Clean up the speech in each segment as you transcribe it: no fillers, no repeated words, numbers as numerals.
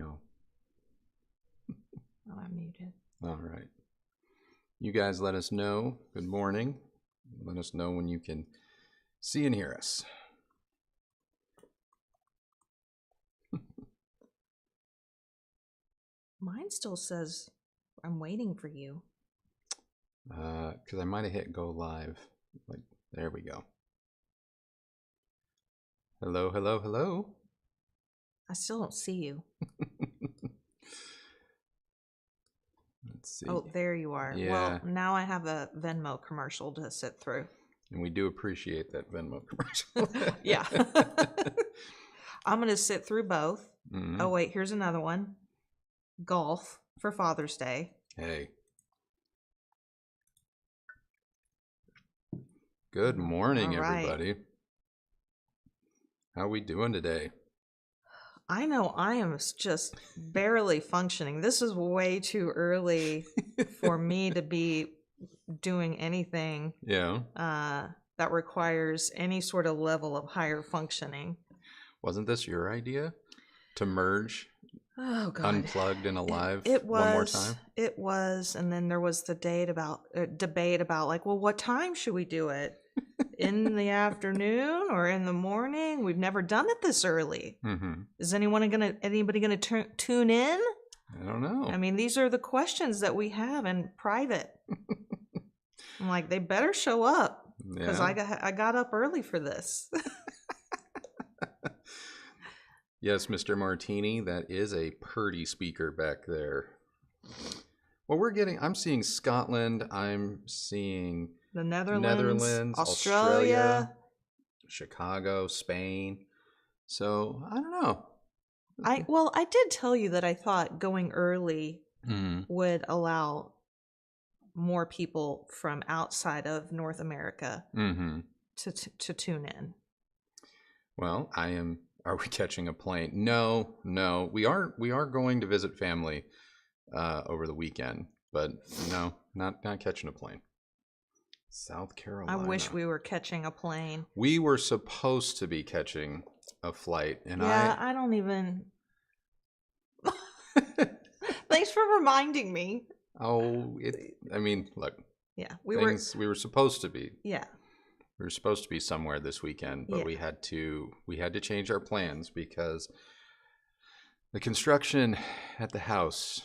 Oh, I'm muted. All right. You guys let us know. Good morning. Let us know when you can see and hear us. Mine still says I'm waiting for you. Because I might have hit go live. Like, there we go. Hello, hello, hello. I still don't see you. Let's see. Oh, there you are. Yeah. Well, now I have a Venmo commercial to sit through. And we do appreciate that Venmo commercial. Yeah. I'm going to sit through both. Mm-hmm. Oh, wait, here's another one. Golf for Father's Day. Hey. Good morning, everybody. How are we doing today? I know I am just barely functioning. This is way too early for me to be doing anything that requires any sort of level of higher functioning. Wasn't this your idea to merge God. Unplugged and Alive one more time? It was, and then there was the debate about like, well, what time should we do it? In the afternoon or in the morning? We've never done it this early. Mm-hmm. Is anybody gonna tune in? I don't know. I mean, these are the questions that we have in private. I'm like, they better show up because I got up early for this. Yes, Mr. Martini, that is a purdy speaker back there. Well, I'm seeing Scotland. I'm seeing the Netherlands, Australia, Chicago, Spain. So I don't know. I did tell you that I thought going early would allow more people from outside of North America to tune in. Well, are we catching a plane? No. We are going to visit family over the weekend, but no, not catching a plane. South Carolina. I wish we were catching a plane. We were supposed to be catching a flight, and I don't even. Thanks for reminding me. Oh, look. Yeah, we were supposed to be. Yeah. We were supposed to be somewhere this weekend, but we had to change our plans because the construction at the house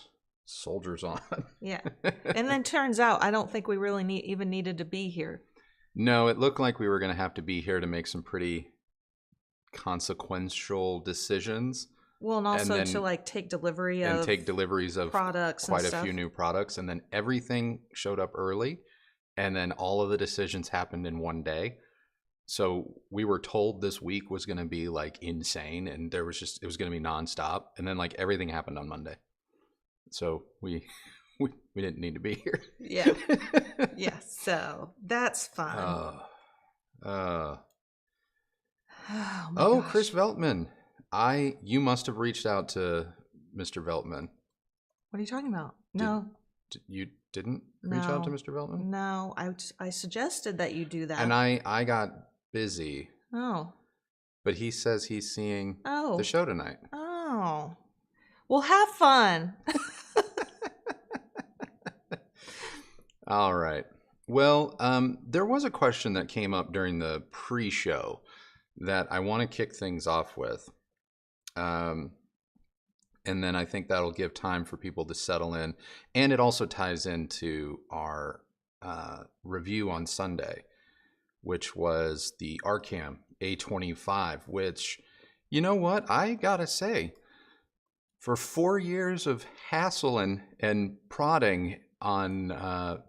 soldiers on. Yeah. And then turns out I don't think we really even needed to be here. No, it looked like we were going to have to be here to make some pretty consequential decisions. Well, and also to like take deliveries of products, quite a few new products, and then everything showed up early, and then all of the decisions happened in one day. So we were told this week was going to be like insane, and it was going to be nonstop, and then like everything happened on Monday. So we didn't need to be here. Yeah. Yeah. So that's fun. Chris Veltman. You must have reached out to Mr. Veltman. What are you talking about? No. You didn't reach out to Mr. Veltman? No, I suggested that you do that. And I got busy. Oh. But he says he's seeing the show tonight. Oh. Well, have fun. All right. Well, there was a question that came up during the pre-show that I want to kick things off with. And then I think that'll give time for people to settle in. And it also ties into our review on Sunday, which was the Arcam A25, which, you know what? I got to say, for 4 years of hassle and prodding on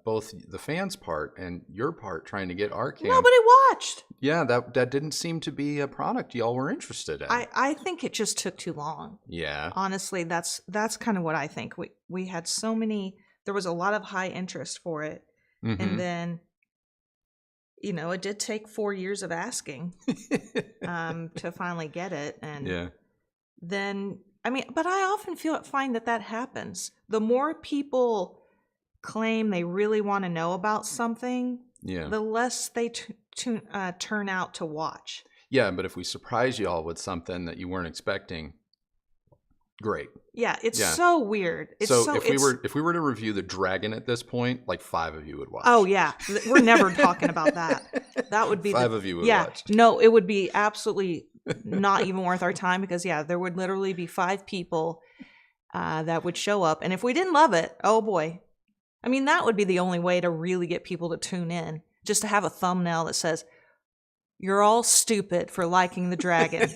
both the fans' part and your part trying to get Arcam. Nobody watched. Yeah, that didn't seem to be a product y'all were interested in. I think it just took too long. Yeah. Honestly, that's kind of what I think. We had so many, there was a lot of high interest for it. Mm-hmm. And then, it did take 4 years of asking to finally get it. And then, but I often find that happens. The more people claim they really want to know about something, the less they turn out to watch. Yeah, but if we surprise y'all with something that you weren't expecting, great. Yeah, it's so weird. It's so if we were to review the Dragon at this point, like 5 of you would watch. Oh yeah, we're never talking about that. That would be 5 of you would watch. No, it would be absolutely not even worth our time because there would literally be 5 people that would show up, and if we didn't love it, oh boy, I mean that would be the only way to really get people to tune in, just to have a thumbnail that says, "You're all stupid for liking the Dragon."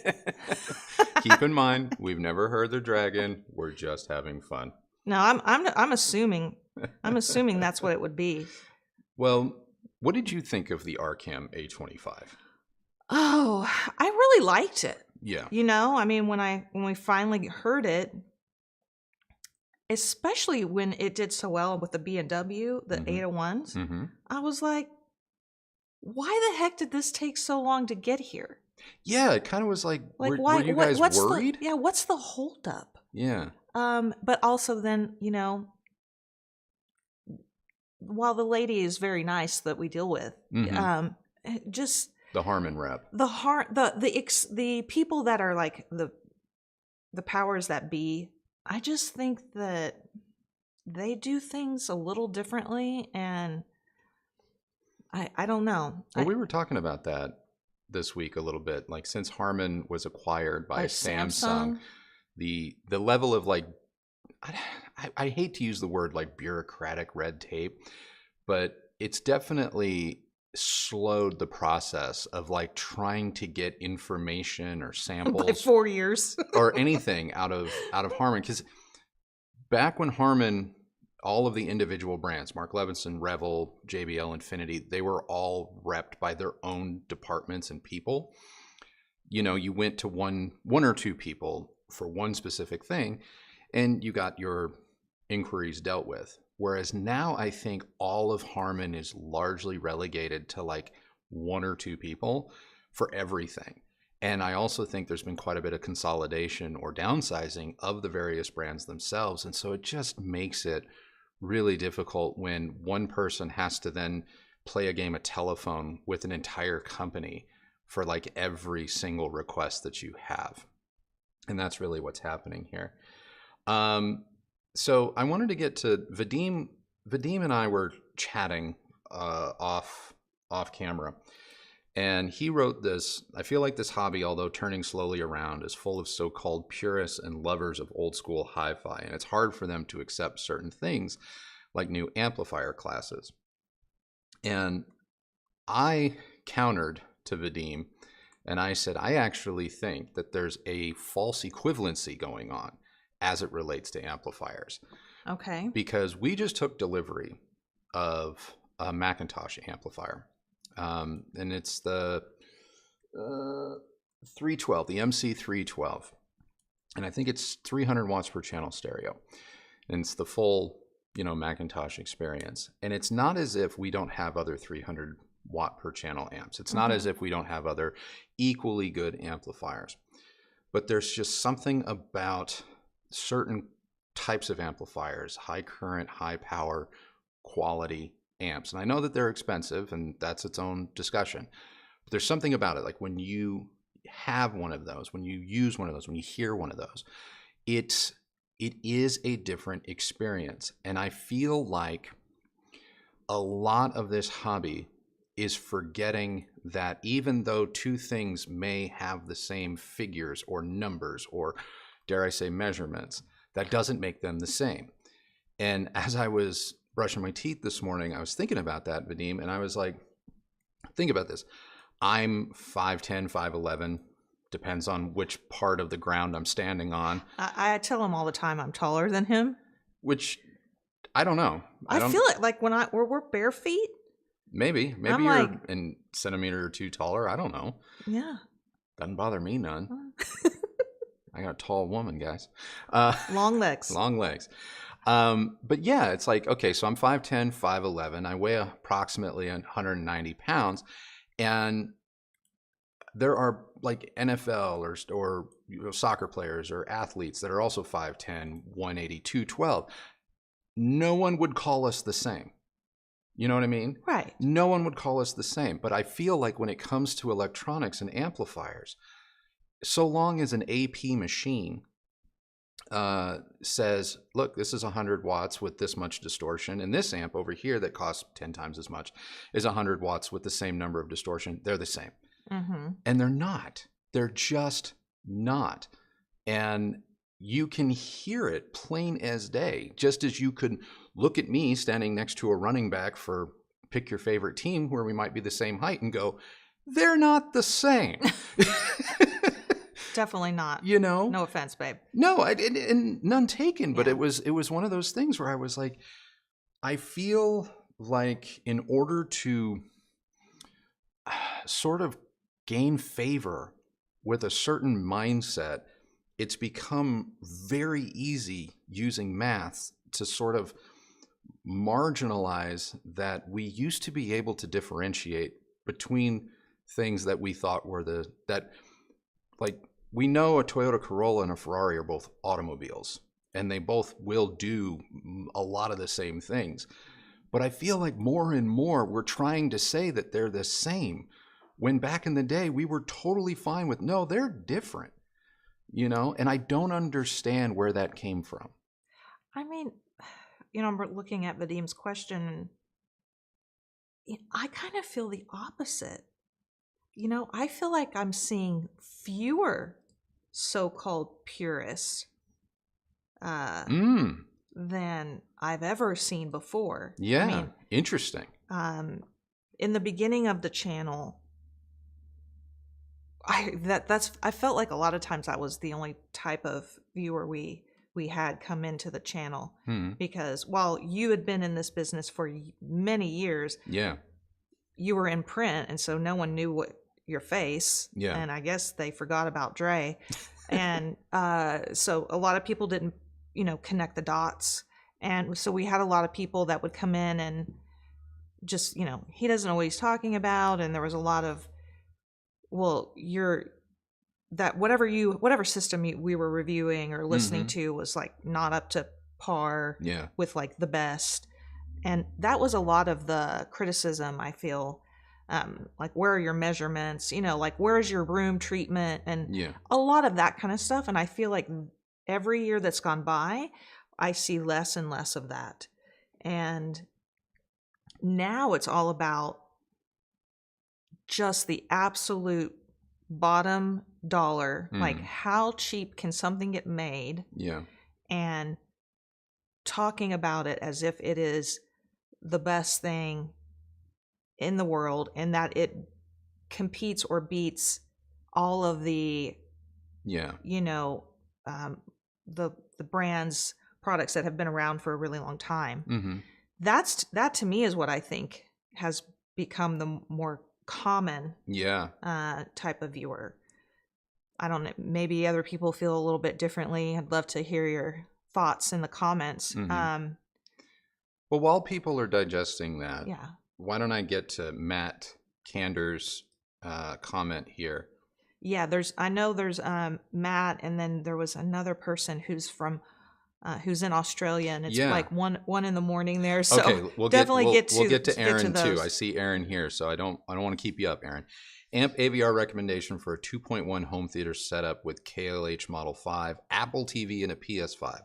Keep in mind, we've never heard the Dragon. We're just having fun. No, I'm assuming that's what it would be. Well, what did you think of the Arcam A25? Oh, I really liked it. Yeah. You know, I mean, when we finally heard it, especially when it did so well with the B&W, the 801s, I was like, why the heck did this take so long to get here? Yeah, it kind of was like why, were you guys worried? What's the holdup? Yeah. But also then, you know, while the lady is very nice that we deal with, just the Harman rep, the people that are like the powers that be, I just think that they do things a little differently, and I don't know. Well, we were talking about that this week a little bit. Like, since Harman was acquired by Samsung, the level of like, I hate to use the word like bureaucratic red tape, but it's definitely slowed the process of like trying to get information or samples by 4 years or anything out of Harman. Because back when Harman, all of the individual brands, Mark Levinson, Revel, JBL, Infinity, they were all repped by their own departments and people. You know, you went to one or two people for one specific thing, and you got your inquiries dealt with. Whereas now I think all of Harman is largely relegated to like 1 or 2 people for everything. And I also think there's been quite a bit of consolidation or downsizing of the various brands themselves. And so it just makes it really difficult when one person has to then play a game of telephone with an entire company for like every single request that you have. And that's really what's happening here. So I wanted to get to Vadim. Vadim and I were chatting off camera, and he wrote this. I feel like this hobby, although turning slowly around, is full of so-called purists and lovers of old school hi-fi, and it's hard for them to accept certain things like new amplifier classes. And I countered to Vadim, and I said, I actually think that there's a false equivalency going on as it relates to amplifiers. Okay. Because we just took delivery of a Macintosh amplifier. And it's the 312, the MC312. And I think it's 300 watts per channel stereo. And it's the full, you know, Macintosh experience. And it's not as if we don't have other 300 watt per channel amps. It's not as if we don't have other equally good amplifiers. But there's just something about certain types of amplifiers, high current, high power, quality amps. And I know that they're expensive, and that's its own discussion. But there's something about it, like when you have one of those, when you use one of those, when you hear one of those, it is a different experience. And I feel like a lot of this hobby is forgetting that even though two things may have the same figures or numbers or, dare I say, measurements, that doesn't make them the same. And as I was brushing my teeth this morning, I was thinking about that, Vadim, and I was like, think about this. I'm 5'10", 5'11", depends on which part of the ground I'm standing on. I tell him all the time I'm taller than him. Which, I don't know. I feel it like when we're bare feet. Maybe you're like a centimeter or 2 taller. I don't know. Yeah. Doesn't bother me none. I got a tall woman, guys. Long legs. Long legs. But yeah, it's like, okay, so I'm 5'10", 5'11". I weigh approximately 190 pounds. And there are like NFL or you know, soccer players or athletes that are also 5'10", 180, 212. No one would call us the same. You know what I mean? Right. No one would call us the same. But I feel like when it comes to electronics and amplifiers, so long as an AP machine says, look, this is 100 watts with this much distortion. And this amp over here that costs 10 times as much is 100 watts with the same number of distortion. They're the same. Mm-hmm. And they're not. They're just not. And you can hear it plain as day, just as you could look at me standing next to a running back for pick your favorite team where we might be the same height and go, they're not the same. Definitely not. You know? No offense, babe. No, and none taken. But Yeah. it was one of those things where I was like, I feel like in order to sort of gain favor with a certain mindset, it's become very easy using math to sort of marginalize that we used to be able to differentiate between things that we thought were like we know a Toyota Corolla and a Ferrari are both automobiles, and they both will do a lot of the same things. But I feel like more and more we're trying to say that they're the same, when back in the day we were totally fine with, no, they're different, you know? And I don't understand where that came from. I mean, you know, I'm looking at Vadim's question, and I kind of feel the opposite. You know, I feel like I'm seeing fewer so-called purists than I've ever seen before. Yeah, I mean, interesting. In the beginning of the channel, I felt like a lot of times that was the only type of viewer we had come into the channel, because while you had been in this business for many years, yeah, you were in print, and so no one knew what your face. Yeah, and I guess they forgot about Dre, and so a lot of people didn't, you know, connect the dots, and so we had a lot of people that would come in and just, you know, he doesn't know what he's talking about, and there was a lot of, well, whatever system we were reviewing or listening to was like not up to par with like the best. And that was a lot of the criticism, I feel. Like, where are your measurements? You know, like, where's your room treatment? And a lot of that kind of stuff. And I feel like every year that's gone by, I see less and less of that. And now it's all about just the absolute bottom dollar. Like, how cheap can something get made? Yeah. And talking about it as if it is the best thing in the world, and that it competes or beats all of the, you know, the brands, products that have been around for a really long time. That to me is what I think has become the more common type of viewer. I don't know, maybe other people feel a little bit differently. I'd love to hear your thoughts in the comments. Well, while people are digesting that, yeah, why don't I get to Matt Cander's comment here? Yeah, I know there's Matt, and then there was another person who's from who's in Australia, and it's like one in the morning there. So okay, we'll get to Aaron too. I see Aaron here, so I don't want to keep you up, Aaron. Amp AVR recommendation for a 2.1 home theater setup with KLH Model 5, Apple TV, and a PS5,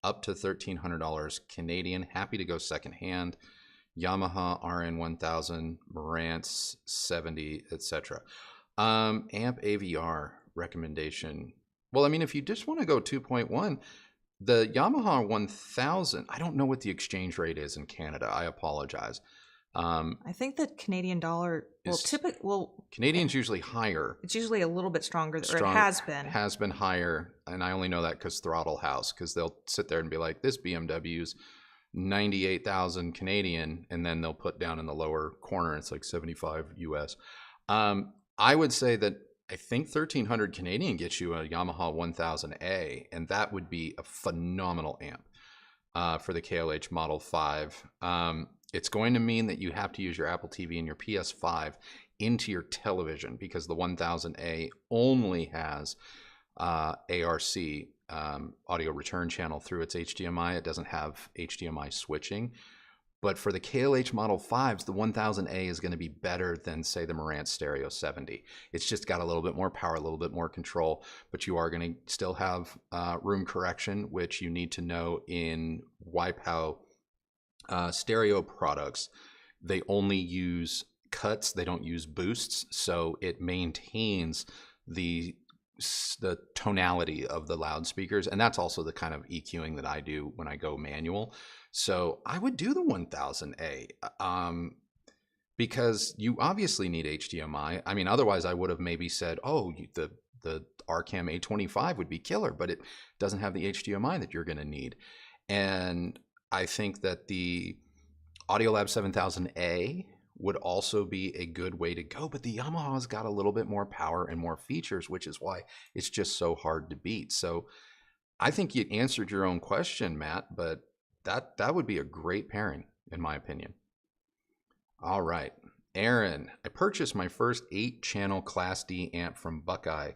up to $1,300 Canadian. Happy to go secondhand. Yamaha RN1000, Marantz 70, etc. Amp AVR recommendation. Well, I mean, if you just want to go 2.1, the Yamaha 1000, I don't know what the exchange rate is in Canada. I apologize. I think the Canadian dollar, Canadian's usually higher. It's usually a little bit stronger, or it has been. Has been higher, and I only know that because Throttle House, because they'll sit there and be like, this BMW's 98,000 Canadian, and then they'll put down in the lower corner, it's like 75 US. I would say that I think 1,300 Canadian gets you a Yamaha 1000A, and that would be a phenomenal amp for the KLH Model 5. It's going to mean that you have to use your Apple TV and your PS5 into your television, because the 1000A only has ARC, audio return channel, through its HDMI. It doesn't have HDMI switching. But for the KLH Model 5s, the 1000A is going to be better than, say, the Marantz Stereo 70. It's just got a little bit more power, a little bit more control, but you are going to still have room correction, which you need to know in Wipeout stereo products. They only use cuts, they don't use boosts, so it maintains the tonality of the loudspeakers, and that's also the kind of EQing that I do when I go manual. So I would do the 1000A because you obviously need HDMI. I mean, otherwise I would have maybe said, oh, the Arcam A25 would be killer, but it doesn't have the HDMI that you're going to need. And I think that the Audiolab 7000A would also be a good way to go, but the Yamaha's got a little bit more power and more features, which is why it's just so hard to beat. So I think you answered your own question, Matt, but that would be a great pairing, in my opinion. All right, Aaron, I purchased my first 8-channel Class D amp from Buckeye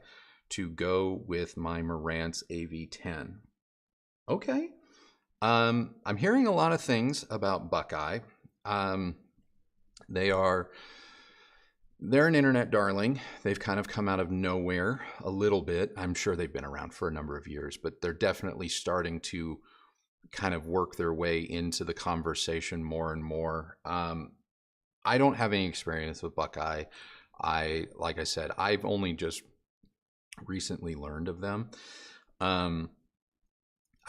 to go with my Marantz AV10. Okay. I'm hearing a lot of things about Buckeye. They're an internet darling. They've kind of come out of nowhere a little bit. I'm sure they've been around for a number of years, but they're definitely starting to kind of work their way into the conversation more and more. I don't have any experience with Buckeye. Like I said, I've only just recently learned of them. I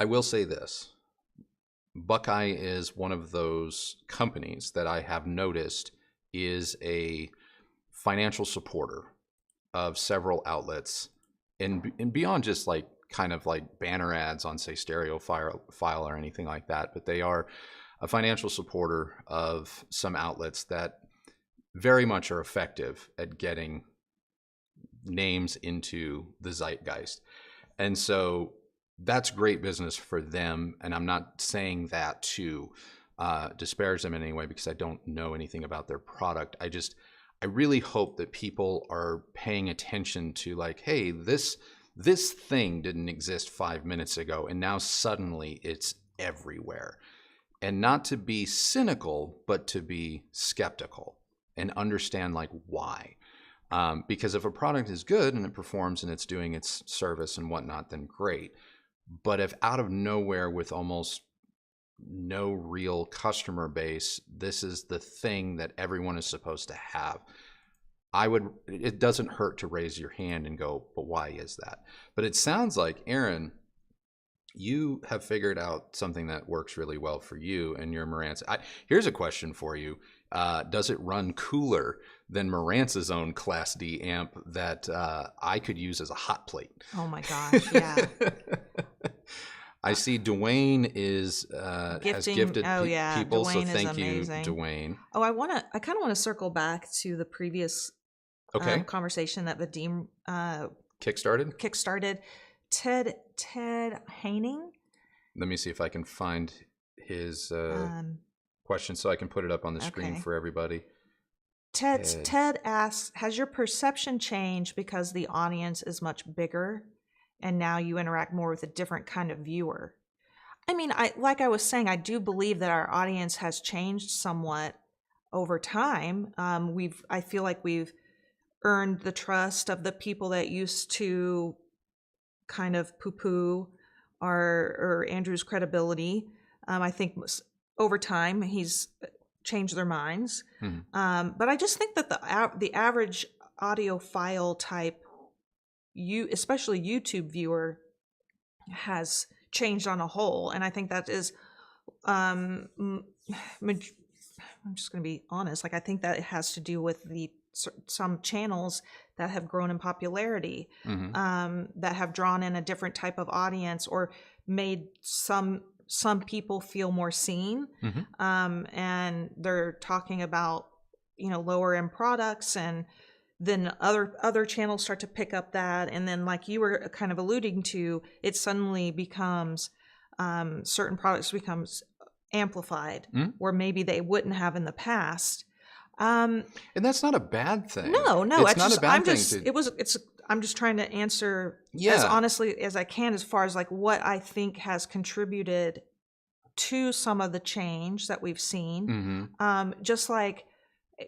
will say this. Buckeye is one of those companies that I have noticed is a financial supporter of several outlets and beyond just like kind of like banner ads on, say, Stereophile or anything like that, but they are a financial supporter of some outlets that very much are effective at getting names into the zeitgeist. And so that's great business for them, and I'm not saying that to disparage them in any way because I don't know anything about their product. I really hope that people are paying attention to like, hey, this thing didn't exist 5 minutes ago, and now suddenly it's everywhere. And not to be cynical, but to be skeptical and understand like why. Because if a product is good and it performs and it's doing its service and whatnot, then great. But if out of nowhere with almost no real customer base, this is the thing that everyone is supposed to have, it doesn't hurt to raise your hand and go, but why is that? But it sounds like, Aaron, you have figured out something that works really well for you and your Marantz. Here's a question for you. Does it run cooler than Marantz's own Class D amp that I could use as a hot plate? Oh my gosh, yeah. I see Dwayne has gifted people, Dwayne so thank you, amazing. Dwayne. Oh, I kind of want to circle back to the previous conversation that the Dean kickstarted. Ted Haining. Let me see if I can find his question so I can put it up on the screen for everybody. Ted asks, has your perception changed because the audience is much bigger and now you interact more with a different kind of viewer? I mean, like I was saying, I do believe that our audience has changed somewhat over time. I feel like we've earned the trust of the people that used to kind of poo-poo or Andrew's credibility. I think over time he's changed their minds. Mm-hmm. But I just think that the average audiophile type, especially YouTube viewer, has changed on a whole, and I think that is, I'm just going to be honest. Like I think that it has to do with some channels that have grown in popularity, mm-hmm. That have drawn in a different type of audience or made some people feel more seen, mm-hmm. And they're talking about lower end products, and then other channels start to pick up that, and then like you were kind of alluding to, it suddenly becomes certain products becomes amplified, mm-hmm. where maybe they wouldn't have in the past. And that's not a bad thing. No, it's not a bad thing. I'm just trying to answer as honestly as I can as far as like what I think has contributed to some of the change that we've seen. Mm-hmm. Just like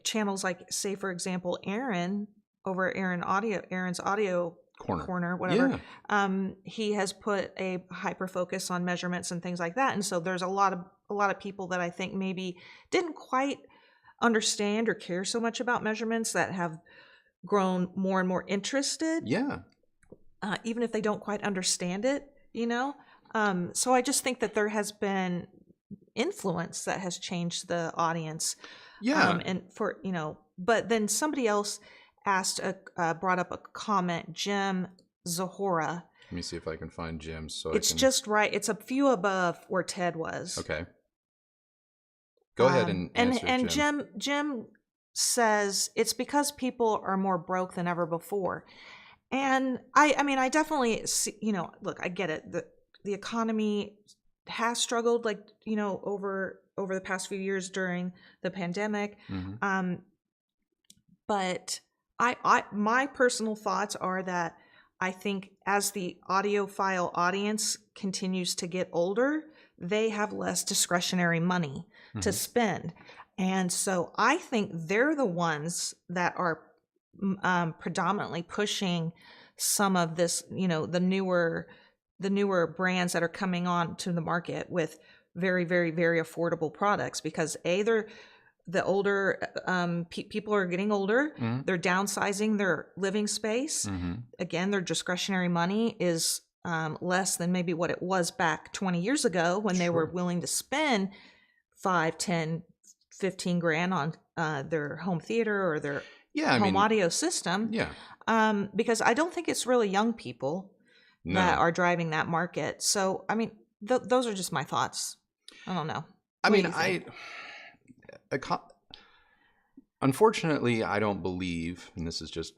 channels like, say, for example, Aaron over Aaron's Audio Corner, whatever. Yeah. He has put a hyper focus on measurements and things like that. And so there's a lot of people that I think maybe didn't quite understand or care so much about measurements that have grown more and more interested. Yeah. Even if they don't quite understand it, So I just think that there has been influence that has changed the audience. Yeah. But then somebody else brought up a comment, Jim Zahora. Let me see if I can find Jim's. It's just right. It's a few above where Ted was. Okay. Go ahead and answer, and Jim says it's because people are more broke than ever before. And I definitely see, look, I get it. The economy has struggled, over the past few years during the pandemic. Mm-hmm. But my personal thoughts are that I think as the audiophile audience continues to get older, they have less discretionary money to spend. And so I think they're the ones that are predominantly pushing some of this, the newer brands that are coming on to the market with very, very, very affordable products, because they're the older people are getting older. Mm-hmm. They're downsizing their living space. Mm-hmm. Again, their discretionary money is less than maybe what it was back 20 years ago when they were willing to spend 5, 10, 15 grand on their home theater or their home audio system. Yeah. Because I don't think it's really young people that are driving that market. So, those are just my thoughts. I don't know. Unfortunately, I don't believe, and this is just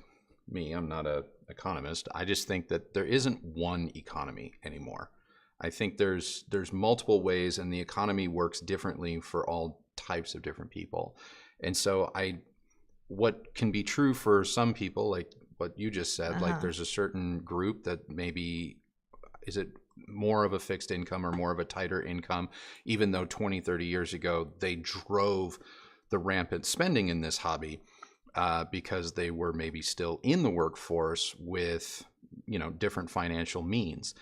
me, I'm not an economist, I just think that there isn't one economy anymore. I think there's multiple ways, and the economy works differently for all types of different people. And so what can be true for some people, like what you just said, like there's a certain group that maybe, is it more of a fixed income or more of a tighter income, even though 20, 30 years ago, they drove the rampant spending in this hobby because they were maybe still in the workforce with, different financial means.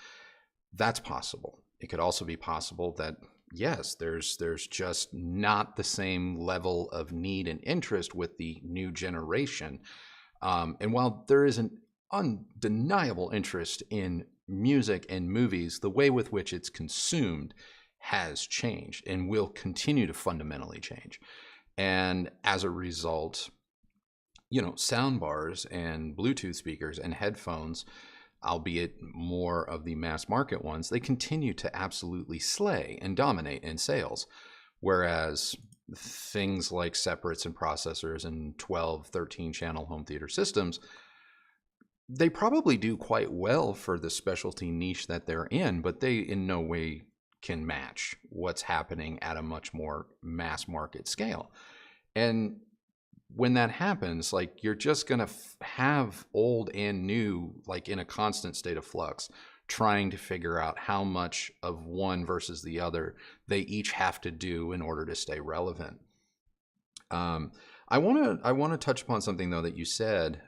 That's possible. It could also be possible that, yes, there's just not the same level of need and interest with the new generation. And while there is an undeniable interest in music and movies, the way with which it's consumed has changed and will continue to fundamentally change. And as a result, sound bars and Bluetooth speakers and headphones, albeit more of the mass market ones, they continue to absolutely slay and dominate in sales. Whereas things like separates and processors and 12, 13 channel home theater systems, they probably do quite well for the specialty niche that they're in, but they in no way can match what's happening at a much more mass market scale. And when that happens, like, you're just going to have old and new, like, in a constant state of flux, trying to figure out how much of one versus the other they each have to do in order to stay relevant. I want to touch upon something, though, that you said,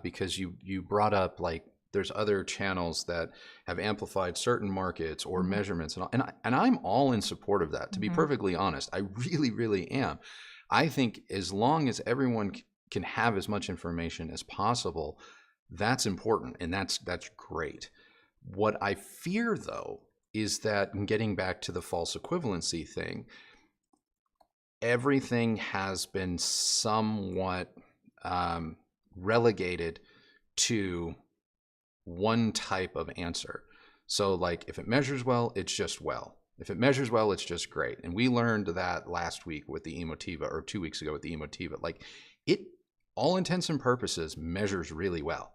because you brought up, like, there's other channels that have amplified certain markets or measurements, and I'm all in support of that. To be perfectly honest, I really, really am. I think as long as everyone can have as much information as possible, that's important, and that's great. What I fear, though, is that, in getting back to the false equivalency thing, everything has been somewhat relegated to one type of answer. So, like, if it measures well, it's just well. If it measures well, it's just great. And we learned that last week with the Emotiva, or 2 weeks ago with the Emotiva. Like, it, all intents and purposes, measures really well,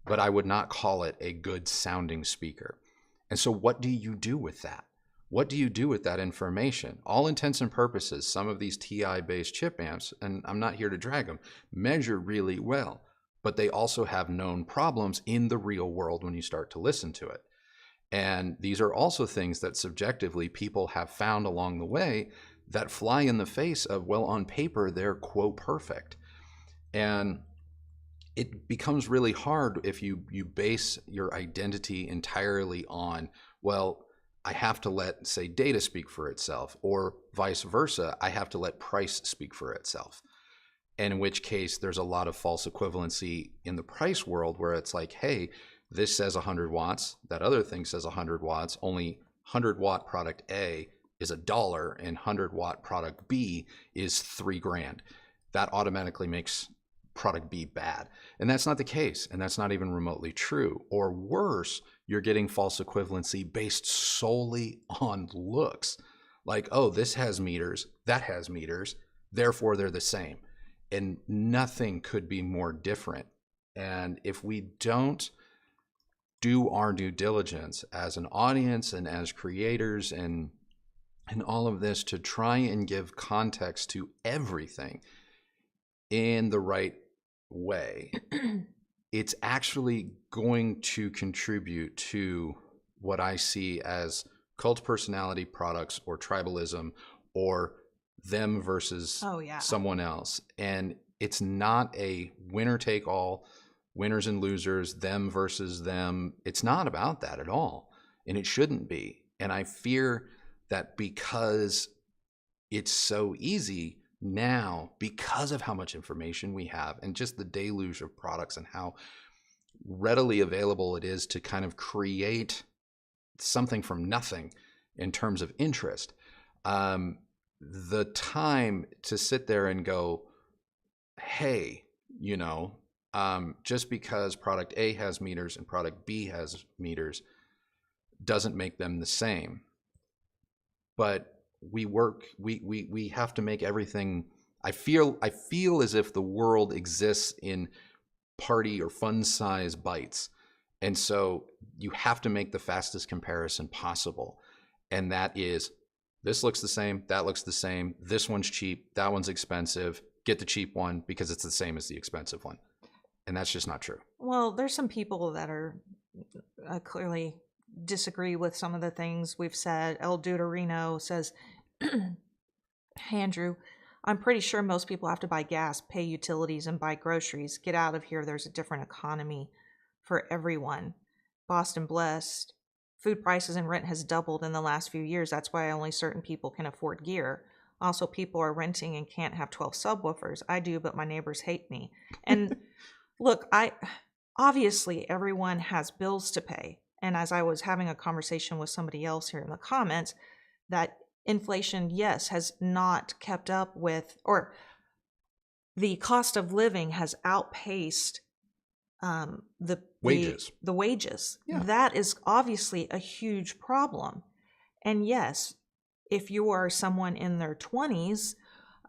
but I would not call it a good sounding speaker. And so what do you do with that? What do you do with that information? All intents and purposes, some of these TI-based chip amps, and I'm not here to drag them, measure really well, but they also have known problems in the real world when you start to listen to it. And these are also things that subjectively people have found along the way that fly in the face of, well, on paper, they're quote perfect. And it becomes really hard if you base your identity entirely on, well, I have to let, say, data speak for itself, or vice versa, I have to let price speak for itself. And in which case, there's a lot of false equivalency in the price world where it's like, hey, this says 100 watts, that other thing says 100 watts, only 100 watt product A is $1 and 100 watt product B is $3,000. That automatically makes product B bad. And that's not the case. And that's not even remotely true. Or worse, you're getting false equivalency based solely on looks. Like, oh, this has meters, that has meters, therefore they're the same. And nothing could be more different. And if we don't do our due diligence as an audience and as creators and all of this to try and give context to everything in the right way, it's actually going to contribute to what I see as cult personality products or tribalism or them versus someone else. And it's not a winner take all, winners and losers, them versus them. It's not about that at all. And it shouldn't be. And I fear that because it's so easy now, because of how much information we have and just the deluge of products and how readily available it is to kind of create something from nothing in terms of interest, the time to sit there and go, hey, just because product A has meters and product B has meters doesn't make them the same. But we have to make everything. I feel as if the world exists in party or fun size bites. And so you have to make the fastest comparison possible. And that is, this looks the same, that looks the same, this one's cheap, that one's expensive, get the cheap one because it's the same as the expensive one. And that's just not true. Well, there's some people that are clearly disagree with some of the things we've said. El Deuterino says, hey, Andrew, I'm pretty sure most people have to buy gas, pay utilities, and buy groceries. Get out of here. There's a different economy for everyone. Boston Blessed. Food prices and rent has doubled in the last few years. That's why only certain people can afford gear. Also, people are renting and can't have 12 subwoofers. I do, but my neighbors hate me. And look, obviously everyone has bills to pay. And as I was having a conversation with somebody else here in the comments, that inflation, yes, has not kept up with, or the cost of living has outpaced the wages. The wages. Yeah. That is obviously a huge problem. And yes, if you are someone in their 20s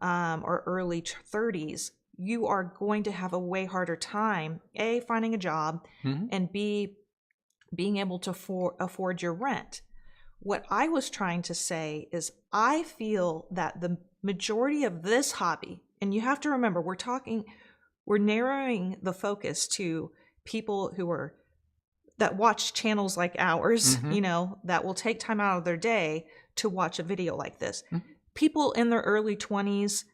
or early 30s, you are going to have a way harder time, A, finding a job, and B, being able to afford your rent. What I was trying to say is I feel that the majority of this hobby, and you have to remember, we're narrowing the focus to people that watch channels like ours, that will take time out of their day to watch a video like this. People in their early 20s,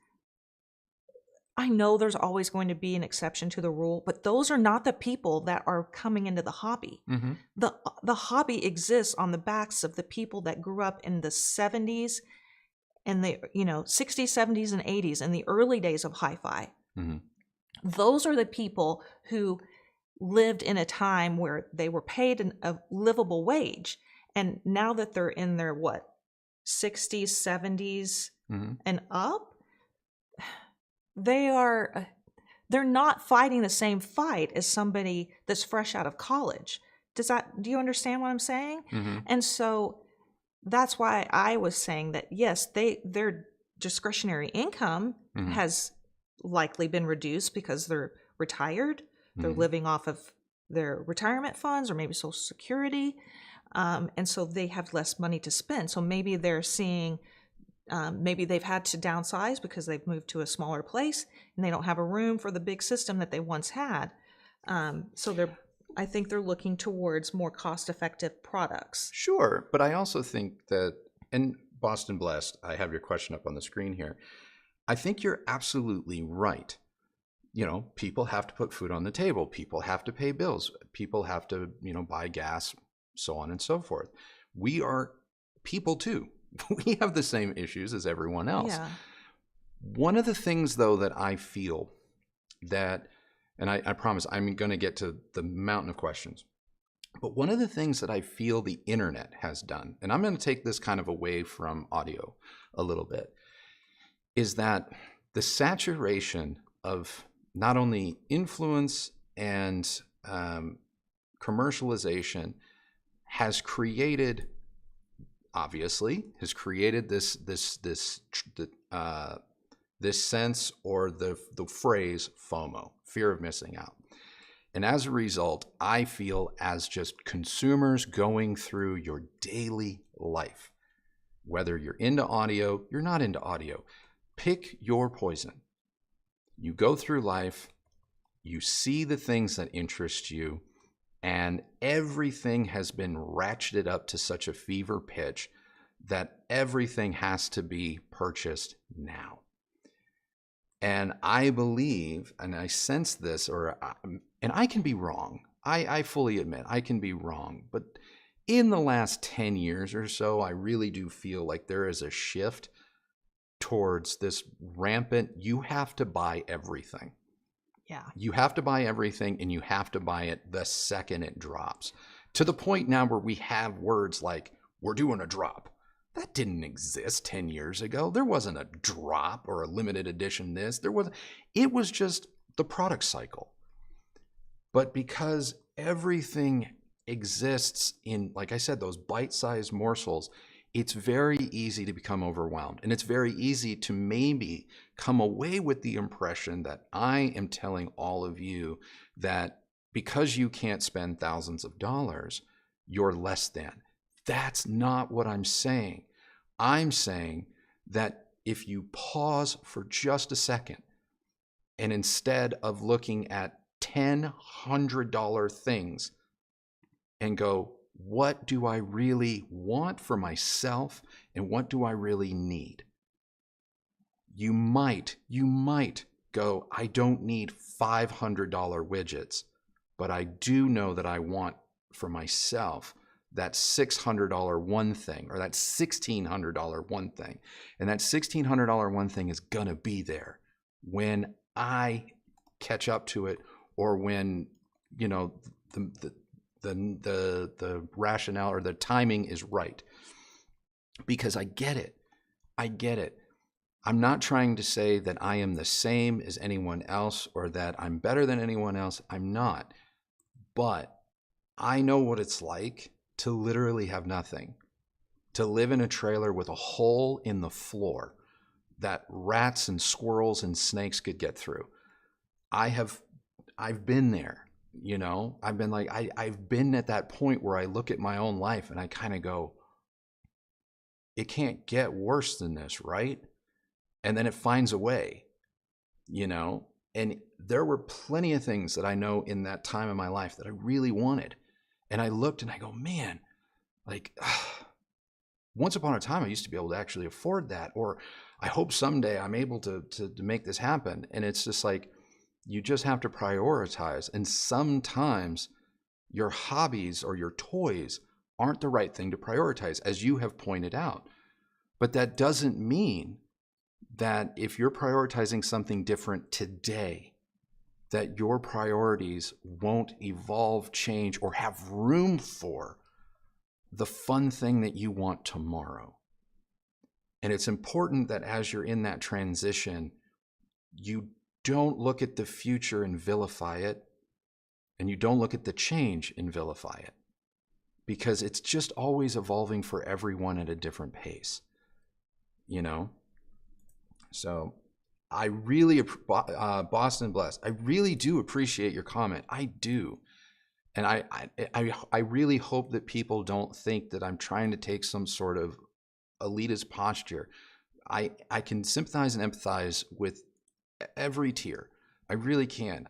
I know there's always going to be an exception to the rule, but those are not the people that are coming into the hobby. The hobby exists on the backs of the people that grew up in the 70s and the 60s, 70s, and 80s, in the early days of hi-fi. Those are the people who lived in a time where they were paid a livable wage. And now that they're in their 60s, 70s, and up, they're not fighting the same fight as somebody that's fresh out of college. Do you understand what I'm saying? And so that's why I was saying that, yes, their discretionary income has likely been reduced because they're retired. They're living off of their retirement funds or maybe Social Security. And so they have less money to spend. So maybe they're seeing, maybe they've had to downsize because they've moved to a smaller place and they don't have a room for the big system that they once had. So they're I think they're looking towards more cost-effective products. Sure, but I also think that, and Boston Blessed, I have your question up on the screen here. I think you're absolutely right. You know, people have to put food on the table. People have to pay bills. People have to, buy gas, so on and so forth. We are people too. We have the same issues as everyone else. Yeah. One of the things, though, that I feel that, and I promise I'm going to get to the mountain of questions, but one of the things that I feel the internet has done, and I'm going to take this kind of away from audio a little bit, is that the saturation of not only influence and commercialization has created, obviously, this sense, or the phrase FOMO, fear of missing out. And as a result, I feel, as just consumers going through your daily life, whether you're into audio, you're not into audio, pick your poison. You go through life, you see the things that interest you, and everything has been ratcheted up to such a fever pitch that everything has to be purchased now. And I believe, and I sense this, and I can be wrong. I fully admit I can be wrong. But in the last 10 years or so, I really do feel like there is a shift towards this rampant, you have to buy everything. Yeah. You have to buy everything, and you have to buy it the second it drops. To the point now where we have words like, we're doing a drop. That didn't exist 10 years ago. There wasn't a drop or a limited edition this. It was just the product cycle. But because everything exists in, like I said, those bite-sized morsels, it's very easy to become overwhelmed. And it's very easy to maybe come away with the impression that I am telling all of you that because you can't spend thousands of dollars, you're less than. That's not what I'm saying. I'm saying that if you pause for just a second, and instead of looking at $100 things and go, what do I really want for myself, and what do I really need? You might go, I don't need $500 widgets, but I do know that I want for myself that $600 one thing, or that $1,600 one thing. And that $1,600 one thing is going to be there when I catch up to it, or when, the rationale or the timing is right. Because I get it. I'm not trying to say that I am the same as anyone else, or that I'm better than anyone else. I'm not. But I know what it's like to literally have nothing, to live in a trailer with a hole in the floor that rats and squirrels and snakes could get through. I've been there, I've been like, I've been at that point where I look at my own life and I kind of go, it can't get worse than this, right? And then it finds a way, and there were plenty of things that I know in that time of my life that I really wanted. And I looked and I go, man, like, once upon a time, I used to be able to actually afford that. Or I hope someday I'm able to make this happen. And it's just like, you just have to prioritize. And sometimes your hobbies or your toys aren't the right thing to prioritize, as you have pointed out. But that doesn't mean that if you're prioritizing something different today, that your priorities won't evolve, change, or have room for the fun thing that you want tomorrow. And it's important that as you're in that transition, you don't look at the future and vilify it, and you don't look at the change and vilify it, because it's just always evolving for everyone at a different pace, So I really, Boston Blessed, I really do appreciate your comment. I do. And I really hope that people don't think that I'm trying to take some sort of elitist posture. I can sympathize and empathize with every tier. I really can.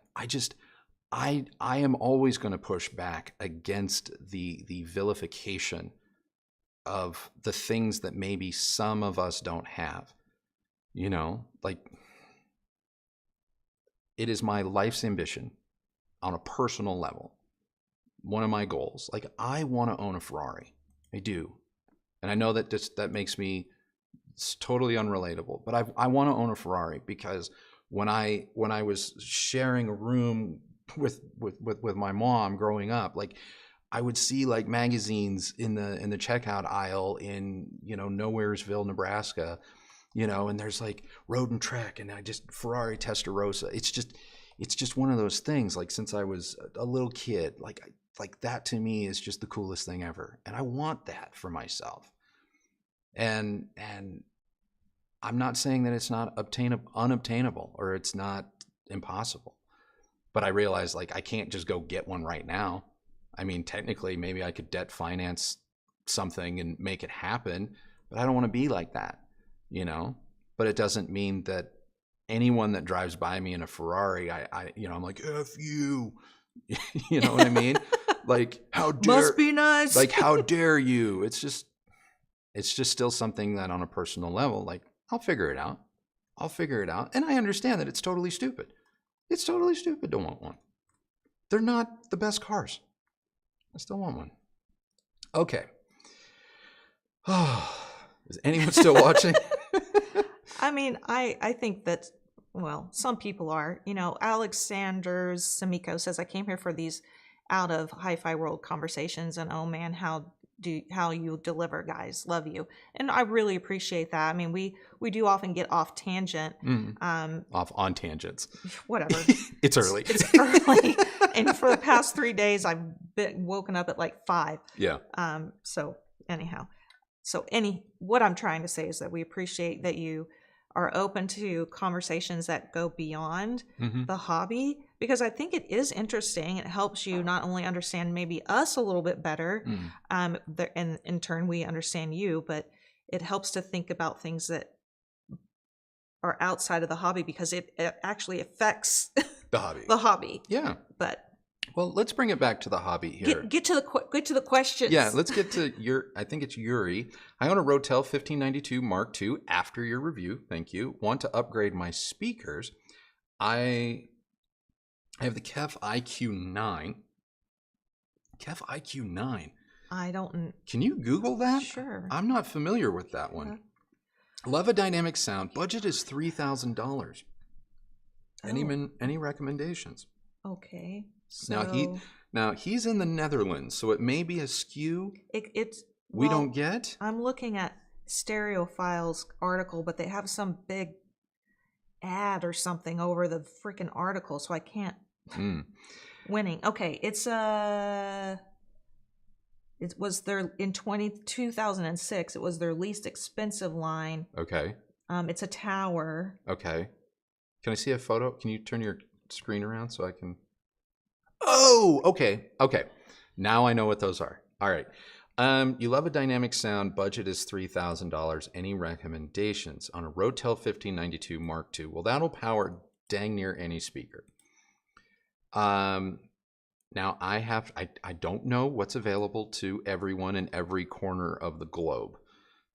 I am always going to push back against the vilification of the things that maybe some of us don't have. You know, like, it is my life's ambition on a personal level. One of my goals, like, I want to own a Ferrari. I do. And I know that that makes me totally unrelatable, but I want to own a Ferrari because when I was sharing a room with my mom growing up, like, I would see like magazines in the checkout aisle in, you know, Nowheresville, Nebraska, you know, and there's like Road and Trek, and I just Ferrari Testarossa. It's just one of those things. Like, since I was a little kid, like that to me is just the coolest thing ever, and I want that for myself. And I'm not saying that it's not unobtainable or it's not impossible, but I realize, like, I can't just go get one right now. I mean, technically, maybe I could debt finance something and make it happen, but I don't want to be like that, you know? But it doesn't mean that anyone that drives by me in a Ferrari, you know, I'm like, F you, you know what I mean? Like, how dare, must be nice. like, how dare you? It's just still something that on a personal level, like, I'll figure it out. And I understand that it's totally stupid. It's totally stupid to want one. They're not the best cars. I still want one. Okay. Is anyone still watching? I mean, I think that, well, some people are. You know, Alexander's Samiko says, I came here for these out of hi-fi world conversations, and oh man, how you deliver, guys. Love you. And I really appreciate that. I mean, we do often get off tangent. Off on tangents. Whatever. It's early. It's early. And for the past 3 days, I've been woken up at like 5. Yeah. So anyhow. What I'm trying to say is that we appreciate that you are open to conversations that go beyond the hobby, because I think it is interesting. It helps you not only understand maybe us a little bit better, and in turn we understand you, but it helps to think about things that are outside of the hobby, because it actually affects the hobby. Yeah. But well, let's bring it back to the hobby here. Get to the questions. Yeah, let's get to I think it's Yuri. I own a Rotel 1592 Mark II after your review. Thank you. Want to upgrade my speakers. I have the KEF IQ9. KEF IQ9. I don't. Can you Google that? Sure. I'm not familiar with that one. Yeah. Love a dynamic sound. Budget is $3,000. Any recommendations? Okay. So Now he's in the Netherlands, so it may be a skew. We don't get. I'm looking at Stereophile's article, but they have some big ad or something over the freaking article, so I can't. Winning. Okay, it was their in 2006. It was their least expensive line. Okay. It's a tower. Okay. Can I see a photo? Can you turn your screen around so I can? Oh, okay. Now I know what those are. All right. You love a dynamic sound. Budget is $3,000. Any recommendations on a Rotel 1592 Mark II? Well, that'll power dang near any speaker. Now I don't know what's available to everyone in every corner of the globe.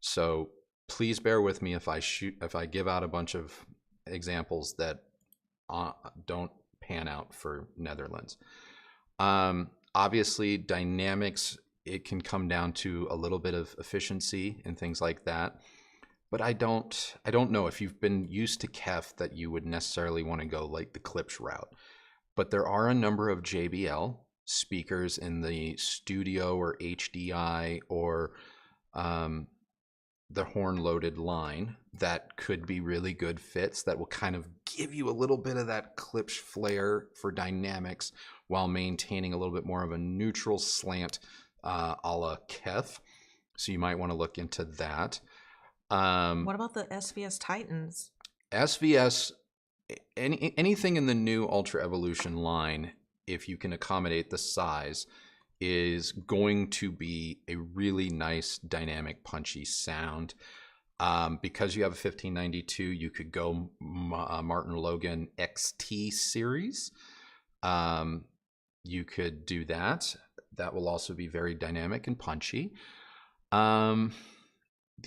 So please bear with me if I give out a bunch of examples that don't pan out for Netherlands. Obviously dynamics, it can come down to a little bit of efficiency and things like that. But I don't know if you've been used to KEF that you would necessarily want to go like the Klipsch route. But there are a number of JBL speakers in the Studio or HDI or the horn-loaded line that could be really good fits that will kind of give you a little bit of that Klipsch flair for dynamics while maintaining a little bit more of a neutral slant a la KEF. So you might want to look into that. What about the SVS Titans? SVS, anything in the new Ultra Evolution line, if you can accommodate the size, is going to be a really nice, dynamic, punchy sound. Because you have a 1592, you could go Martin Logan XT series. You could do that. That will also be very dynamic and punchy. The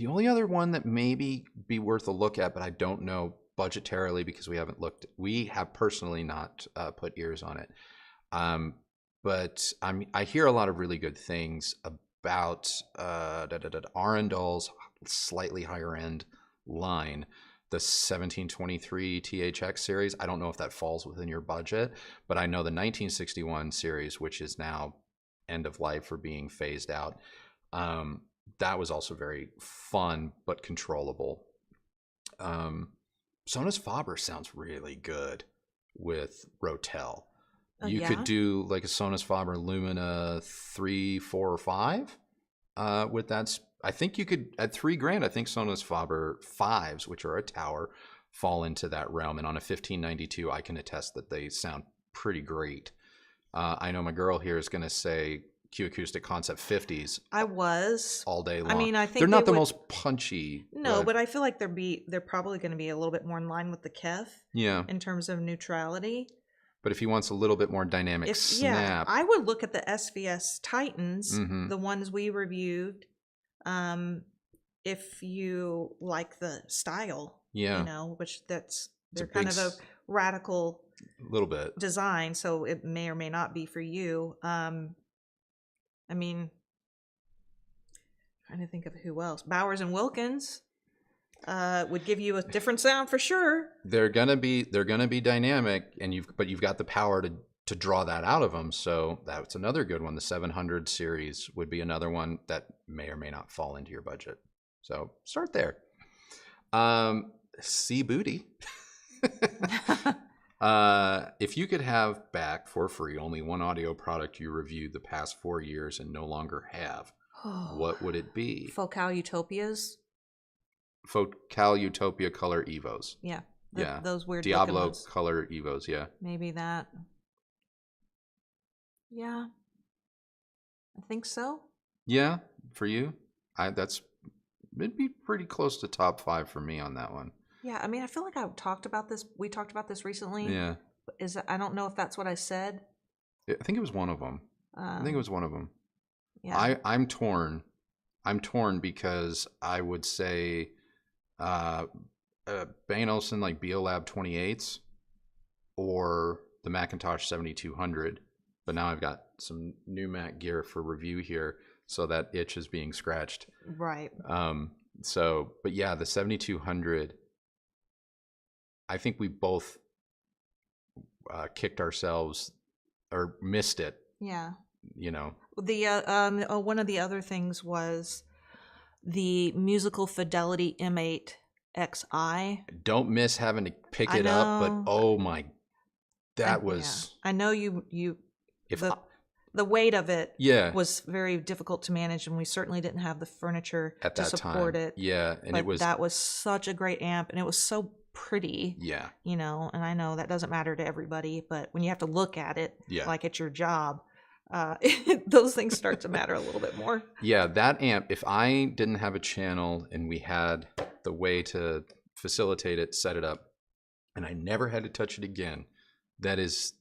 only other one that maybe be worth a look at, but I don't know budgetarily because we have personally not put ears on it. But I hear a lot of really good things about Arundel's slightly higher end line, the 1723 THX series. I don't know if that falls within your budget, but I know the 1961 series, which is now end of life or being phased out. That was also very fun but controllable. Sonus Faber sounds really good with Rotel. You could do like a Sonus Faber Lumina 3, 4, or 5 with that. I think you could at $3,000. I think Sonus Faber 5s, which are a tower, fall into that realm. And on a 1592, I can attest that they sound pretty great. I know my girl here is going to say Q Acoustic Concept 50s. I was all day long. I mean, I think they're not the most punchy. No, but I feel like they're probably going to be a little bit more in line with the Kef. Yeah. In terms of neutrality. But if he wants a little bit more dynamic snap, I would look at the SVS Titans, the ones we reviewed. If you like the style, which they're kind of a radical little bit design, so it may or may not be for you. I mean, trying to think of who else. Bowers and Wilkins would give you a different sound for sure. They're gonna be dynamic, and you've got the power to draw that out of them. So that's another good one. The 700 series would be another one that may or may not fall into your budget. So start there. C Booty. If you could have back for free only one audio product you reviewed the past 4 years and no longer have, what would it be? Focal Utopias. Focal Utopia Color Evos. Yeah. Those weird Diablo Color Evos, yeah. Maybe that. Yeah. I think so. Yeah, for you? It'd be pretty close to top 5 for me on that one. Yeah, I mean, I feel like we talked about this recently. Yeah. I don't know if that's what I said. I think it was one of them. Yeah. I'm torn. I'm torn because I would say Bang & Olufsen like BioLab 28s or the Macintosh 7200. But now I've got some new Mac gear for review here, so that itch is being scratched. Right. But yeah, the 7200, I think we both kicked ourselves or missed it. Yeah. The one of the other things was the Musical Fidelity M8 XI. Don't miss having to pick it up, but oh my, was. Yeah. I know you. The weight of it was very difficult to manage, and we certainly didn't have the furniture to support it. Yeah, and that was such a great amp, and it was so pretty. Yeah, and I know that doesn't matter to everybody, but when you have to look at it, like it's your job, those things start to matter a little bit more. Yeah, that amp. If I didn't have a channel and we had the way to facilitate it, set it up, and I never had to touch it again, that is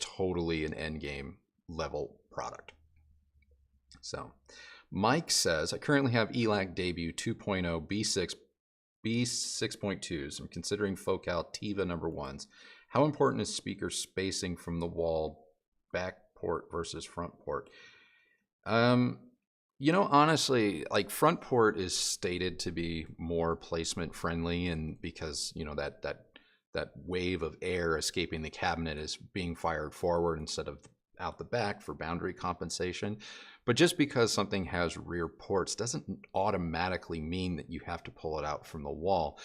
totally an end game level product. So Mike says, I currently have ELAC Debut 2.0 B6.2s. I'm considering Focal Tiva #1s. How important is speaker spacing from the wall, back port versus front port? Honestly, like front port is stated to be more placement friendly, and because that wave of air escaping the cabinet is being fired forward instead of out the back for boundary compensation. But just because something has rear ports doesn't automatically mean that you have to pull it out from the wall.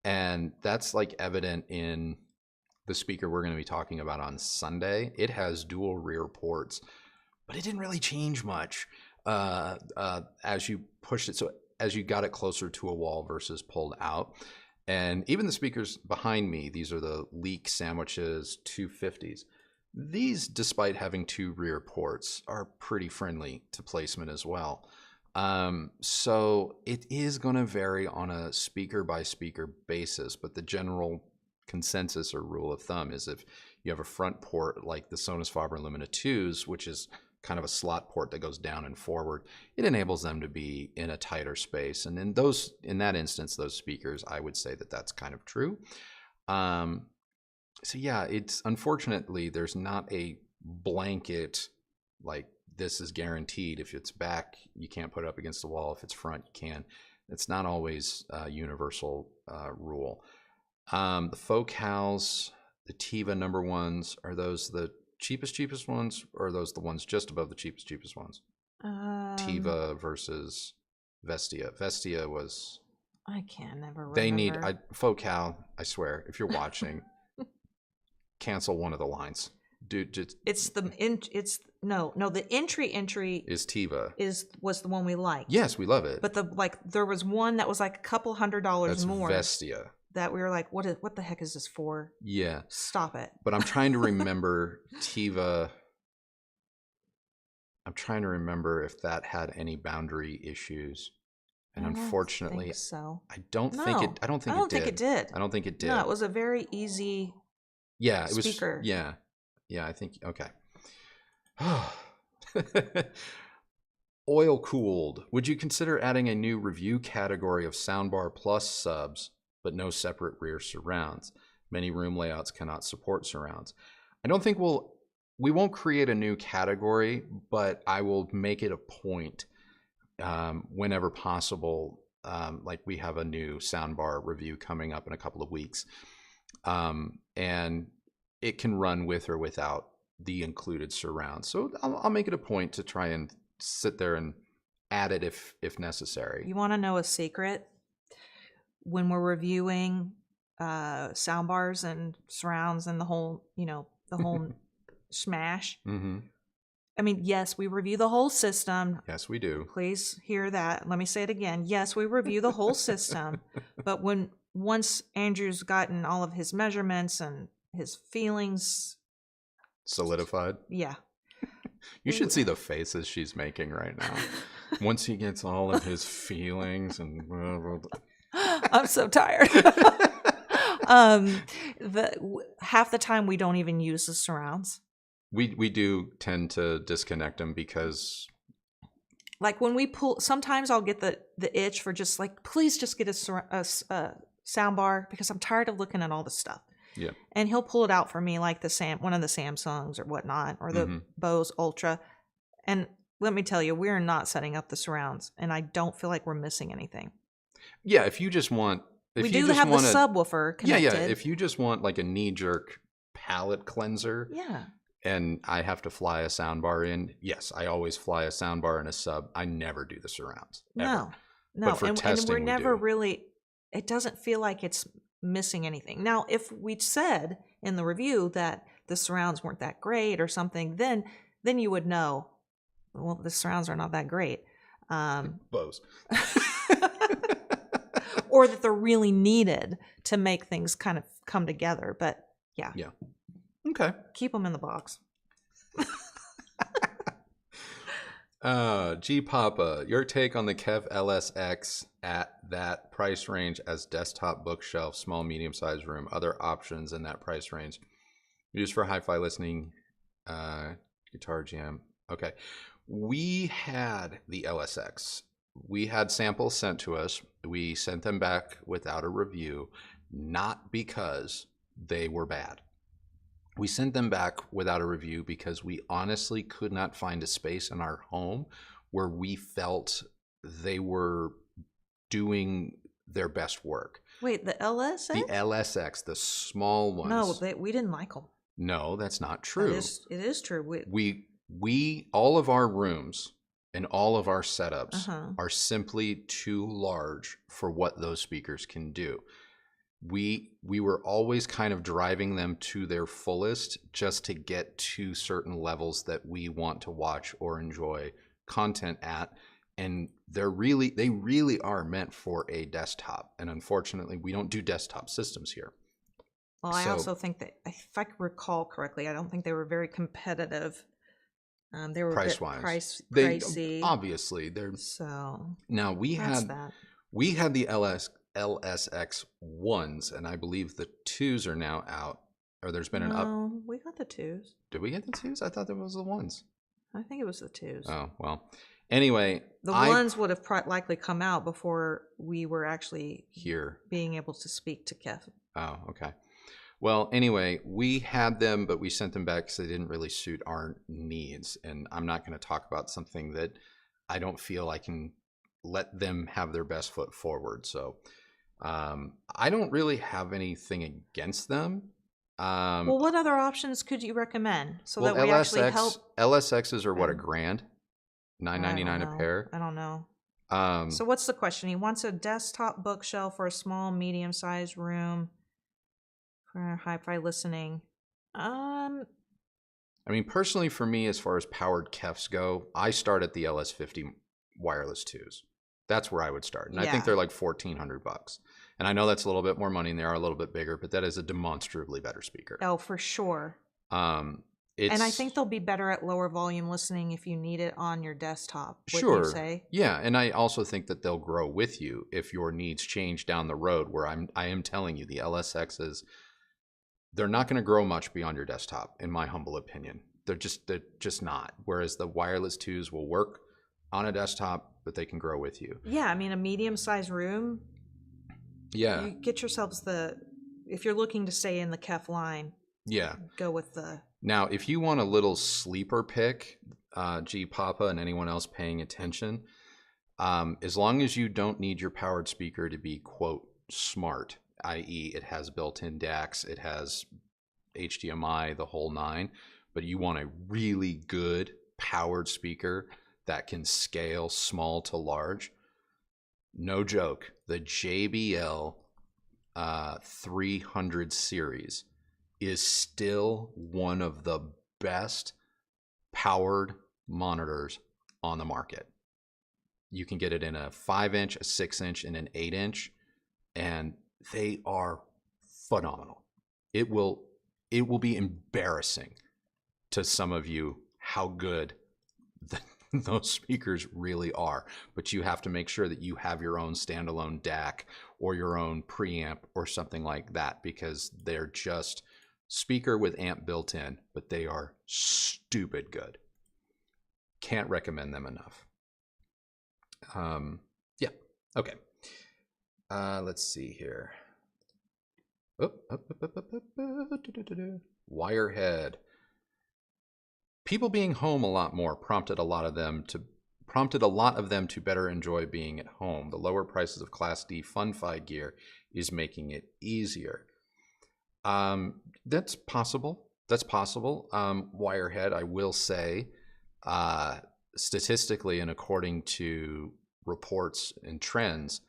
And that's like evident in the speaker we're going to be talking about on Sunday. It has dual rear ports, but it didn't really change much as you pushed it. So as you got it closer to a wall versus pulled out. And even the speakers behind me, these are the Leak Sandwiches 250s. These, despite having 2 rear ports, are pretty friendly to placement as well. So it is going to vary on a speaker by speaker basis, but the general consensus or rule of thumb is if you have a front port like the Sonus Faber Lumina 2s, which is kind of a slot port that goes down and forward. It enables them to be in a tighter space. And in that instance, those speakers, I would say that that's kind of true. So yeah, it's unfortunately, there's not a blanket, like this is guaranteed. If it's back, you can't put it up against the wall. If it's front, you can. It's not always a universal rule. The Focals, the Tiva number ones, are those the cheapest ones, or are those the ones just above the cheapest ones? Tiva versus Vestia. Vestia was... I can't never remember. They need... Focal, I swear, if you're watching, cancel one of the lines. Dude, just... the entry is Tiva. Was the one we liked. Yes, we love it. But there was one that was like a couple $100 more. That's Vestia. That we were like, what the heck is this for? Yeah. Stop it. But I'm trying to remember Tiva. I'm trying to remember if that had any boundary issues. And unfortunately, I don't think it did. I don't think it did. No, it was a very easy speaker. Yeah, I think, okay. Oil cooled. Would you consider adding a new review category of soundbar plus subs, but no separate rear surrounds? Many room layouts cannot support surrounds. I don't think we won't create a new category, but I will make it a point whenever possible. Like we have a new soundbar review coming up in a couple of weeks. And it can run with or without the included surround. So I'll make it a point to try and sit there and add it if necessary. You want to know a secret? When we're reviewing soundbars and surrounds and the whole smash. Mm-hmm. I mean, yes, we review the whole system. Yes, we do. Please hear that. Let me say it again. Yes, we review the whole system. But once Andrew's gotten all of his measurements and his feelings solidified. Yeah. You should see the faces she's making right now. Once he gets all of his feelings and I'm so tired. Half the time we don't even use the surrounds. We do tend to disconnect them because, like, when we pull, sometimes I'll get the itch for just like, please just get a sound bar, because I'm tired of looking at all this stuff. Yeah. And he'll pull it out for me, like one of the Samsungs or whatnot, or the Bose Ultra. And let me tell you, we're not setting up the surrounds, and I don't feel like we're missing anything. Yeah, if you just want, we do have the subwoofer connected. Yeah. If you just want like a knee-jerk palate cleanser. Yeah. And I have to fly a soundbar in. Yes, I always fly a soundbar and a sub. I never do the surrounds. Ever. No. But for testing, we're never really. It doesn't feel like it's missing anything. Now, if we'd said in the review that the surrounds weren't that great or something, then you would know. Well, the surrounds are not that great. Bose. Or that they're really needed to make things kind of come together. But yeah. Yeah. Okay. Keep them in the box. G Papa, your take on the Kev LSX at that price range as desktop bookshelf, small, medium-sized room, other options in that price range. Used for hi-fi listening, guitar jam. Okay. We had the LSX. We had samples sent to us. We sent them back without a review, not because they were bad. We sent them back without a review because we honestly could not find a space in our home where we felt they were doing their best work. Wait, the LSX? The LSX, the small ones. No, we didn't like them. No, that's not true. It is true. We all of our rooms and all of our setups are simply too large for what those speakers can do. We were always kind of driving them to their fullest just to get to certain levels that we want to watch or enjoy content at. And they really are meant for a desktop. And unfortunately, we don't do desktop systems here. Well, I also think that, if I recall correctly, I don't think they were very competitive. They were price-wise. Pricey. Obviously, they're so. Now we had the LSX 1s, and I believe the 2s are now out. Or there's been an up. No, we got the 2s. Did we get the 2s? I thought that was the 1s. I think it was the 2s. Oh, well. Anyway, the 1s would have likely come out before we were actually here being able to speak to Kef. Oh, okay. Well, anyway, we had them, but we sent them back because they didn't really suit our needs. And I'm not going to talk about something that I don't feel I can let them have their best foot forward. So I don't really have anything against them. Well, what other options could you recommend so that we actually help? LSXs are what, $1,000? $9.99 a pair? I don't know. So what's the question? He wants a desktop bookshelf for a small, medium-sized room for hi-fi listening. I mean, personally, for me, as far as powered Kefs go, I start at the LS50 wireless 2s. That's where I would start. And I think they're like $1,400. And I know that's a little bit more money and they are a little bit bigger, but that is a demonstrably better speaker. Oh, for sure. And I think they'll be better at lower volume listening if you need it on your desktop. Sure. You say? Yeah, and I also think that they'll grow with you if your needs change down the road. Where I am telling you, the LSXs, they're not going to grow much beyond your desktop, in my humble opinion. They're just not. Whereas the wireless 2s will work on a desktop, but they can grow with you. Yeah, I mean, a medium-sized room. Yeah. You get yourselves if you're looking to stay in the Kef line. Yeah. Go with the. Now, if you want a little sleeper pick, G Papa and anyone else paying attention, as long as you don't need your powered speaker to be, quote, smart, i.e. it has built-in DACs, it has HDMI, the whole 9, but you want a really good powered speaker that can scale small to large, no joke, the JBL 300 series is still one of the best powered monitors on the market. You can get it in a 5-inch, a 6-inch, and an 8-inch, and they are phenomenal. It will be embarrassing to some of you how good those speakers really are, but you have to make sure that you have your own standalone DAC or your own preamp or something like that, because they're just speaker with amp built in, but they are stupid good. Can't recommend them enough. Yeah. Okay. Let's see here. Wirehead. People being home a lot more prompted a lot of them to better enjoy being at home. The lower prices of Class D FunFi gear is making it easier. That's possible. Wirehead, I will say, statistically and according to reports and trends,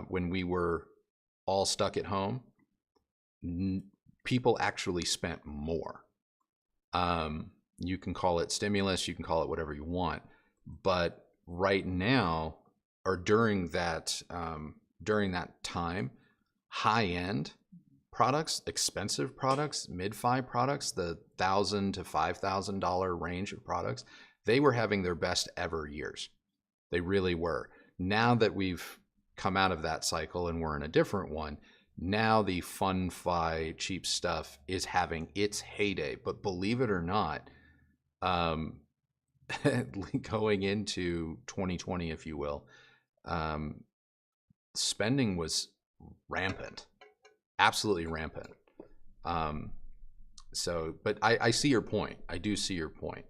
when we were all stuck at home, people actually spent more. You can call it stimulus, you can call it whatever you want, but right now, or during that time, high-end products, expensive products, mid-fi products, the $1,000 to $5,000 range of products, they were having their best ever years. They really were. Now that we've come out of that cycle and we're in a different one, now the FunFi cheap stuff is having its heyday. But believe it or not, going into 2020, if you will, spending was rampant, absolutely rampant. But I see your point. I do see your point.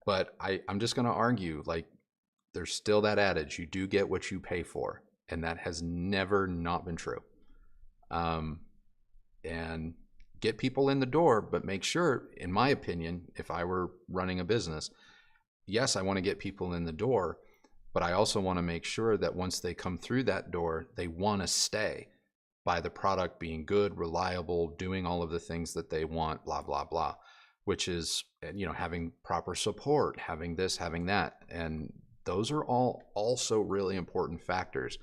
But I'm just going to argue, like, there's still that adage, you do get what you pay for. And that has never not been true. And get people in the door, but make sure, in my opinion, if I were running a business, yes, I want to get people in the door, but I also want to make sure that once they come through that door, they want to stay by the product being good, reliable, doing all of the things that they want, blah, blah, blah, which is, having proper support, having this, having that. And those are all also really important factors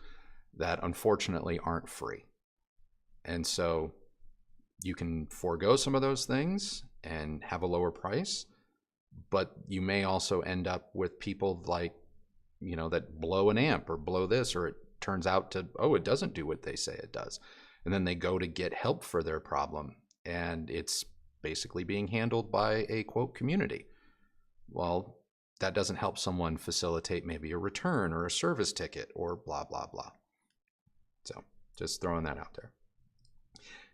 that unfortunately aren't free. And so you can forego some of those things and have a lower price, but you may also end up with people like, that blow an amp or blow this, or it turns out to, it doesn't do what they say it does. And then they go to get help for their problem. and it's basically being handled by a quote community. Well, that doesn't help someone facilitate maybe a return or a service ticket or blah, blah, blah. So just throwing that out there.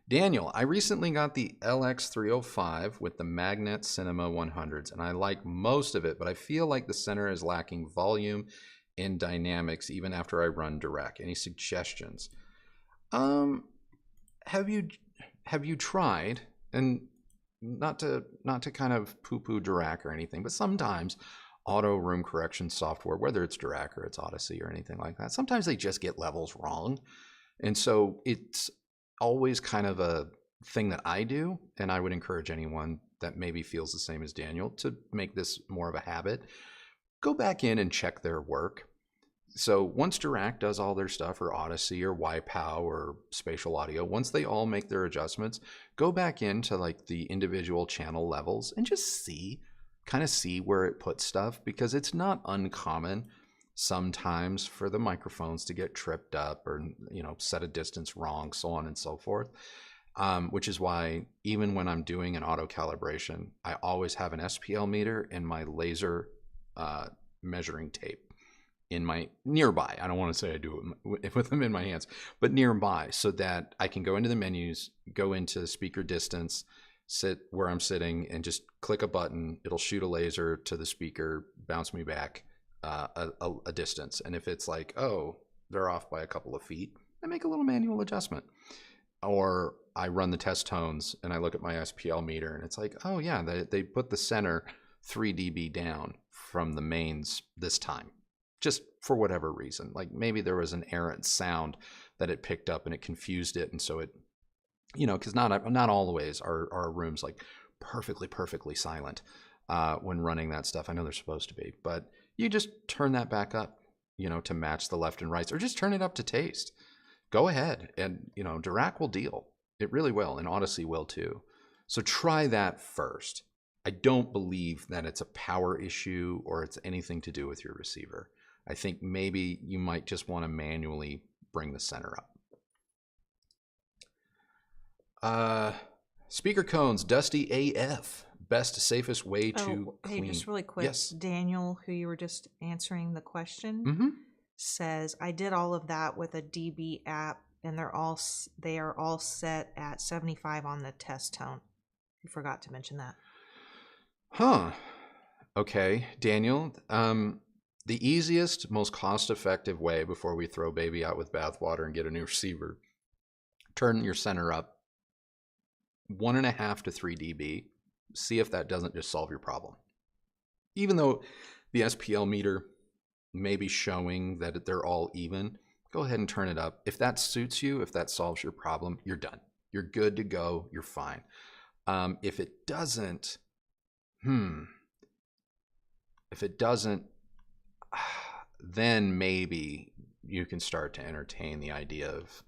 Daniel, I recently got the LX305 with the Magnet Cinema 100s, and I like most of it, but I feel like the center is lacking volume and dynamics even after I run direct. Any suggestions? Have you tried, and not to kind of poo-poo Dirac or anything, but sometimes auto room correction software, whether it's Dirac or it's Odyssey or anything like that, sometimes they just get levels wrong. And so it's always kind of a thing that I do, and I would encourage anyone that maybe feels the same as Daniel to make this more of a habit. Go back in and check their work. So once Dirac does all their stuff, or Odyssey or YPOW or Spatial Audio, once they all make their adjustments, go back into like the individual channel levels and just kind of see where it puts stuff, because it's not uncommon sometimes for the microphones to get tripped up or, set a distance wrong, so on and so forth. Which is why even when I'm doing an auto calibration, I always have an SPL meter and my laser measuring tape in my nearby. I don't want to say I do it with them in my hands, but nearby, so that I can go into the menus, go into speaker distance, sit where I'm sitting, and just click a button. It'll shoot a laser to the speaker, bounce me back a distance. And if it's like, oh, they're off by a couple of feet, I make a little manual adjustment. Or I run the test tones and I look at my SPL meter and it's like, oh yeah, they put the center 3 dB down from the mains this time, just for whatever reason. Like maybe there was an errant sound that it picked up and it confused it. And so it, because not always are rooms like perfectly silent when running that stuff. I know they're supposed to be, but you just turn that back up, to match the left and rights, or just turn it up to taste. Go ahead, and Dirac will deal. It really will, and Odyssey will too. So try that first. I don't believe that it's a power issue or it's anything to do with your receiver. I think maybe you might just want to manually bring the center up. Speaker cones, dusty AF. Best, safest way to clean. Hey, just really quick. Yes. Daniel, who you were just answering the question, says, I did all of that with a DB app, and they are all set at 75 on the test tone. You forgot to mention that. Huh. Okay, Daniel. The easiest, most cost-effective way before we throw baby out with bathwater and get a new receiver, turn your center up 1.5 to 3 dB. See if that doesn't just solve your problem. Even though the SPL meter may be showing that they're all even, go ahead and turn it up. If that suits you, if that solves your problem, you're done. You're good to go. You're fine. If it doesn't, then maybe you can start to entertain the idea of,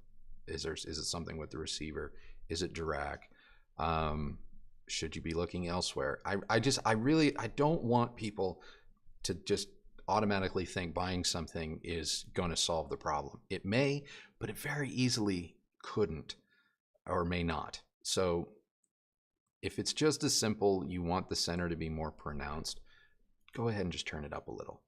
is it something with the receiver? Is it Dirac? Should you be looking elsewhere? I don't want people to just automatically think buying something is going to solve the problem. It may, but it very easily couldn't or may not. So if it's just as simple, you want the center to be more pronounced, go ahead and just turn it up a little.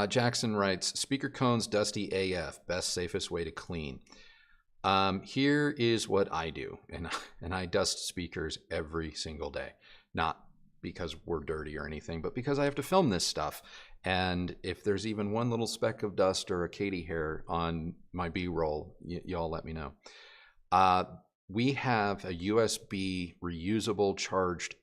Jackson writes, speaker cones dusty AF, best, safest way to clean. Here is what I do, and I dust speakers every single day. Not because we're dirty or anything, but because I have to film this stuff. And if there's even one little speck of dust or a Katie hair on my B-roll, y'all let me know. We have a USB reusable charged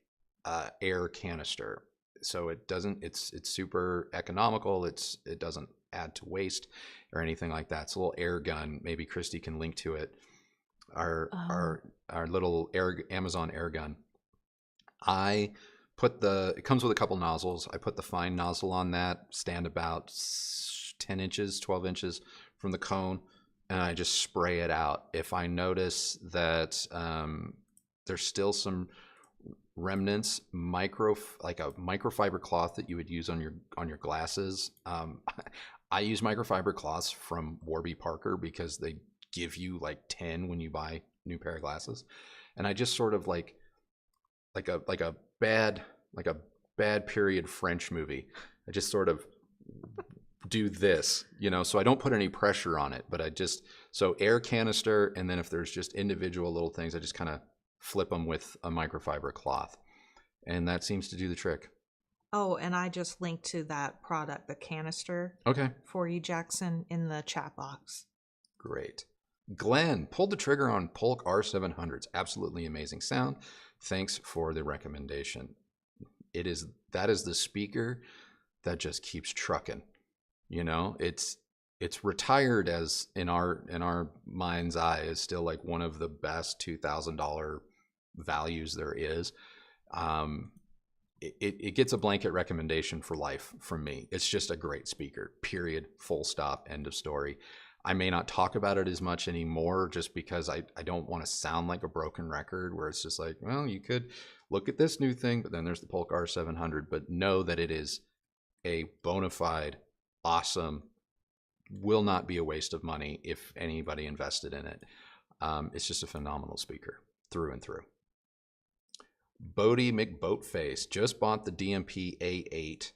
air canister. So it's super economical. It doesn't add to waste or anything like that. It's a little air gun. Maybe Kristi can link to it. Our little Amazon air gun. It comes with a couple nozzles. I put the fine nozzle on that, stand about 10 inches, 12 inches from the cone, and I just spray it out. If I notice that there's still some remnants, like a microfiber cloth that you would use on your glasses. I use microfiber cloths from Warby Parker because they give you like 10 when you buy new pair of glasses, and I just sort of like a bad period French movie. I just sort of do this, so I don't put any pressure on it, but so air canister, and then if there's just individual little things, I just kind of flip them with a microfiber cloth, and that seems to do the trick. Oh, and I just linked to that product, the canister, okay, for you, Jackson, in the chat box. Great. Glenn pulled the trigger on Polk R700s. Absolutely amazing sound. Thanks for the recommendation. That is the speaker that just keeps trucking. It's retired as in our mind's eye is still like one of the best $2,000 values there is. It gets a blanket recommendation for life from me. It's just a great speaker, period, full stop, end of story. I may not talk about it as much anymore just because I don't want to sound like a broken record where it's just like, well, you could look at this new thing, but then there's the Polk R700. But know that it is a bona fide, awesome, will not be a waste of money if anybody invested in it. It's just a phenomenal speaker through and through. Bodie McBoatface just bought the DMP A8.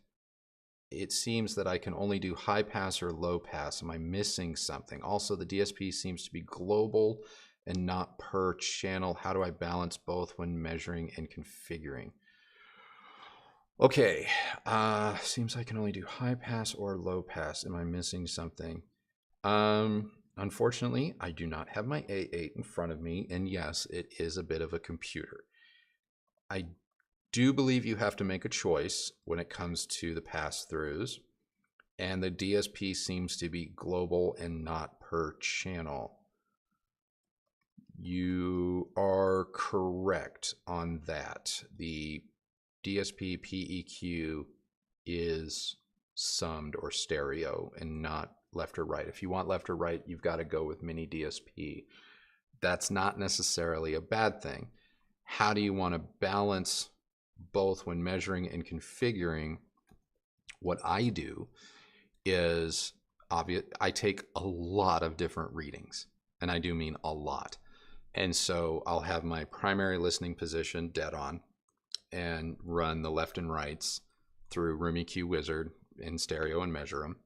It seems that I can only do high pass or low pass. Am I missing something? Also, the DSP seems to be global and not per channel. How do I balance both when measuring and configuring? Okay, seems I can only do high pass or low pass. Am I missing something? Unfortunately, I do not have my A8 in front of me, and yes, it is a bit of a computer. I do believe you have to make a choice when it comes to the pass-throughs, and the DSP seems to be global and not per channel. You are correct on that. The DSP PEQ is summed or stereo and not left or right. If you want left or right, you've got to go with mini DSP. That's not necessarily a bad thing. How do you want to balance both when measuring and configuring? What I do is obvious. I take a lot of different readings, and I do mean a lot. And so I'll have my primary listening position dead on and run the left and rights through Room EQ Wizard in stereo and measure them.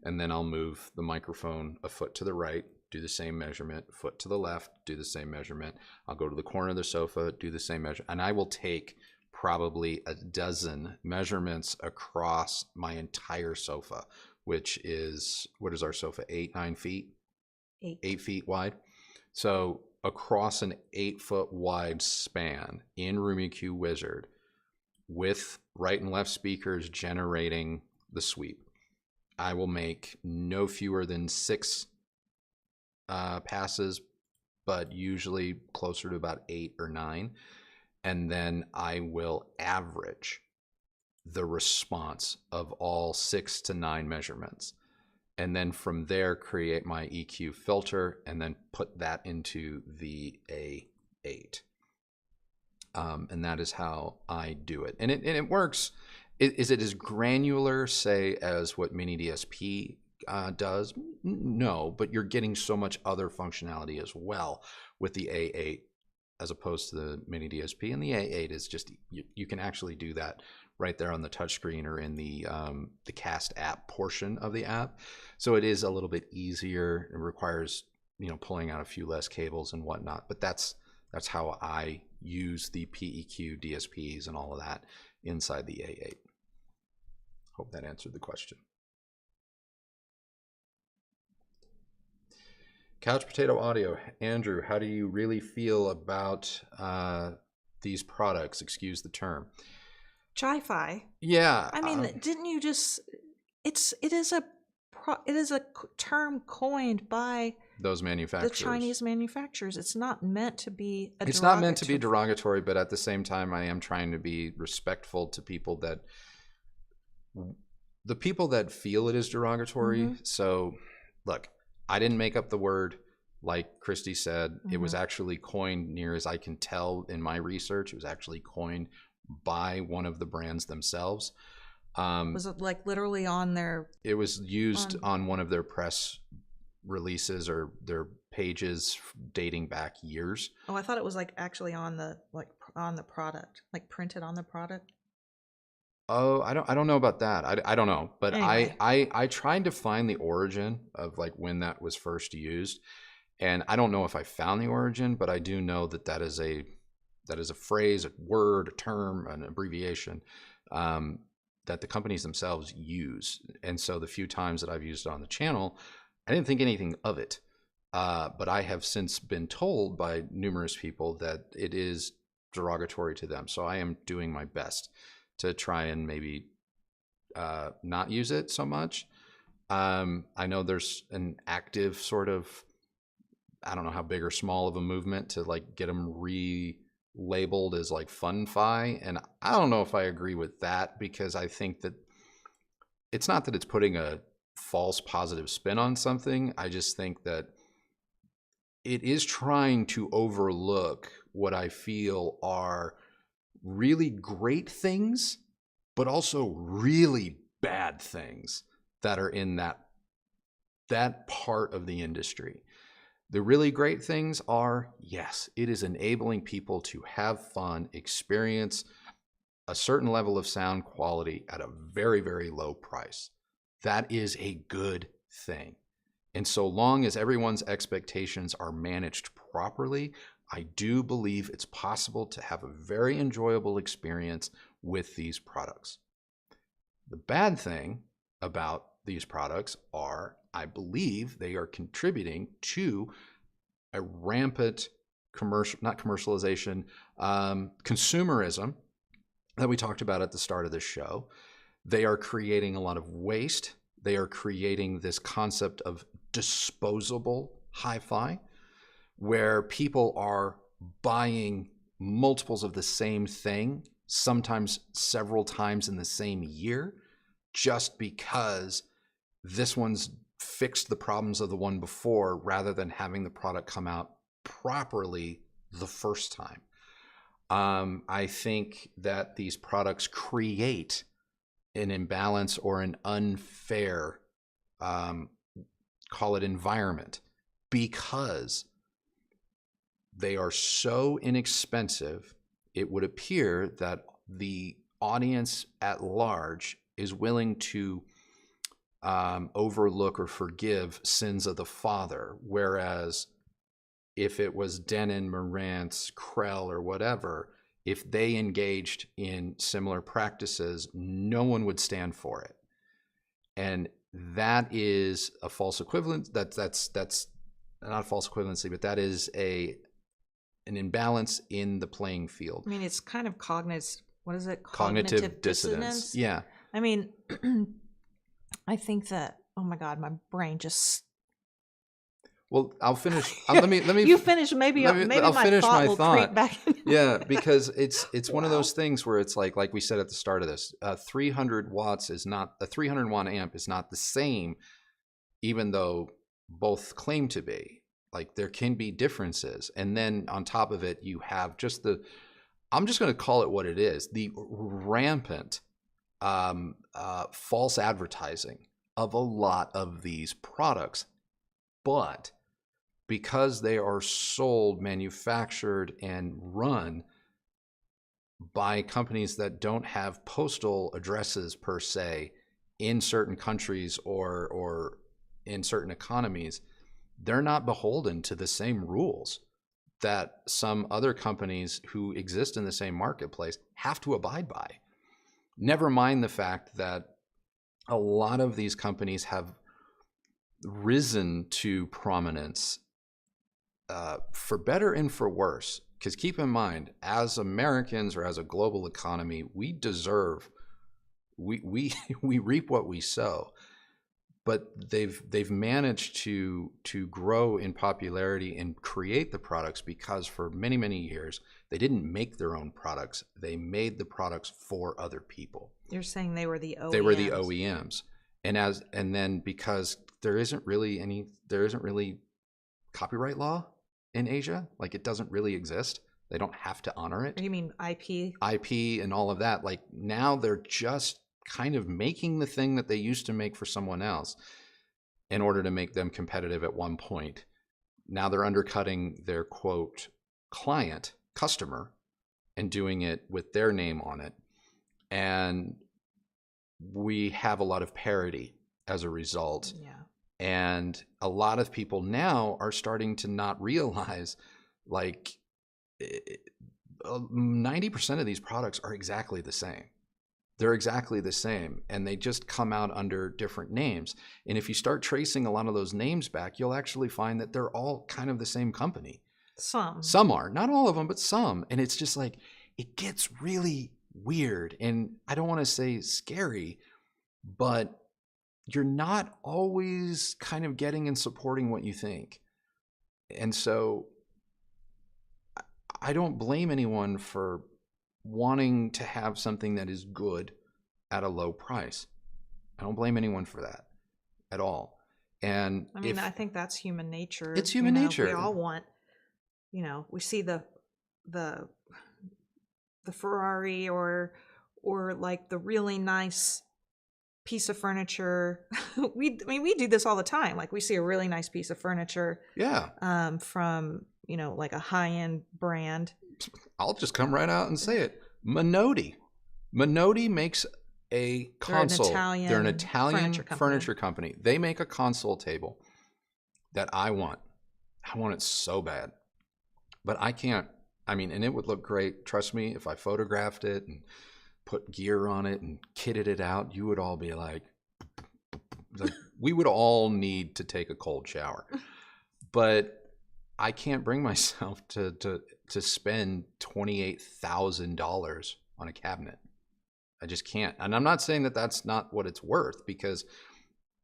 And then I'll move the microphone a foot to the right, do the same measurement, foot to the left, do the same measurement. I'll go to the corner of the sofa, do the same measure. And I will take probably a dozen measurements across my entire sofa, which is, what is our sofa, 9 feet? 8 feet wide. So across an 8-foot wide span in Room EQ Wizard with right and left speakers generating the sweep. I will make no fewer than 6 passes, but usually closer to about 8 or 9. And then I will average the response of all 6 to 9 measurements. And then from there, create my EQ filter and then put that into the A8. And that is how I do it. And it works. Is it as granular, say, as what Mini DSP does? No, but you're getting so much other functionality as well with the A8 as opposed to the Mini DSP. And the A8 is just, you can actually do that right there on the touchscreen or in the Cast app portion of the app. So it is a little bit easier. It requires, pulling out a few less cables and whatnot. But that's how I use the PEQ DSPs and all of that inside the A8. Hope that answered the question. Couch Potato Audio. Andrew, how do you really feel about these products? Excuse the term. Hi-fi. Yeah. I mean, didn't you just? It is a term coined by those manufacturers, the Chinese manufacturers. It's not meant to be. It's not meant to be derogatory, but at the same time, I am trying to be respectful to people that feel it is derogatory. Mm-hmm. So, look, I didn't make up the word. Like Kristi said, mm-hmm. It was actually coined, near as I can tell in my research, it was actually coined by one of the brands themselves. Was it like literally on their? It was used on one of their press releases or their pages dating back years. Oh, I thought it was like actually on the product, like printed on the product. Oh, I don't know about that. I don't know, but Anyway. I tried to find the origin of like when that was first used, and I don't know if I found the origin, but I do know that that is a phrase, a word, a term, an abbreviation that the companies themselves use. And so the few times that I've used it on the channel, I didn't think anything of it, but I have since been told by numerous people that it is derogatory to them. So I am doing my best to try and maybe not use it so much. I know there's an active sort of, I don't know how big or small of a movement to like get them relabeled as like fun-fi. And I don't know if I agree with that, because I think that it's not that it's putting a false positive spin on something. I just think that it is trying to overlook what I feel are really great things, but also really bad things that are in that part of the industry. The really great things are, yes, it is enabling people to have fun, experience a certain level of sound quality at a very, very low price. That is a good thing. And so long as everyone's expectations are managed properly, I do believe it's possible to have a very enjoyable experience with these products. The bad thing about these products are, I believe they are contributing to a rampant consumerism that we talked about at the start of this show. They are creating a lot of waste. They are creating this concept of disposable hi-fi, where people are buying multiples of the same thing, sometimes several times in the same year, just because this one's fixed the problems of the one before, rather than having the product come out properly the first time. I think that these products create an imbalance or an unfair, call it environment, because they are so inexpensive. It would appear that the audience at large is willing to overlook or forgive sins of the father, whereas if it was Denon, Marantz, Krell, or whatever, if they engaged in similar practices, no one would stand for it. And that is a false equivalence. That's not a false equivalency, but that is an imbalance in the playing field. I mean, it's kind of cognitive dissonance. Yeah. I mean, I think that, oh my God, my brain just. Well, I'll finish. Let me. You finish. Maybe I'll my finish thought my will thought. creep back in. Yeah, because it's one of those things where it's like we said at the start of this, 300 watts is not a 300 watt amp is not the same, even though both claim to be. Like there can be differences, and then on top of it, you have just I'm just going to call it what it is: the rampant false advertising of a lot of these products, but because they are sold, manufactured, and run by companies that don't have postal addresses per se in certain countries or in certain economies, they're not beholden to the same rules that some other companies who exist in the same marketplace have to abide by. Never mind the fact that a lot of these companies have risen to prominence for better and for worse. Because keep in mind, as Americans or as a global economy, we reap what we sow. But they've managed to grow in popularity and create the products because for many, many years they didn't make their own products. They made the products for other people. You're saying they were the OEMs. They were the OEMs. And then because there isn't really copyright law in Asia, like it doesn't really exist. They don't have to honor it. You mean IP? IP and all of that. Like now they're just kind of making the thing that they used to make for someone else. in order to make them competitive at one point. Now they're undercutting their quote customer, and doing it with their name on it. And we have a lot of parity as a result. Yeah. And a lot of people now are starting to not realize, like, 90% of these products are exactly the same. They're exactly the same, and they just come out under different names. And if you start tracing a lot of those names back, you'll actually find that they're all kind of the same company. Some are, not all of them, but some. And it's just like, it gets really weird. And I don't want to say scary, but you're not always kind of getting and supporting what you think. And so I don't blame anyone for wanting to have something that is good at a low price. I don't blame anyone for that at all. And I mean, I think that's human nature. It's human nature. We all want, we see the Ferrari or like the really nice piece of furniture. we do this all the time. Like, we see a really nice piece of furniture. Yeah. From, like a high-end brand. I'll just come right out and say it. Minotti makes a console. They're an Italian furniture company. They make a console table that I want. I want it so bad. But I can't. I mean, and it would look great. Trust me, if I photographed it and put gear on it and kitted it out, you would all be like we would all need to take a cold shower. But I can't bring myself to spend $28,000 on a cabinet. I just can't. And I'm not saying that that's not what it's worth, because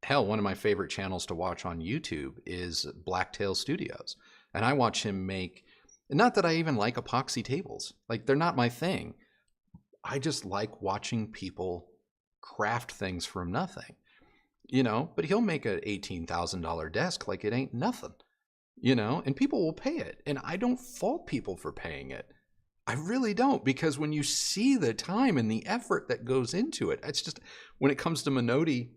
hell, one of my favorite channels to watch on YouTube is Blacktail Studios. And I watch him make, not that I even like epoxy tables. Like, they're not my thing. I just like watching people craft things from nothing, but he'll make an $18,000 desk like it ain't nothing. And people will pay it. And I don't fault people for paying it. I really don't, because when you see the time and the effort that goes into it, it's just, when it comes to Minotti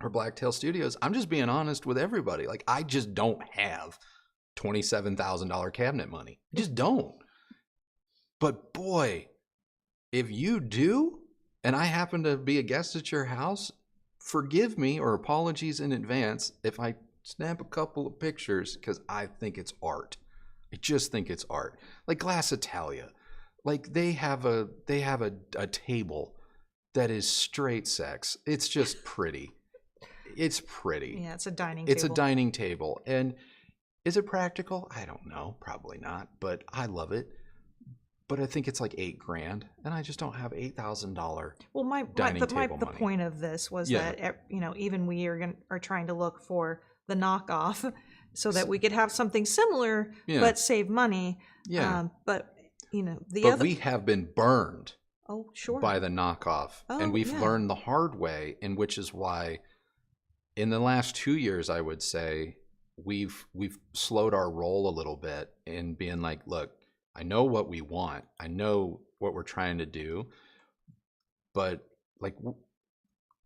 or Blacktail Studios, I'm just being honest with everybody. Like, I just don't have $27,000 cabinet money. I just don't. But boy, if you do, and I happen to be a guest at your house, forgive me, or apologies in advance if I snap a couple of pictures, because I think it's art. I just think it's art. Like Glass Italia, like they have a table that is straight sex. It's just pretty. It's pretty. Yeah, it's a dining table. It's a dining table. And is it practical? I don't know. Probably not. But I love it. But I think it's like $8,000, and I just don't have $8,000 dining table money. The point of this was that even we are trying to look for the knockoff, so that we could have something similar but save money. Yeah. But we have been burned. Oh, sure. By the knockoff, and we've learned the hard way, and which is why, in the last 2 years, I would say we've slowed our roll a little bit in being like, look, I know what we want. I know what we're trying to do, but like,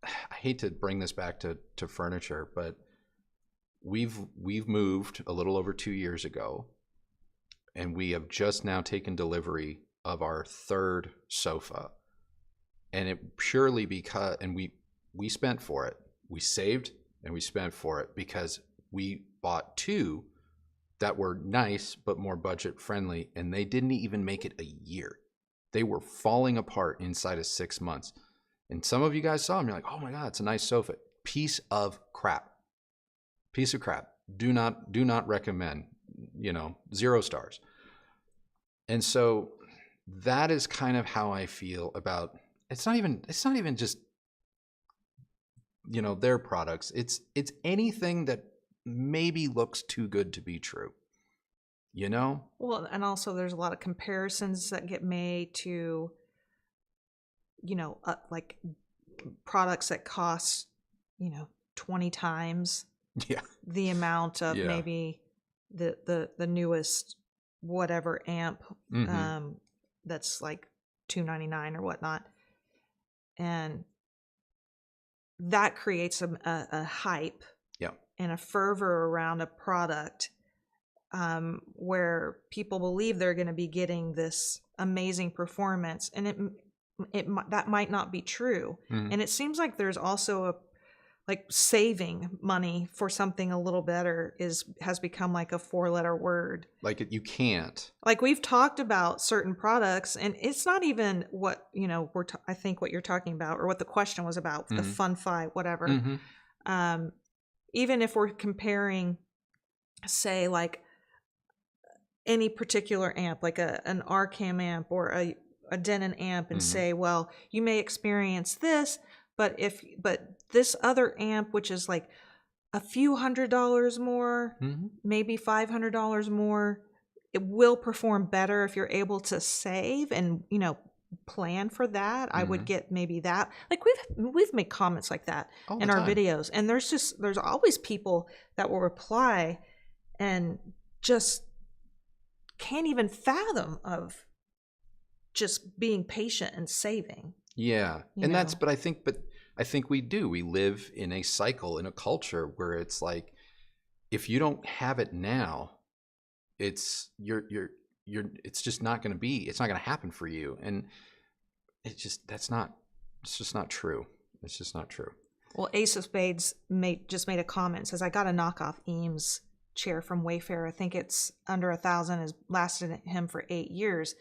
I hate to bring this back to furniture, but we've moved a little over 2 years ago, and we have just now taken delivery of our third sofa, and it purely because, and we spent for it. We saved and we spent for it because we bought two that were nice but more budget friendly, and they didn't even make it a year. They were falling apart inside of 6 months. And some of you guys saw them, you're like, oh my God, it's a nice sofa. Piece of crap. Piece of crap. Do not recommend, 0 stars. And so that is kind of how I feel about, it's not even just, their products. It's anything that maybe looks too good to be true, Well, and also there's a lot of comparisons that get made to, like products that cost, 20 times the amount of maybe the newest whatever amp, that's like $299 or whatnot, and that creates a hype. Yeah. and a fervor around a product, where people believe they're going to be getting this amazing performance, and that might not be true. Mm-hmm. And it seems like there's also like saving money for something a little better has become like a 4-letter word. Like you can't. Like we've talked about certain products, and it's not even what, I think what you're talking about, or what the question was about, the FunFi, whatever. Mm-hmm. Even if we're comparing, say, like any particular amp, like an Arcam amp or a Denon amp, and say, well, you may experience this, but this other amp, which is like a few $100s more, maybe $500 more, it will perform better if you're able to save and, plan for that. I would get maybe that. Like we've made comments like that in our videos, and there's always people that will reply and just can't even fathom of just being patient and saving. Yeah. And but I think we do. We live in a cycle, in a culture where it's like, if you don't have it now, it's just not going to happen for you. And it's just not true. It's just not true. Well, Ace of Spades just made a comment, says, I got a knockoff Eames chair from Wayfair. I think it's under $1,000, has lasted him for 8 years.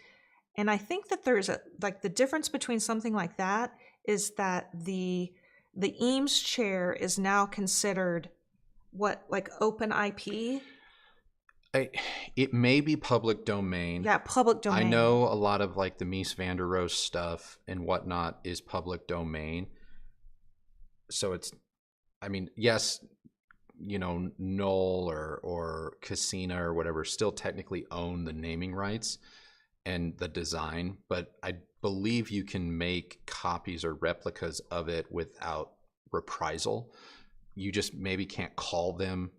And I think that there's the difference between something like that is that the Eames chair is now considered open IP. It may be public domain. Yeah, public domain. I know a lot of like the Mies van der Rohe stuff and whatnot is public domain. So yes, Knoll or Casina or whatever still technically own the naming rights and the design, but I believe you can make copies or replicas of it without reprisal. You just maybe can't call them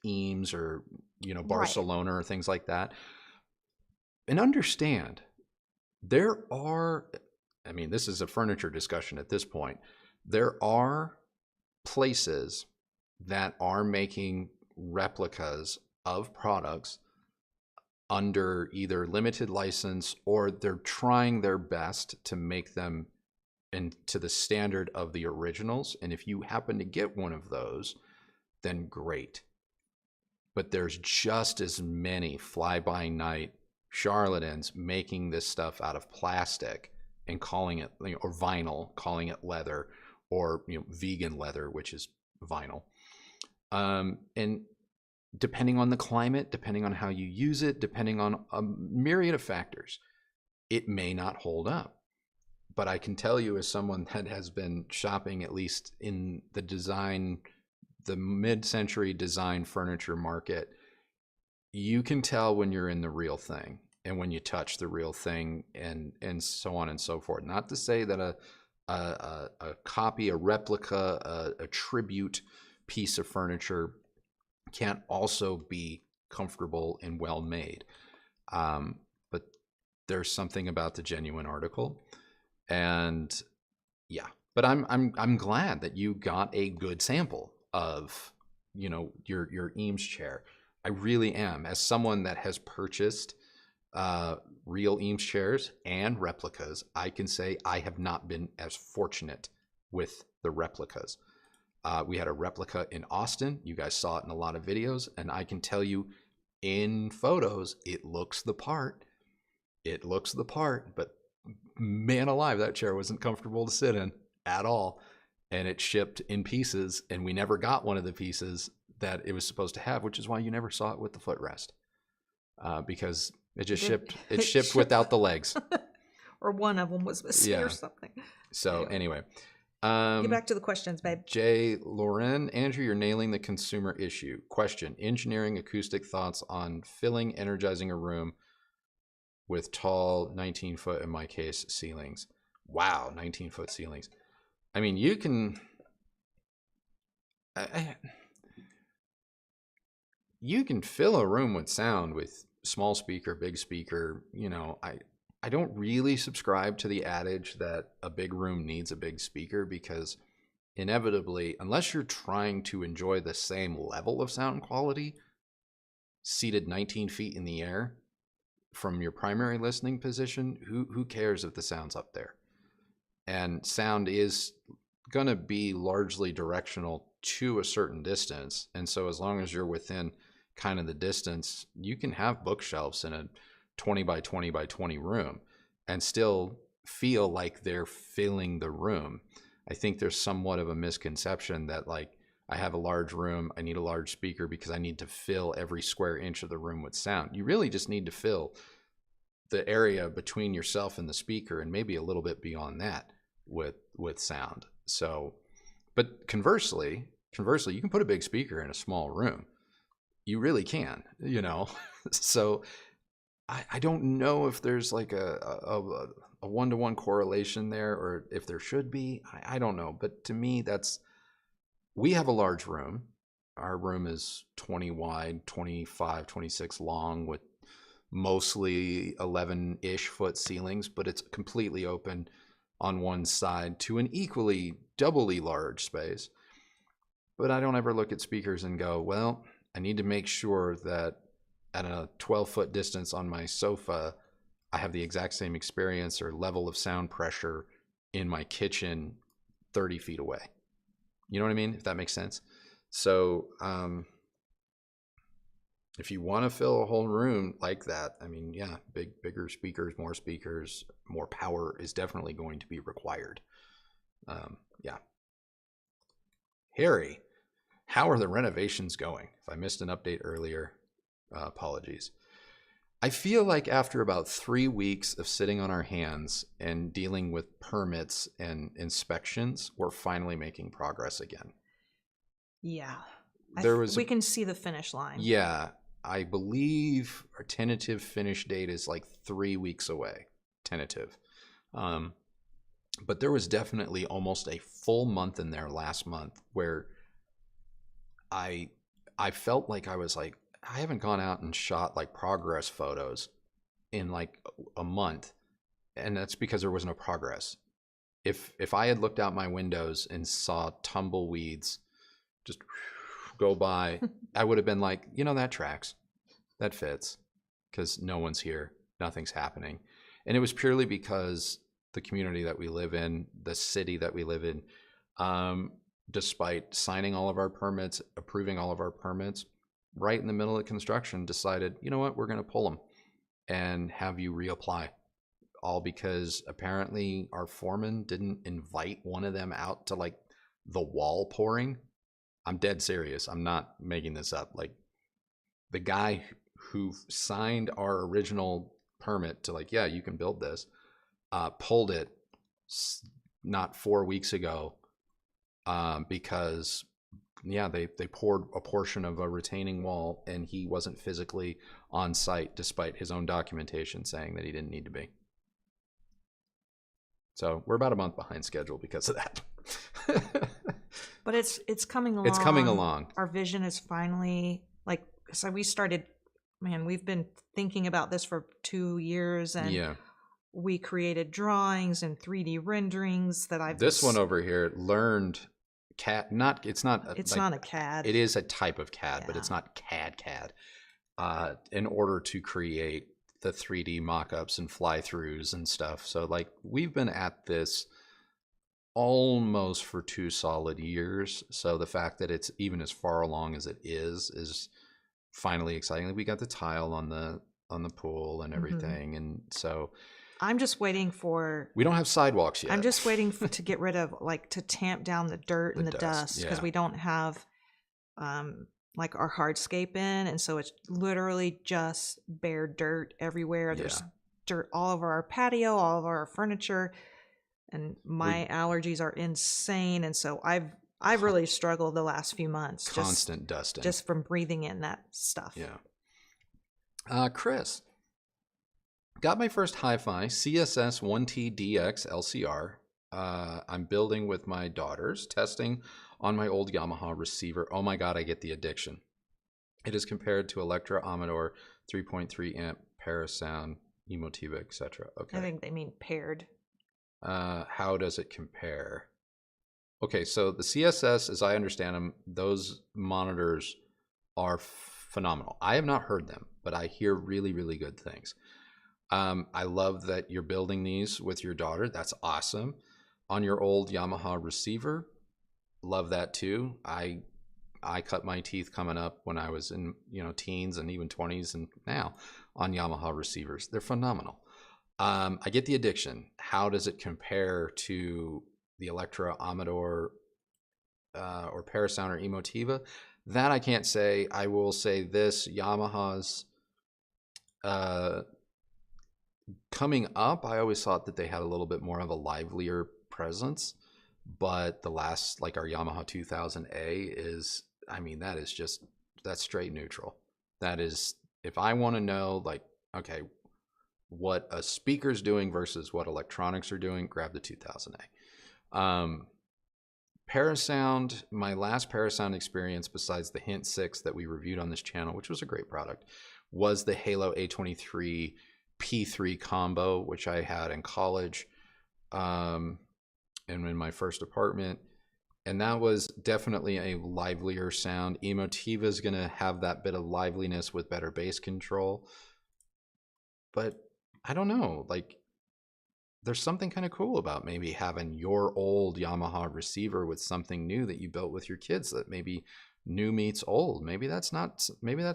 Eames or Barcelona or things like that. And understand, this is a furniture discussion at this point. There are places that are making replicas of products under either limited license, or they're trying their best to make them into the standard of the originals. And if you happen to get one of those, then great. But there's just as many fly-by-night charlatans making this stuff out of plastic and calling it, or vinyl, calling it leather, or vegan leather, which is vinyl. And depending on the climate, depending on how you use it, depending on a myriad of factors, it may not hold up. But I can tell you, as someone that has been shopping at least in the mid-century design furniture market, you can tell when you're in the real thing and when you touch the real thing, and so on and so forth. Not to say that a copy, a replica, a tribute piece of furniture can't also be comfortable and well made, but there's something about the genuine article. And yeah, but I'm glad that you got a good sample of your Eames chair. I really am, as someone that has purchased real Eames chairs and replicas. I can say I have not been as fortunate with the replicas. We had a replica in Austin. You guys saw it in a lot of videos, and I can tell you, in photos, it looks the part. It looks the part, but man alive, that chair wasn't comfortable to sit in at all. And it shipped in pieces, and we never got one of the pieces that it was supposed to have, which is why you never saw it with the footrest, because it just shipped. It shipped without the legs, or one of them was missing, or something. So anyway, get back to the questions, babe. Jay Lauren, Andrew, you're nailing the consumer issue. Question: engineering acoustic thoughts on filling, energizing a room with tall 19-foot, in my case, ceilings. Wow, 19-foot ceilings. I mean, you can. You can fill a room with sound with small speaker, big speaker. I don't really subscribe to the adage that a big room needs a big speaker, because inevitably, unless you're trying to enjoy the same level of sound quality, seated 19 feet in the air from your primary listening position, who cares if the sound's up there? And sound is going to be largely directional to a certain distance. And so as long as you're within kind of the distance, you can have bookshelves in a 20 by 20 by 20 room and still feel like they're filling the room. I think there's somewhat of a misconception that like, I have a large room, I need a large speaker because I need to fill every square inch of the room with sound. You really just need to fill the area between yourself and the speaker and maybe a little bit beyond that with sound. So, but conversely, you can put a big speaker in a small room. You really can, you know? So I don't know if there's like a one-to-one correlation there, or if there should be. I don't know. But to me, we have a large room. Our room is 20 wide, 25, 26 long, with mostly 11-ish foot ceilings, but it's completely open on one side to an equally doubly large space. But I don't ever look at speakers and go, well, I need to make sure that at a 12-foot distance on my sofa, I have the exact same experience or level of sound pressure in my kitchen 30 feet away. You know what I mean? If that makes sense. So if you want to fill a whole room like that, I mean, yeah, bigger speakers, more power is definitely going to be required. Yeah. Harry, how are the renovations going? If I missed an update earlier, apologies. I feel like after about 3 weeks of sitting on our hands and dealing with permits and inspections, we're finally making progress again. Yeah. We can see the finish line. Yeah. I believe our tentative finish date is like 3 weeks away. Tentative. But there was definitely almost a full month in there last month where I felt like I was like, I haven't gone out and shot like progress photos in like a month. And that's because there was no progress. If I had looked out my windows and saw tumbleweeds just go by, I would have been like, you know, that tracks. That fits. Because no one's here. Nothing's happening. And it was purely because the community that we live in, the city that we live in, despite signing all of our permits, approving all of our permits, right in the middle of construction, decided, you know what, we're going to pull them and have you reapply. All because apparently our foreman didn't invite one of them out to like the wall pouring. I'm dead serious. I'm not making this up. Like the guy who signed our original permit to like, yeah, you can build this, pulled it not 4 weeks ago because yeah, they poured a portion of a retaining wall and he wasn't physically on site despite his own documentation saying that he didn't need to be. So we're about a month behind schedule because of that. But it's coming along. It's coming along. Our vision is finally like, so we started, man, we've been thinking about this for 2 years, and yeah, we created drawings and 3D renderings that I've this one over here learned CAD. It's not a CAD. It is a type of CAD, Yeah. but it's not CAD. In order to create the 3D mock-ups and fly-throughs and stuff. So like we've been at this almost for 2 solid years. So the fact that it's even as far along as it is finally exciting. We got the tile on the pool and everything. And so I'm just waiting for, we don't have sidewalks yet. I'm just waiting to get rid of, like, to tamp down the dirt and the dust, because we don't have like our hardscape in, and so it's literally just bare dirt everywhere. There's dirt all over our patio, all over our furniture, and my allergies are insane, and so I've really struggled the last few months. Constant dusting. Just from breathing in that stuff. Yeah. Chris, got my first hi-fi CSS 1T DX LCR. I'm building with my daughters, testing on my old Yamaha receiver. Oh my God, I get the addiction. It is compared to Electra Amador 3.3 amp Parasound, Emotiva, etc. Okay. I think they mean paired. How does it compare? Okay, so the CSS, as I understand them, those monitors are phenomenal. I have not heard them, but I hear really, really good things. I love that you're building these with your daughter. That's awesome. On your old Yamaha receiver, love that too. I cut my teeth coming up when I was in teens and even 20s, and now on Yamaha receivers. They're phenomenal. I get the addiction. How does it compare to the Electra Amador or Parasound or Emotiva? That I can't say. I will say this: Yamaha's coming up, I always thought that they had a little bit more of a livelier presence, but the last, like our Yamaha 2000A is, I mean, that's straight neutral. That is, if I want to know, like, okay, what a speaker's doing versus what electronics are doing, grab the 2000A. Parasound, my last Parasound experience besides the Hint 6 that we reviewed on this channel, which was a great product, was the Halo A23 P3 combo, which I had in college and in my first apartment. And that was definitely a livelier sound. Emotiva is going to have that bit of liveliness with better bass control. But I don't know, like, there's something kind of cool about maybe having your old Yamaha receiver with something new that you built with your kids, that maybe new meets old. Maybe that's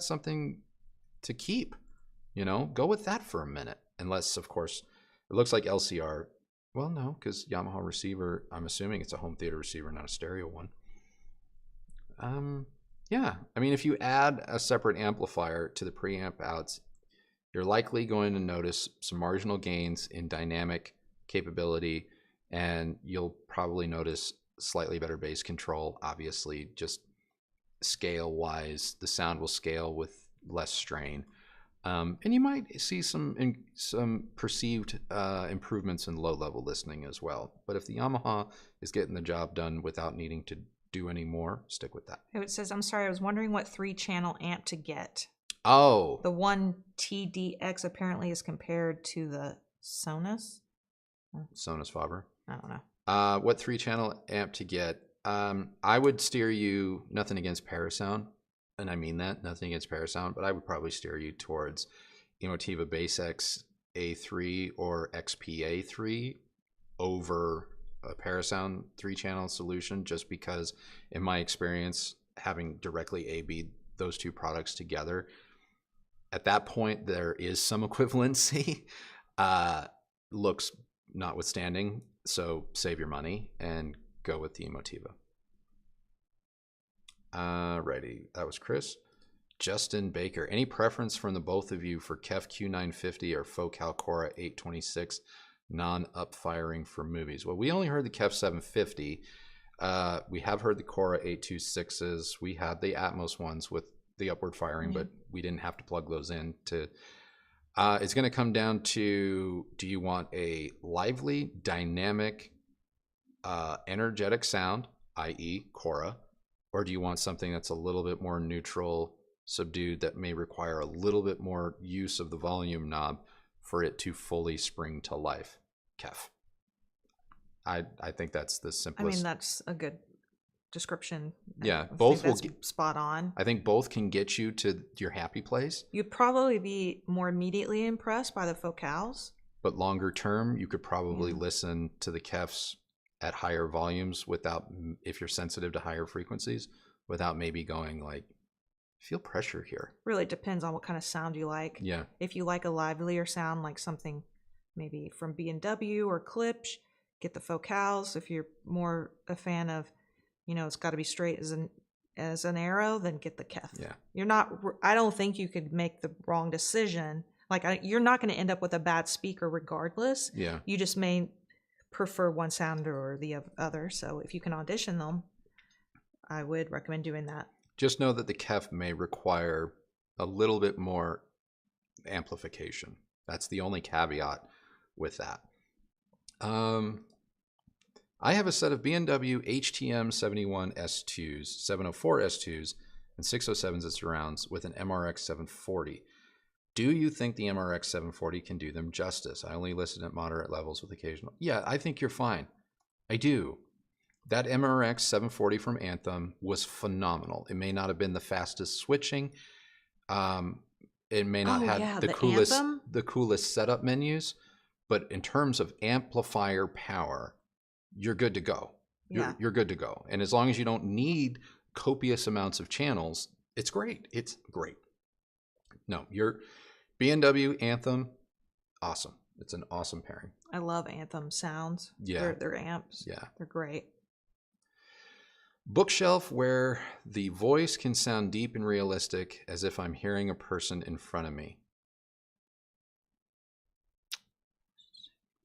something to keep. Go with that for a minute. Unless, of course, it looks like LCR. Well, no, because Yamaha receiver, I'm assuming it's a home theater receiver, not a stereo one. Yeah. I mean, if you add a separate amplifier to the preamp outs, you're likely going to notice some marginal gains in dynamic capability, and you'll probably notice slightly better bass control. Obviously, just scale-wise, the sound will scale with less strain. And you might see some perceived improvements in low-level listening as well. But if the Yamaha is getting the job done without needing to do any more, stick with that. It says, I'm sorry, I was wondering what 3-channel amp to get. Oh. The one TDX apparently is compared to the Sonos. Sonos Faber. I don't know. What 3-channel amp to get? I would steer you, nothing against Parasound, and I mean that, nothing against Parasound, but I would probably steer you towards Emotiva BassX A3 or XPA3 over a Parasound 3-channel solution, just because in my experience, having directly A/B those two products together, at that point there is some equivalency, looks notwithstanding, so save your money and go with the Emotiva. Righty, that was Chris. Justin Baker, any preference from the both of you for KEF Q950 or Focal Cora 826 non-up firing for movies? Well, we only heard the KEF 750. We have heard the Cora 826s. We had the Atmos ones with the upward firing, but we didn't have to plug those in to. It's going to come down to, do you want a lively, dynamic, energetic sound, i.e. Cora, or do you want something that's a little bit more neutral, subdued, that may require a little bit more use of the volume knob for it to fully spring to life? KEF. I think that's the simplest. I mean, that's a good description. Yeah, both will get spot on. I think both can get you to your happy place. You'd probably be more immediately impressed by the Focals. But longer term, you could probably listen to the KEFs at higher volumes without, if you're sensitive to higher frequencies, without maybe going like, feel pressure here. Really depends on what kind of sound you like. Yeah. If you like a livelier sound, like something maybe from B&W or Klipsch, get the Focals. If you're more a fan of, it's got to be straight as an arrow, then get the KEF. Yeah. I don't think you could make the wrong decision. Like, you're not going to end up with a bad speaker regardless. Yeah. You just may prefer one sound or the other. So if you can audition them, I would recommend doing that. Just know that the KEF may require a little bit more amplification. That's the only caveat with that. I have a set of B&W HTM 71 S2s, 704 S2s, and 607s at surrounds with an MRX 740. Do you think the MRX 740 can do them justice? I only listen at moderate levels with occasional. Yeah, I think you're fine. I do. That MRX 740 from Anthem was phenomenal. It may not have been the fastest switching. It may not have the coolest setup menus, but in terms of amplifier power, you're good to go. You're good to go. And as long as you don't need copious amounts of channels, it's great. It's great. No, your B&W Anthem, awesome. It's an awesome pairing. I love Anthem sounds. Yeah. Their amps. Yeah. They're great. Bookshelf where the voice can sound deep and realistic as if I'm hearing a person in front of me.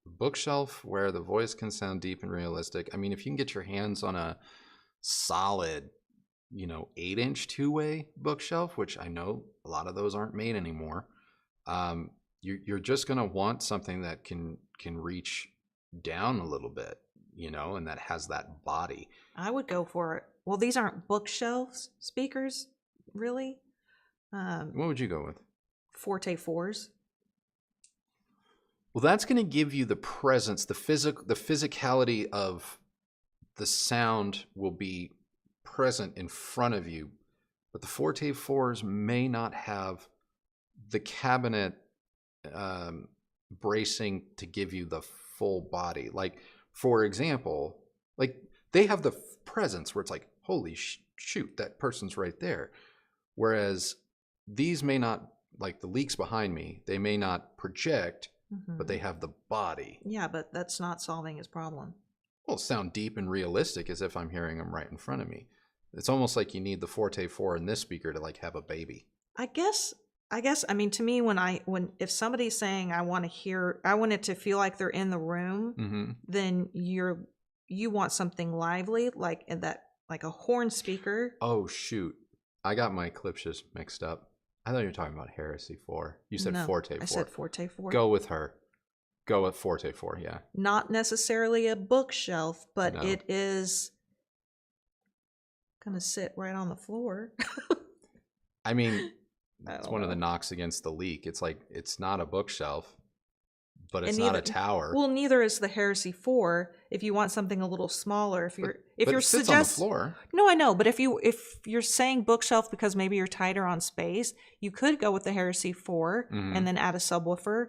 Bookshelf where the voice can sound deep and realistic. I mean, if you can get your hands on a solid, 8-inch two-way bookshelf, which I know a lot of those aren't made anymore, you're just going to want something that can reach down a little bit, and that has that body. I would go for it. Well, these aren't bookshelf speakers, really. What would you go with? Forte 4s. Well, that's going to give you the presence, the physicality of the sound will be present in front of you, but the Forte 4s may not have the cabinet bracing to give you the full body. Like, for example, they have the presence where it's like, holy shoot, that person's right there. Whereas these may not, like the Leaks behind me, they may not project, but they have the body. Yeah, but that's not solving his problem. Well, sound deep and realistic as if I'm hearing them right in front of me. It's almost like you need the Forte 4 in this speaker to have a baby. I guess. I mean, to me, if somebody's saying I want it to feel like they're in the room, then you want something lively, like a horn speaker. Oh shoot, I got my Klipsch's mixed up. I thought you were talking about Heresy 4. You said Forte 4. I said Forte 4. Go with her. Go with Forte 4, yeah. Not necessarily a bookshelf, but it is going to sit right on the floor. I mean, it's one of the knocks against the Leak. It's like, it's not a bookshelf, but it's not a tower. Well, neither is the Heresy 4. If you want something a little smaller, if you're it sits on the floor. No, I know, but if you're saying bookshelf because maybe you're tighter on space, you could go with the Heresy 4 and then add a subwoofer.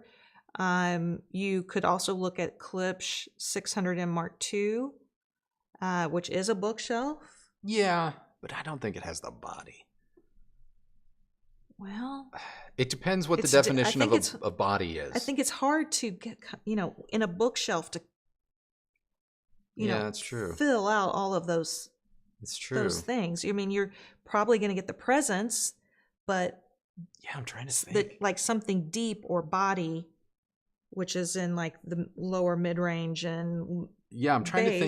You could also look at Klipsch 600M Mark II, which is a bookshelf. Yeah, but I don't think it has the body. Well, it depends what the definition of a body is. I think it's hard to get, in a bookshelf to, that's true. Fill out all of those. It's true. Those things. I mean, you're probably going to get the presence, but yeah, I'm trying to think. Like something deep or body, which is in like the lower mid range and I'm trying to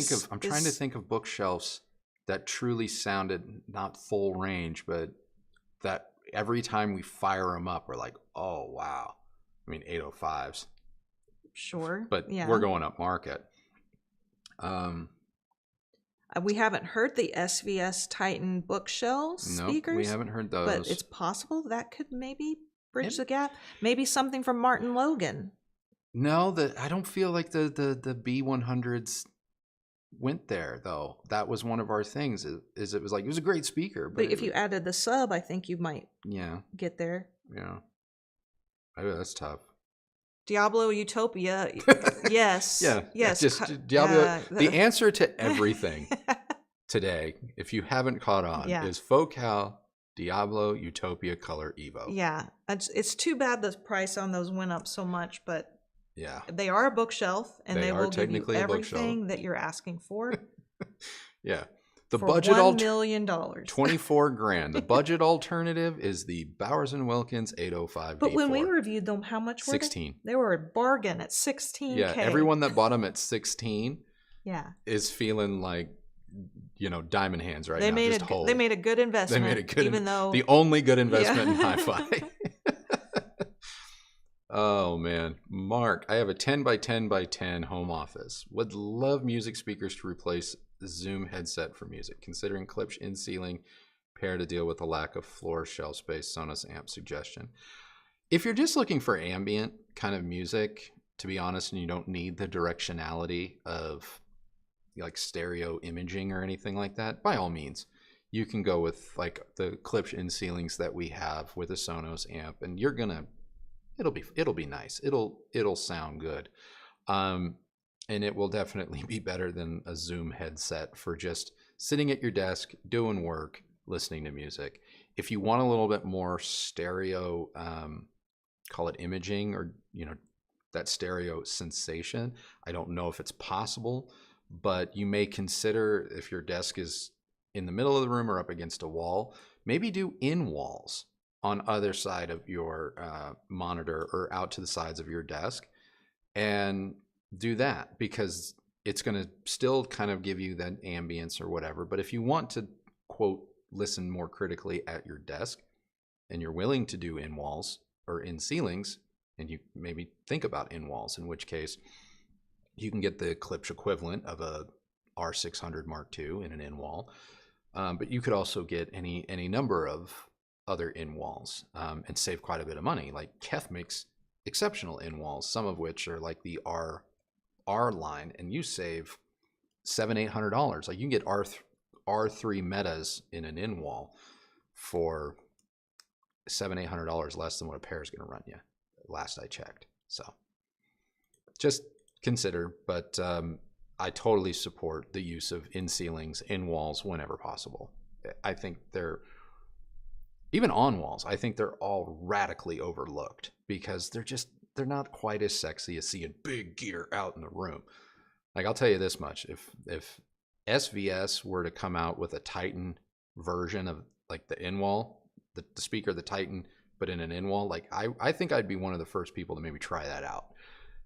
think of bookshelves that truly sounded not full range, but that every time we fire them up, we're like, oh, wow. I mean, 805s. Sure. But we're going up market. We haven't heard the SVS Titan bookshelves speakers. No, we haven't heard those. But it's possible that could maybe bridge the gap. Maybe something from Martin Logan. No, I don't feel like the B100s went there, though. That was one of our things. It was a great speaker, but if you added the sub, I think you might get there. Yeah, that's tough. Diablo Utopia, yes, yes. Just Diablo. The answer to everything today, if you haven't caught on, is Focal Diablo Utopia Color Evo. Yeah, it's too bad the price on those went up so much, but. Yeah, they are a bookshelf, and they will give you everything that you're asking for. Yeah, the for budget$1 million, $24,000. The budget alternative is the Bowers and Wilkins 805. But when we reviewed them, how much were 16? They were a bargain at $16K. Yeah, everyone that bought them at 16, is feeling like diamond hands right now. They made a good investment. They made a good, even though the only good investment in hi-fi. Oh man, Mark, I have a 10 by 10 by 10 home office. Would love music speakers to replace the Zoom headset for music. Considering Klipsch in ceiling pair to deal with the lack of floor shelf space. Sonos amp suggestion. If you're just looking for ambient kind of music, to be honest, and you don't need the directionality of like stereo imaging or anything like that, by all means, you can go with like the clip in ceilings that we have with a Sonos amp, and it'll be nice. It'll sound good. And it will definitely be better than a Zoom headset for just sitting at your desk, doing work, listening to music. If you want a little bit more stereo, call it imaging, or, that stereo sensation, I don't know if it's possible, but you may consider, if your desk is in the middle of the room or up against a wall, maybe do in walls on either side of your monitor or out to the sides of your desk, and do that, because it's going to still kind of give you that ambience or whatever. But if you want to, quote, listen more critically at your desk, and you're willing to do in walls or in ceilings, and you maybe think about in walls, in which case you can get the Klipsch equivalent of a R600 Mark II in an in wall. But you could also get any number of other in walls, and save quite a bit of money. Like Kef makes exceptional in walls, some of which are like the R line, and you save $700-800. Like you can get R3 metas in an in wall for $700-800 less than what a pair is going to run you, last I checked. So just consider, but I totally support the use of in ceilings, in walls whenever possible. I think they're, even on walls, I think they're all radically overlooked, because they're not quite as sexy as seeing big gear out in the room. Like, I'll tell you this much, if SVS were to come out with a Titan version of like the in-wall, the speaker, the Titan, but in an in-wall, like I think I'd be one of the first people to maybe try that out,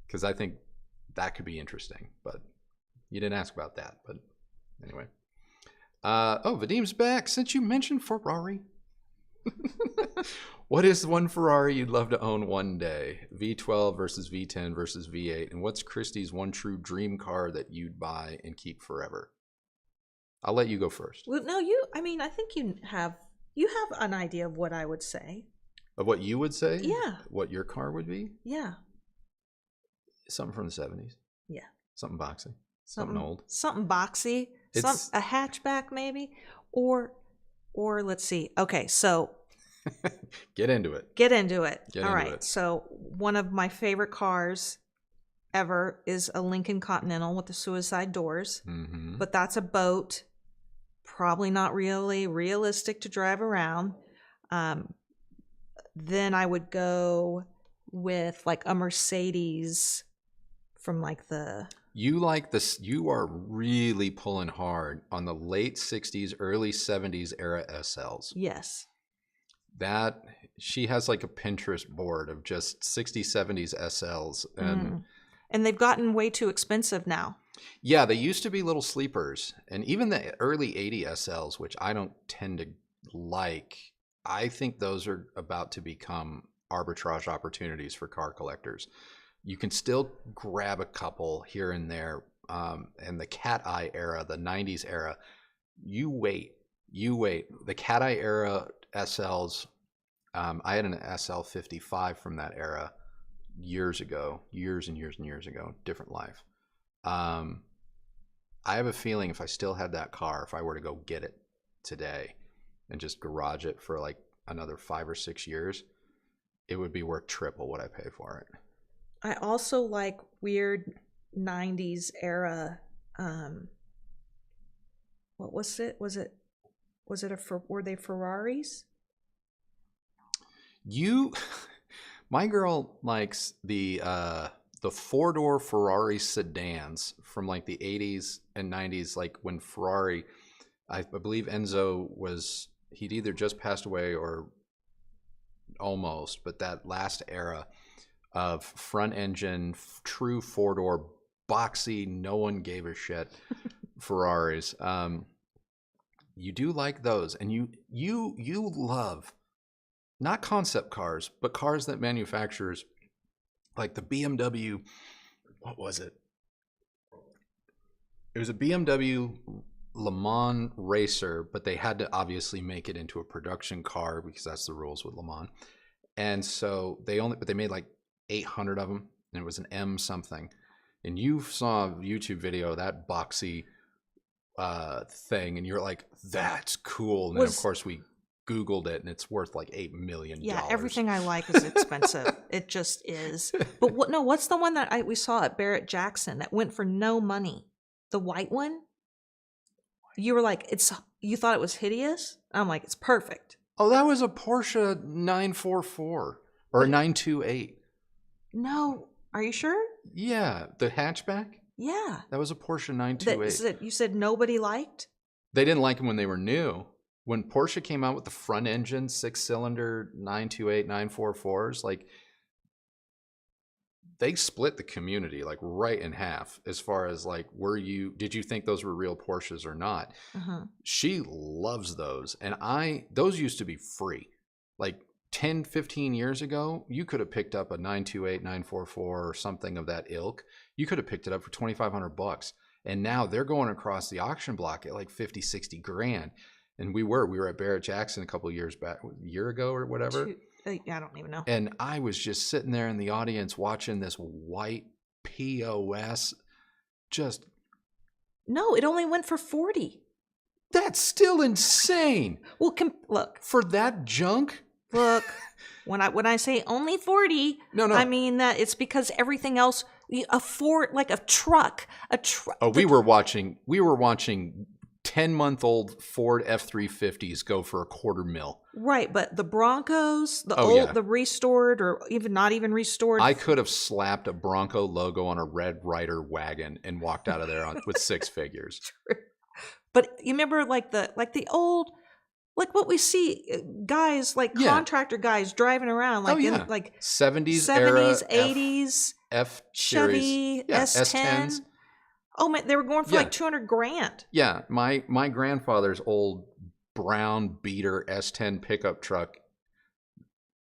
because I think that could be interesting. But you didn't ask about that, but anyway. Vadim's back. Since you mentioned Ferrari, what is one Ferrari you'd love to own one day? V12 versus V10 versus V8. And what's Kristi's one true dream car that you'd buy and keep forever? I'll let you go first. Well, no, I think you have an idea of what I would say. Of what you would say? Yeah. What your car would be? Yeah. Something from the 70s. Yeah. Something boxy. Something old. Something boxy. A hatchback maybe. Or let's see. Okay, so Get into it. All right. So one of my favorite cars ever is a Lincoln Continental with the suicide doors. Mm-hmm. But that's a boat. Probably not really realistic to drive around. Then I would go with like a Mercedes from like the... You like this? You are really pulling hard on the late 60s, early 70s era SLs. Yes. That, she has like a Pinterest board of just 60s, 70s SLs. And they've gotten way too expensive now. Yeah, they used to be little sleepers. And even the early 80 SLs, which I don't tend to like, I think those are about to become arbitrage opportunities for car collectors. You can still grab a couple here and there. And the cat eye era, the 90s era, you wait. The cat eye era SLs, I had an SL 55 from that era years and years ago, different life. I have a feeling if I still had that car, if I were to go get it today and just garage it for like another 5 or 6 years, it would be worth triple what I pay for it. I also like weird 90s era. What was it? Were they Ferraris? My girl likes the 4-door Ferrari sedans from like the 80s and 90s, like when Ferrari, I believe Enzo he'd either just passed away or almost, but that last era of front engine, true 4-door, boxy, no one gave a shit Ferraris. You do like those, and you love not concept cars, but cars that manufacturers, like the BMW, what was it? It was a BMW Le Mans racer, but they had to obviously make it into a production car because that's the rules with Le Mans. And so they made like 800 of them, and it was an M something. And you saw a YouTube video of that boxy thing, and you're like, that's cool. And then of course we Googled it, and it's worth like $8 million. Yeah, everything I like is expensive. It just is. But what's the one that we saw at Barrett-Jackson that went for no money? The white one? You were like, you thought it was hideous? I'm like, it's perfect. Oh, that was a Porsche 944 or a 928. No, are you sure? Yeah, the hatchback? Yeah. That was a Porsche 928. You said nobody liked? They didn't like them when they were new. When Porsche came out with the front engine 6-cylinder 928, 944s, like they split the community like right in half as far as like, did you think those were real Porsches or not? Uh-huh. She loves those. And those used to be free. Like 10, 15 years ago, you could have picked up a 928, 944 or something of that ilk. You could have picked it up for $2,500. And now they're going across the auction block at like 50, 60 grand. And we were at Barrett-Jackson a couple of years back, a year ago or whatever. I don't even know. And I was just sitting there in the audience watching this white POS just... No, it only went for 40. That's still insane. Well, look. For that junk? Look, when I say only 40, no. I mean that it's because everything else, a truck. Oh, we were watching 10-month-old Ford F-350s go for $250,000. Right, but the Broncos, the restored or even not even restored. I could have slapped a Bronco logo on a Red Ryder wagon and walked out of there with 6 figures. But you remember like the old, like what we see guys, like contractor guys driving around like in like 70s era 80s F Chevy S10s. Oh man, they were going for like $200,000. Yeah, my grandfather's old brown beater S10 pickup truck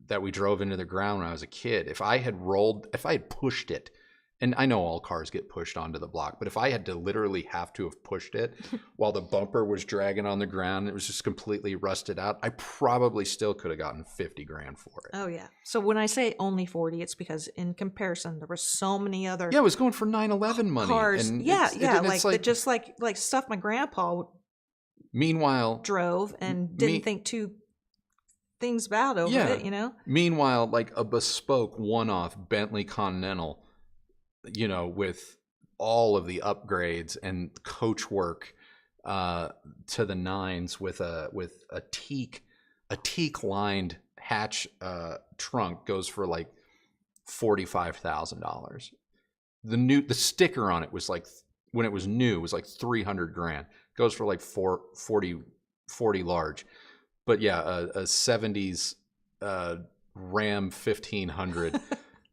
that we drove into the ground when I was a kid. If I had pushed it, and I know all cars get pushed onto the block, but if I had to literally have to have pushed it while the bumper was dragging on the ground, it was just completely rusted out, I probably still could have gotten $50,000 for it. Oh yeah. So when I say only 40, it's because in comparison, there were so many other it was going for 911 money. Cars. And just like stuff my grandpa meanwhile drove and didn't think two things about over it, you know? Meanwhile, like a bespoke one-off Bentley Continental, you know, with all of the upgrades and coach work to the nines with a teak lined hatch trunk goes for like $45,000. The sticker on it was like, when it was new, was like $300,000. Goes for like 40 large. But yeah, a 70s Ram 1500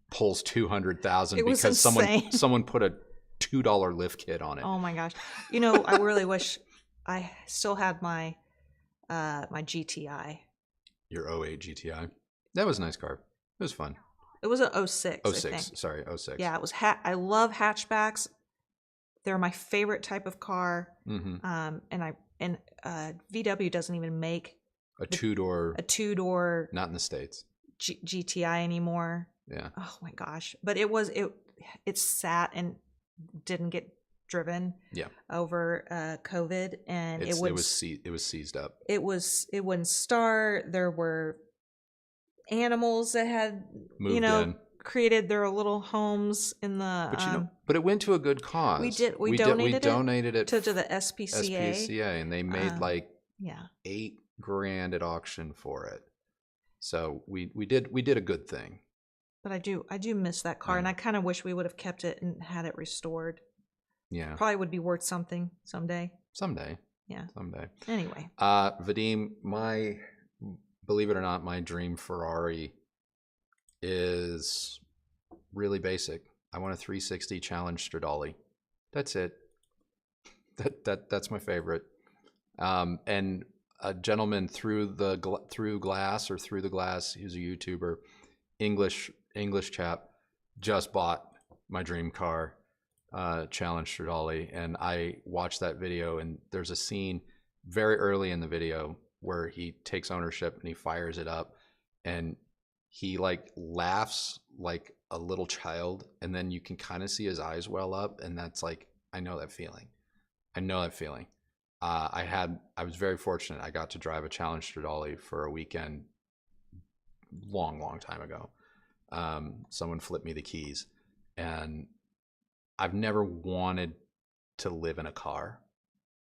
pulls 200,000 because someone put a $2 lift kit on it. Oh my gosh. You know, I really wish I still had my my GTI. Your 08 GTI. That was a nice car. It was fun. It was a 06. 06. Sorry, 06. Yeah, it was I love hatchbacks. They're my favorite type of car. Mm-hmm. And VW doesn't even make a two-door not in the States GTI anymore. Yeah. Oh my gosh. But it sat and didn't get driven over COVID, and it was seized up. It wouldn't start. There were animals that had moved in, created their little homes in the but it went to a good cause. We donated it to the SPCA, and they made $8,000 at auction for it. So we did a good thing. But I do miss that car, and I kind of wish we would have kept it and had it restored. Yeah. Probably would be worth something someday. Yeah. Someday. Anyway. Vadim, believe it or not, my dream Ferrari is really basic. I want a 360 Challenge Stradale. That's it. That's my favorite. And a gentleman through the glass, who's a YouTuber, English chap, just bought my dream car, Challenge Stradale, and I watched that video, and there's a scene very early in the video where he takes ownership and he fires it up, and he like laughs like a little child, and then you can kind of see his eyes well up, and that's like, I know that feeling. I was very fortunate. I got to drive a Challenge Stradale for a weekend long time ago. Someone flipped me the keys, and I've never wanted to live in a car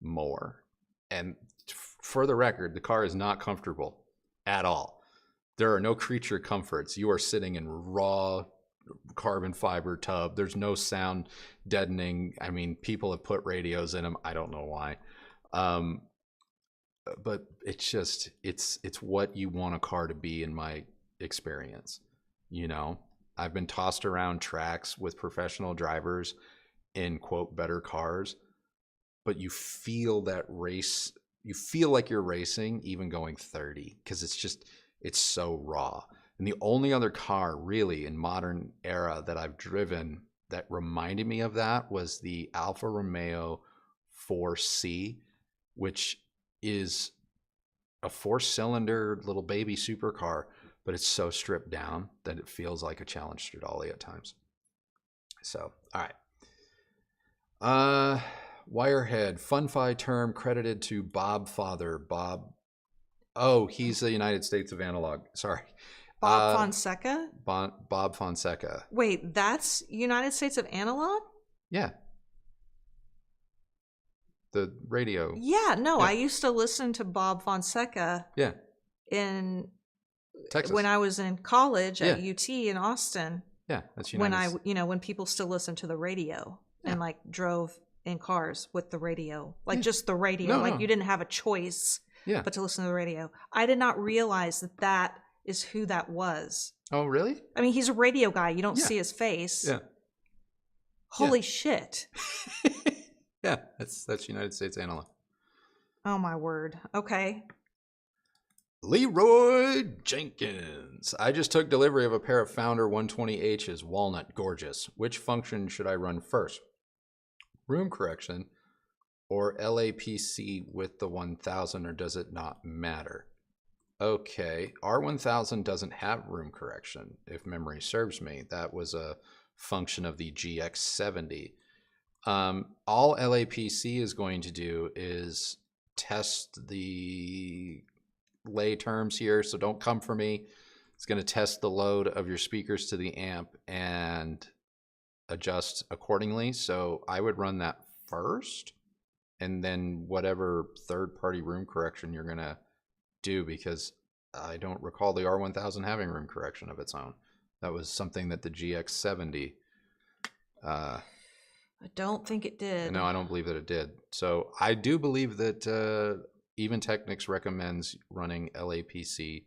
more. And for the record, the car is not comfortable at all. There are no creature comforts. You are sitting in raw carbon fiber tub. There's no sound deadening. I mean, people have put radios in them. I don't know why. But it's just, it's what you want a car to be in my experience. You know, I've been tossed around tracks with professional drivers in quote better cars, but you feel that race. You feel like you're racing even going 30 because it's so raw. And the only other car really in modern era that I've driven that reminded me of that was the Alfa Romeo 4C, which is a 4-cylinder little baby supercar, but it's so stripped down that it feels like a Challenge Stradale at times. So, all right. Wirehead, FunFi term credited to Bob Father. Bob. Oh, he's the United States of Analog. Sorry. Bob Fonseca? Bob Fonseca. Wait, that's United States of Analog? Yeah. The radio. Yeah, no, yeah. I used to listen to Bob Fonseca. Yeah. In Texas. When I was in college at UT in Austin. Yeah, that's United. When people still listened to the radio and like drove in cars with the radio, like just the radio, you didn't have a choice but to listen to the radio. I did not realize that is who that was. Oh, really? I mean, he's a radio guy. You don't see his face. Yeah. Holy shit. Yeah, that's United States Analog. Oh my word. Okay. Leroy Jenkins. I just took delivery of a pair of Founder 120H's, walnut, gorgeous. Which function should I run first? Room correction or LAPC with the 1000, or does it not matter? Okay, R1000 doesn't have room correction, if memory serves me. That was a function of the GX70. All LAPC is going to do is test the lay terms here, so don't come for me. It's going to test the load of your speakers to the amp and adjust accordingly. So I would run that first, and then whatever third-party room correction you're going to do, because I don't recall the R1000 having room correction of its own. That was something that the GX70 I don't think it did. No, I don't believe that it did. So I do believe that Even Technics recommends running LAPC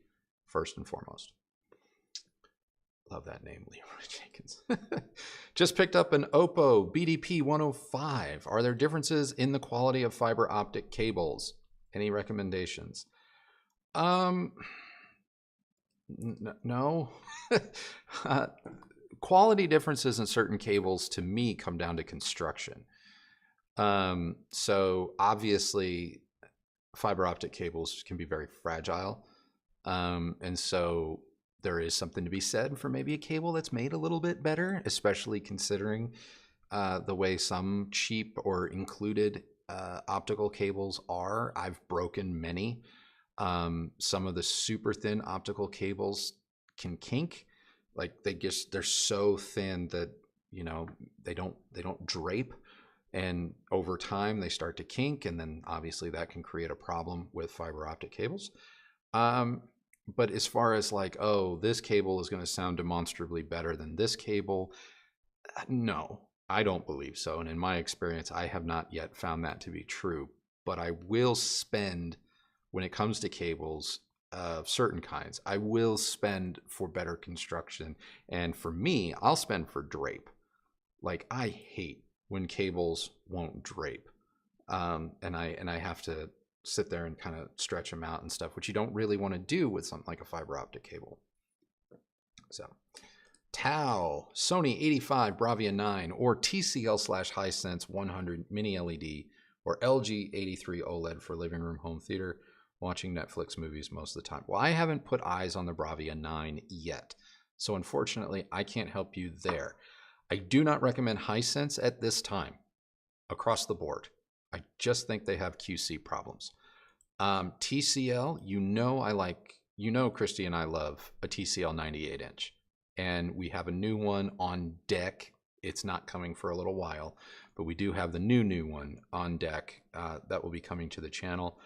first and foremost. Love that name, Leroy Jenkins. Just picked up an Oppo BDP 105. Are there differences in the quality of fiber optic cables? Any recommendations? No. Quality differences in certain cables to me come down to construction. So obviously fiber optic cables can be very fragile. And so there is something to be said for maybe a cable that's made a little bit better, especially considering the way some cheap or included optical cables are. I've broken many. Some of the super thin optical cables can kink. Like they're so thin that, you know, they don't drape, and over time they start to kink, and then obviously that can create a problem with fiber optic cables. But as far as like, oh, this cable is going to sound demonstrably better than this cable, no, I don't believe so. And in my experience, I have not yet found that to be true. But I will spend, when it comes to cables of certain kinds, I will spend for better construction. And for me, I'll spend for drape. Like, I hate when cables won't drape. And I have to sit there and kind of stretch them out and stuff, which you don't really want to do with something like a fiber optic cable. So, Tau, Sony 85 Bravia 9, or TCL/Hisense 100 Mini LED, or LG 83 OLED for living room, home theater, watching Netflix movies most of the time. Well, I haven't put eyes on the Bravia 9 yet, so unfortunately, I can't help you there. I do not recommend Hisense at this time, across the board. I just think they have QC problems. TCL, Kristi and I love a TCL 98 inch, and we have a new one on deck. It's not coming for a little while, but we do have the new one on deck that will be coming to the channel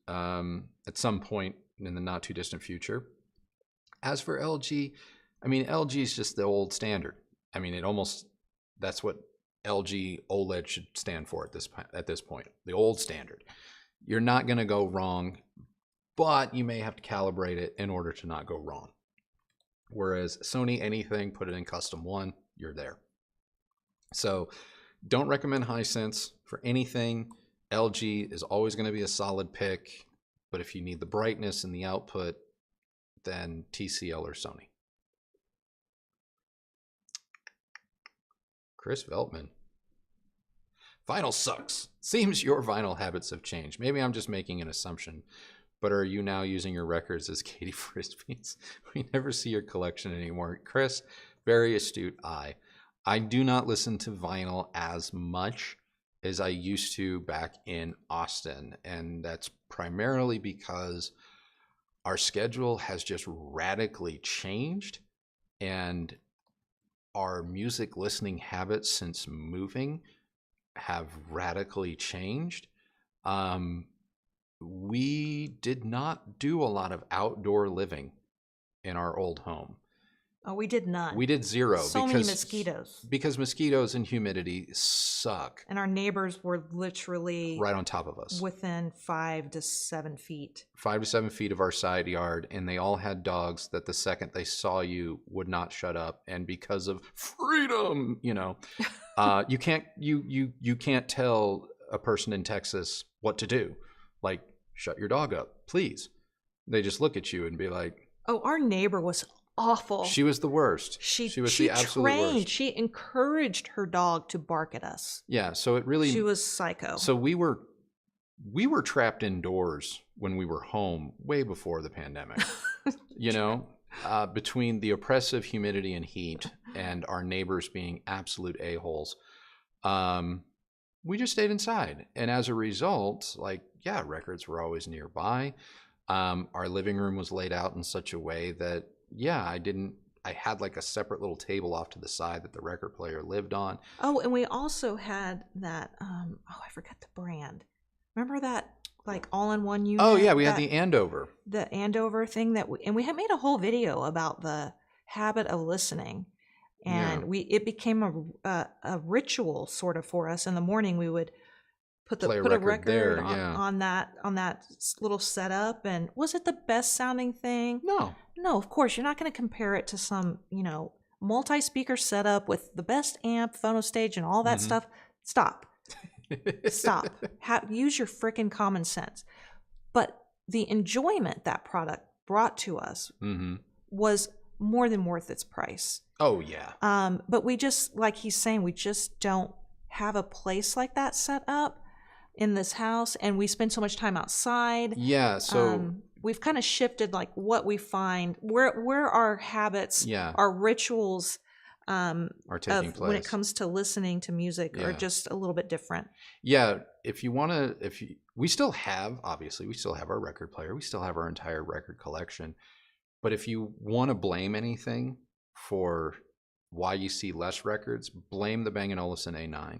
at some point in the not too distant future. As for LG, I mean, LG is just the old standard. I mean, that's what LG OLED should stand for at this point, the old standard. You're not going to go wrong, but you may have to calibrate it in order to not go wrong. Whereas Sony, anything, put it in custom one, you're there. So don't recommend Hisense for anything. LG is always going to be a solid pick, but if you need the brightness and the output, then TCL or Sony. Chris Veltman. Vinyl sucks. Seems your vinyl habits have changed. Maybe I'm just making an assumption, but are you now using your records as Katie Frisbees? We never see your collection anymore. Chris, very astute eye. I do not listen to vinyl as much as I used to back in Austin, and that's primarily because our schedule has just radically changed, and our music listening habits since moving have radically changed. We did not do a lot of outdoor living in our old home. Oh, we did not. We did zero. So many mosquitoes. Because mosquitoes and humidity suck. And our neighbors were literally right on top of us. Within 5 to 7 feet. 5 to 7 feet of our side yard, and they all had dogs that the second they saw you would not shut up. And because of freedom, you can't tell a person in Texas what to do. Like, shut your dog up, please. They just look at you and be like, "Oh, our neighbor was awful. She was the worst. She was the absolute worst. She encouraged her dog to bark at us. Yeah, so it really... She was psycho. So we were trapped indoors when we were home way before the pandemic. Between the oppressive humidity and heat and our neighbors being absolute a-holes, we just stayed inside. And as a result, records were always nearby. Our living room was laid out in such a way that I had like a separate little table off to the side that the record player lived on. Oh, and we also had that, I forget the brand. Remember that like all-in-one unit? Oh yeah, we had the Andover. The Andover thing and we had made a whole video about the habit of listening. And it became a ritual sort of for us. In the morning we would put a record on that little setup. And was it the best sounding thing? No, of course you're not going to compare it to some multi-speaker setup with the best amp, phono stage, and all that stuff. Stop. Use your freaking common sense. But the enjoyment that product brought to us was more than worth its price. Oh yeah. But we just, like he's saying, we just don't have a place like that set up in this house, and we spend so much time outside. Yeah, so we've kind of shifted like what we find, where our habits, our rituals are taking place when it comes to listening to music are just a little bit different. Yeah, we still have our record player, we still have our entire record collection, but if you want to blame anything for why you see less records, blame the Bang & Olufsen A9.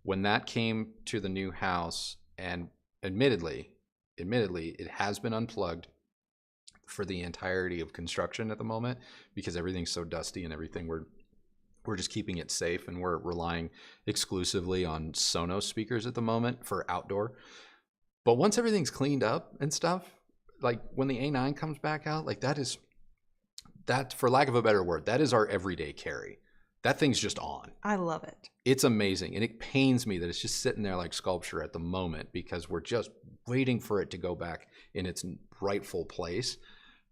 When that came to the new house, and admittedly, it has been unplugged for the entirety of construction at the moment because everything's so dusty and everything. We're just keeping it safe, and we're relying exclusively on Sonos speakers at the moment for outdoor. But once everything's cleaned up and stuff, like when the A9 comes back out, like that, for lack of a better word, that is our everyday carry. That thing's just on. I love it. It's amazing. And it pains me that it's just sitting there like sculpture at the moment because we're just waiting for it to go back in its rightful place.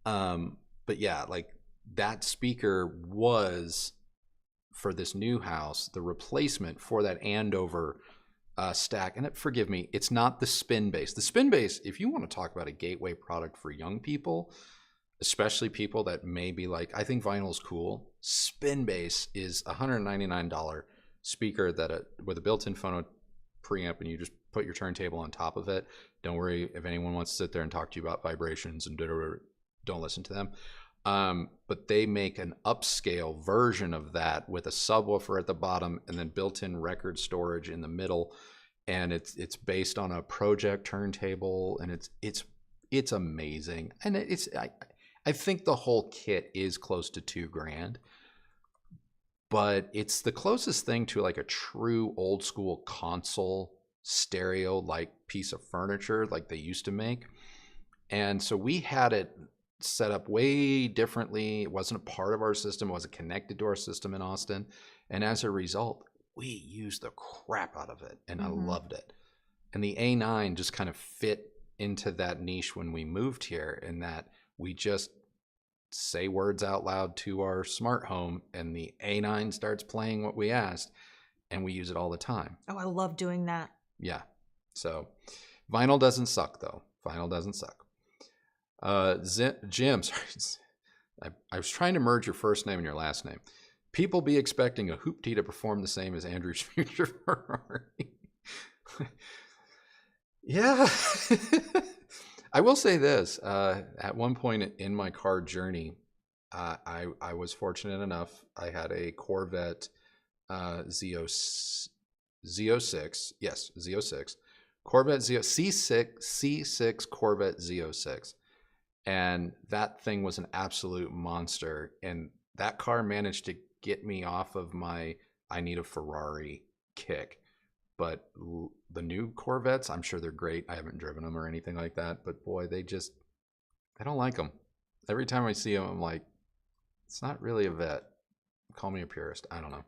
But yeah, like that speaker was, for this new house, the replacement for that Andover stack. And forgive me, it's not the spin bass. The spin bass, if you want to talk about a gateway product for young people, especially people that may be like, I think vinyl is cool. Spin bass is $199 speaker with a built-in phono preamp, and you just put your turntable on top of it. Don't worry if anyone wants to sit there and talk to you about vibrations and don't listen to them. But they make an upscale version of that with a subwoofer at the bottom and then built-in record storage in the middle. And it's based on a project turntable, and it's amazing. And I think the whole kit is close to $2,000, but it's the closest thing to like a true old school console stereo like piece of furniture like they used to make. And so we had it set up way differently. It wasn't a part of our system. It wasn't connected to our system in Austin. And as a result, we used the crap out of it, and I loved it. And the A9 just kind of fit into that niche when we moved here, in that we just say words out loud to our smart home, and the A9 starts playing what we asked, and we use it all the time. Oh, I love doing that. Yeah. So vinyl doesn't suck, though. Vinyl doesn't suck. Jim, sorry. I was trying to merge your first name and your last name. People be expecting a hoopty to perform the same as Andrew's future Ferrari. Yeah. I will say this. At one point in my car journey, I was fortunate enough. I had a Corvette Z06. Yes, Z06. Corvette C6 Corvette Z06. And that thing was an absolute monster. And that car managed to get me off of my I need a Ferrari kick. But the new Corvettes, I'm sure they're great. I haven't driven them or anything like that. But boy, I don't like them. Every time I see them, I'm like, it's not really a vet. Call me a purist. I don't know.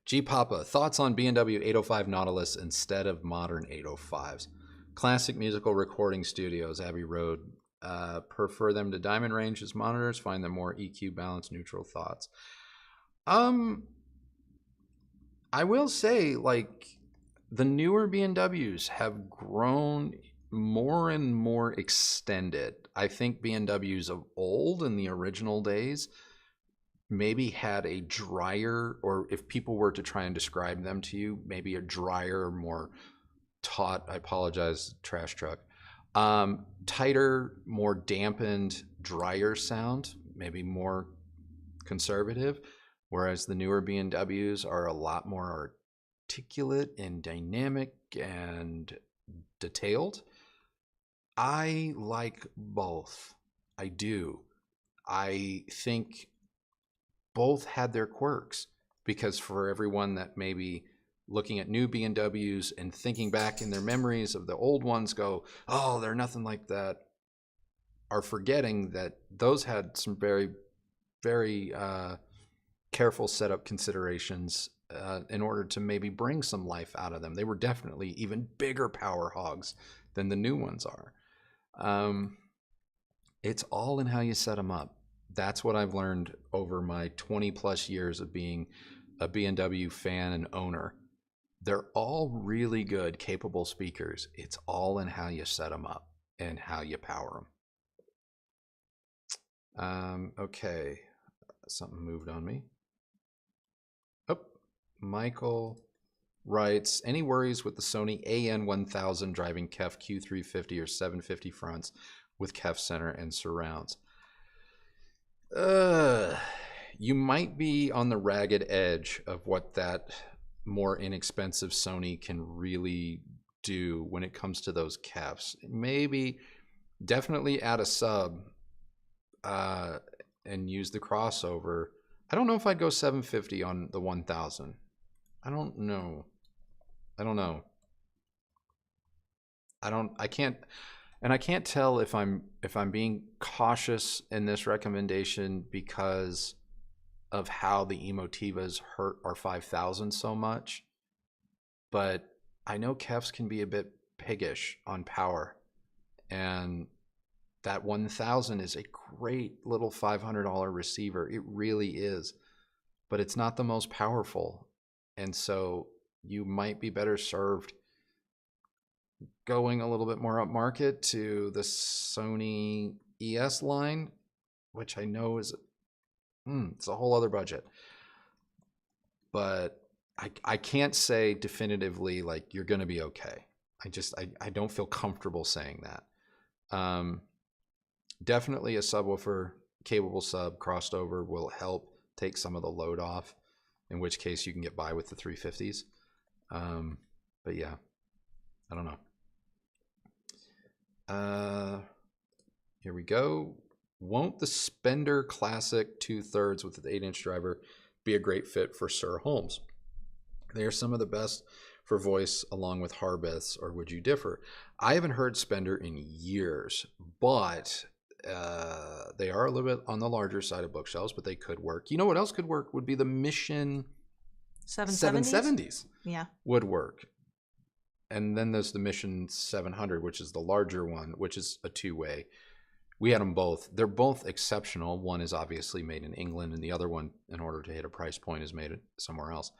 G Papa, thoughts on B&W 805 Nautilus instead of modern 805s? Classic musical recording studios, Abbey Road. Prefer them to Diamond Range as monitors. Find them more EQ, balanced, neutral. Thoughts. I will say, like, the newer B&Ws have grown more and more extended. I think B&Ws of old in the original days maybe had a drier, or if people were to try and describe them to you, maybe a drier, more taut, I apologize, trash truck, tighter, more dampened, drier sound, maybe more conservative, whereas the newer B&Ws are a lot more articulate and dynamic and detailed. I like both. I do. I think both had their quirks, because for everyone that may be looking at new B&Ws and thinking back in their memories of the old ones, go, oh, they're nothing like that, are forgetting that those had some very, very careful setup considerations in order to maybe bring some life out of them. They were definitely even bigger power hogs than the new ones are. It's all in how you set them up. That's what I've learned over my 20 plus years of being a B&W fan and owner. They're all really good, capable speakers. It's all in how you set them up and how you power them. Okay, something moved on me. Oh, Michael writes, any worries with the Sony AN1000 driving KEF Q350 or 750 fronts with KEF center and surrounds? You might be on the ragged edge of what that more inexpensive Sony can really do when it comes to those KEFs. Maybe definitely add a sub and use the crossover. I don't know if I'd go 750 on the 1000. I don't know. I can't tell if I'm being cautious in this recommendation because of how the Emotivas hurt our 5000 so much. But I know KEFs can be a bit piggish on power, and that 1000 is a great little $500 receiver. It really is, but it's not the most powerful. And so you might be better served going a little bit more up market to the Sony ES line, which I know is it's a whole other budget. But I can't say definitively like you're going to be okay. I don't feel comfortable saying that. Definitely a subwoofer, capable sub crossed over will help take some of the load off, in which case you can get by with the 350s. But yeah, I don't know. Here we go. Won't the Spender Classic 2/3 with the 8-inch driver be a great fit for Sir Holmes? They are some of the best for voice along with Harbeths, or would you differ? I haven't heard Spender in years, but they are a little bit on the larger side of bookshelves, but they could work. You know what else could work would be the Mission 770s. Yeah. Would work. And then there's the Mission 700, which is the larger one, which is a two-way. We had them both. They're both exceptional. One is obviously made in England, and the other one, in order to hit a price point, is made somewhere else.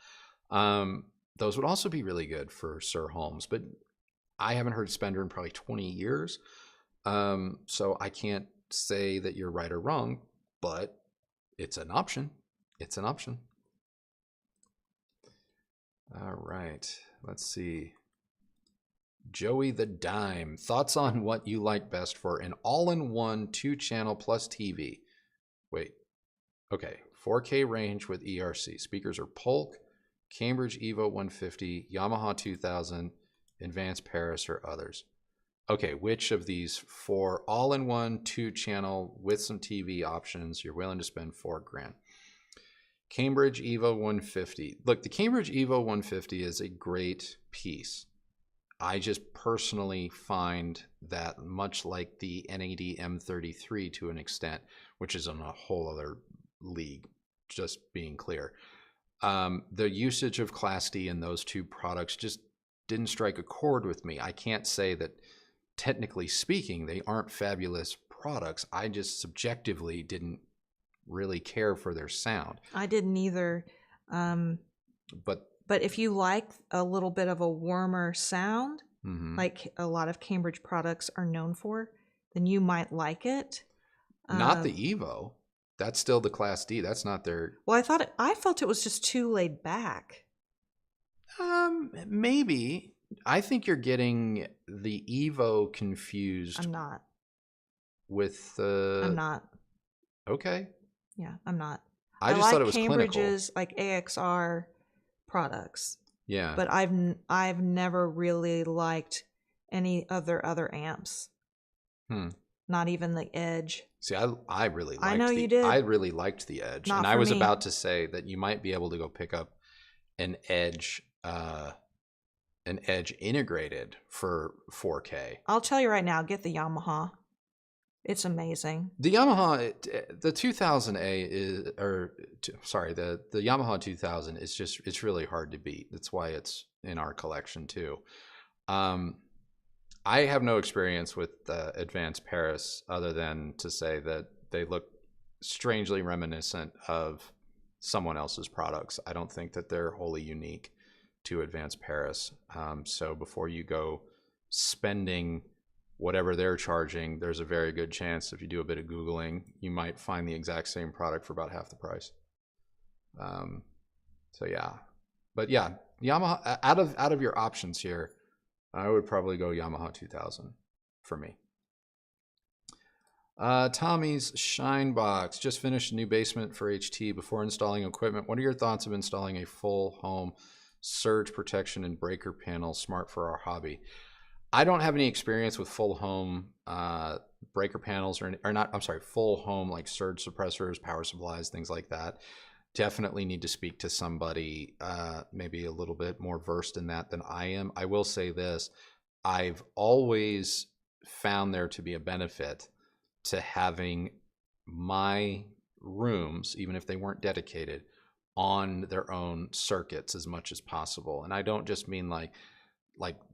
Those would also be really good for Sir Holmes, but I haven't heard Spender in probably 20 years. So I can't say that you're right or wrong, but it's an option. It's an option. All right. Let's see. Joey the Dime. Thoughts on what you like best for an all-in-one 2-channel plus TV? Wait. Okay. 4K range with ERC. Speakers are Polk, Cambridge Evo 150, Yamaha 2000, Advanced Paris, or others. Okay, which of these 4 all-in-one 2-channel with some TV options you're willing to spend $4,000? Cambridge Evo 150. Look, the Cambridge Evo 150 is a great piece. I just personally find that much like the NAD M33 to an extent, which is on a whole other league, just being clear. The usage of Class D in those two products just didn't strike a chord with me. I can't say that technically speaking, they aren't fabulous products. I just subjectively didn't really care for their sound. I didn't either. But if you like a little bit of a warmer sound, like a lot of Cambridge products are known for, then you might like it. Not the Evo. That's still the Class D. That's not their... Well, I felt it was just too laid back. Maybe. I think you're getting the Evo confused. I'm not. With the... I'm not. Okay. Yeah, I'm not. I just thought it was Cambridge's clinical. Like AXR products. Yeah. But I've never really liked any other amps. Not even the Edge. See, I really liked I know you did. I really liked the Edge. Not and for I was me. about to say that you might be able to go pick up an Edge integrated for 4K. I'll tell you right now, get the Yamaha. It's amazing. The Yamaha, the 2000A is, the Yamaha 2000 is just, it's really hard to beat. That's why it's in our collection too. I have no experience with Advanced Paris other than to say that they look strangely reminiscent of someone else's products. I don't think that they're wholly unique to Advanced Paris. So before you go spending whatever they're charging, there's a very good chance if you do a bit of Googling, you might find the exact same product for about half the price. So yeah, but yeah, Yamaha, out of your options here, I would probably go Yamaha 2000 for me. Tommy's Shine Box just finished a new basement for HT. Before installing equipment, what are your thoughts of installing a full home surge protection and breaker panel smart for our hobby? I don't have any experience with full home breaker panels full home like surge suppressors, power supplies, things like that. Definitely need to speak to somebody maybe a little bit more versed in that than I am. I will say this, I've always found there to be a benefit to having my rooms, even if they weren't dedicated, on their own circuits as much as possible. And I don't just mean like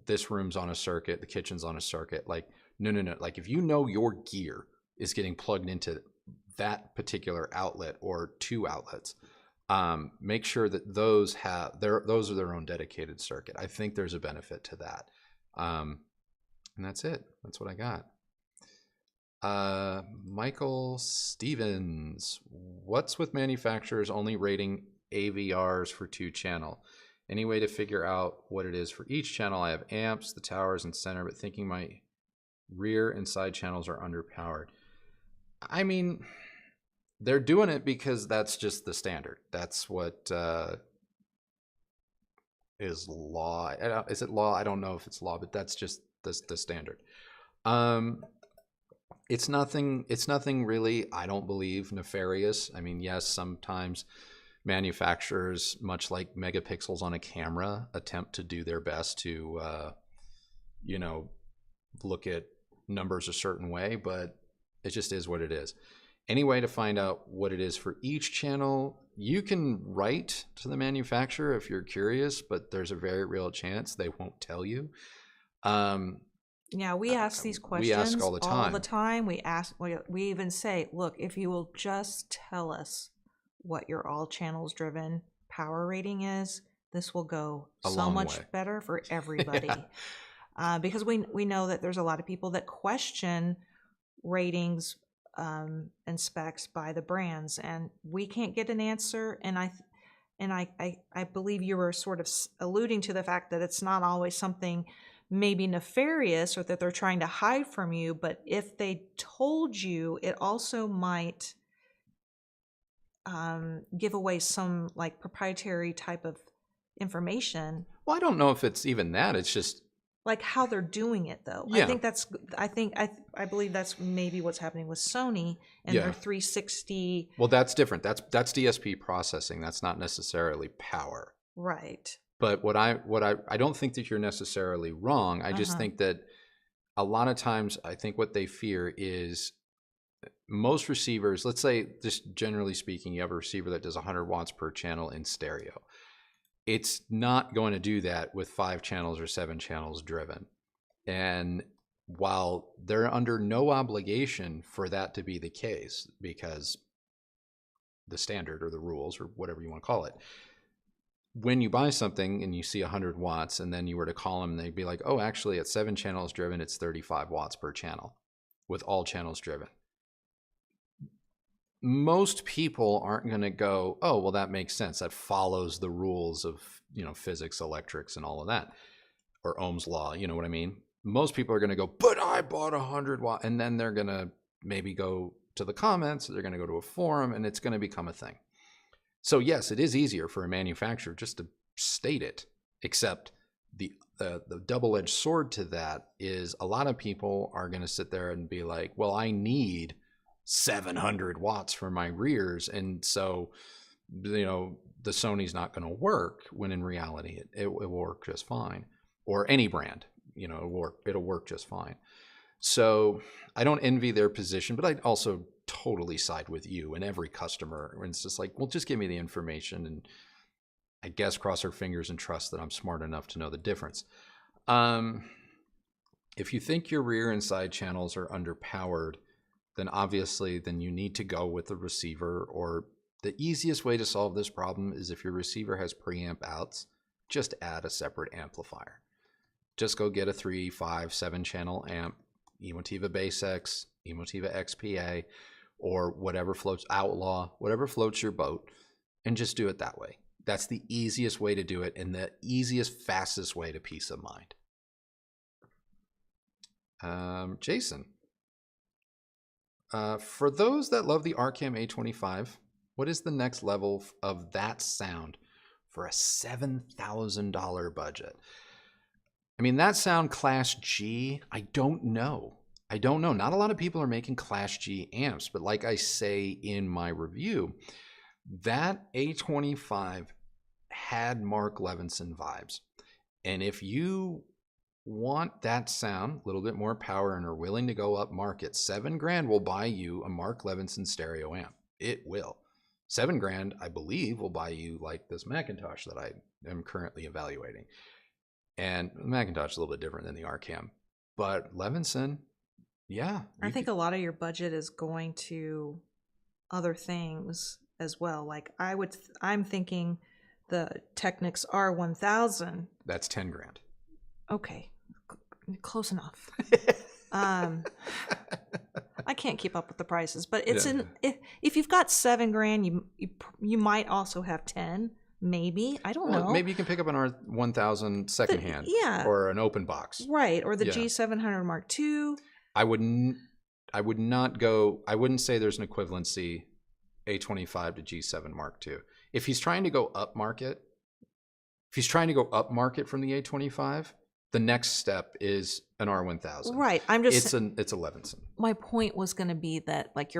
this room's on a circuit, the kitchen's on a circuit. Like, no. Like if you know your gear is getting plugged into that particular outlet or two outlets, make sure that those are their own dedicated circuit. I think there's a benefit to that. And that's it. That's what I got. Michael Stevens, what's with manufacturers only rating AVRs for 2-channel? Any way to figure out what it is for each channel? I have amps, the towers, and center, but thinking my rear and side channels are underpowered. I mean, they're doing it because that's just the standard. That's what is law. Is it law? I don't know if it's law, but that's just the standard. It's nothing really, I don't believe, nefarious. I mean, yes, sometimes manufacturers, much like megapixels on a camera, attempt to do their best to, look at numbers a certain way, but it just is what it is. Any way to find out what it is for each channel, you can write to the manufacturer if you're curious, but there's a very real chance they won't tell you. Yeah, we ask these questions we ask all the time. We even say, look, if you will just tell us what your all channels driven power rating is, this will go so much better for everybody. Yeah. Because we know that there's a lot of people that question ratings and specs by the brands, and we can't get an answer. And I believe you were sort of alluding to the fact that it's not always something maybe nefarious or that they're trying to hide from you, but if they told you, it also might give away some like proprietary type of information. Well, I don't know if it's even that. It's just like how they're doing it, though. Yeah. I believe that's maybe what's happening with Sony and their 360. Well, that's different. That's DSP processing. That's not necessarily power. Right. But I don't think that you're necessarily wrong. I just think that a lot of times I think what they fear is most receivers, let's say just generally speaking, you have a receiver that does 100 watts per channel in stereo. It's not going to do that with 5 channels or 7 channels driven. And while they're under no obligation for that to be the case, because the standard or the rules or whatever you want to call it, when you buy something and you see 100 watts and then you were to call them, they'd be like, oh, actually at 7 channels driven, it's 35 watts per channel with all channels driven. Most people aren't going to go, oh, well, that makes sense. That follows the rules of, physics, electrics, and all of that, or Ohm's law. You know what I mean? Most people are going to go, but I bought 100 watt, and then they're going to maybe go to the comments. They're going to go to a forum, and it's going to become a thing. So yes, it is easier for a manufacturer just to state it, except the double-edged sword to that is a lot of people are going to sit there and be like, well, I need 700 watts for my rears, and so the Sony's not going to work, when in reality it will work just fine. Or any brand, it'll work just fine. So I don't envy their position, but I also totally side with you and every customer. And it's just like, well, just give me the information, and I guess cross our fingers and trust that I'm smart enough to know the difference. If you think your rear and side channels are underpowered, then you need to go with the receiver. Or the easiest way to solve this problem is if your receiver has preamp outs, just add a separate amplifier. Just go get a 3, 5, 7 channel amp, Emotiva Bass X, Emotiva XPA, or whatever floats, Outlaw, whatever floats your boat, and just do it that way. That's the easiest way to do it, and the easiest, fastest way to peace of mind. Jason. For those that love the Arcam A25, what is the next level of that sound for a $7,000 budget? I mean, that sound Class G, I don't know. Not a lot of people are making Class G amps, but like I say in my review, that A25 had Mark Levinson vibes. And if you want that sound, a little bit more power, and are willing to go up market, $7,000 will buy you a Mark Levinson stereo amp. It will. $7,000, I believe, will buy you like this Macintosh that I am currently evaluating. And the Macintosh is a little bit different than the Arcam, but Levinson, yeah. I think a lot of your budget is going to other things as well. Like I'm thinking the Technics R1000. That's $10,000. Okay, close enough. I can't keep up with the prices, but it's if you've got $7,000, you might also have 10 Maybe. I don't know. Maybe you can pick up an R1000 secondhand. Yeah. Or an open box. Right. Or the G700 Mark II. I wouldn't say there's an equivalency A25 to G7 Mark II. If he's trying to go up market from the A25, the next step is an R1000. Right. It's a Levinson. My point was going to be that like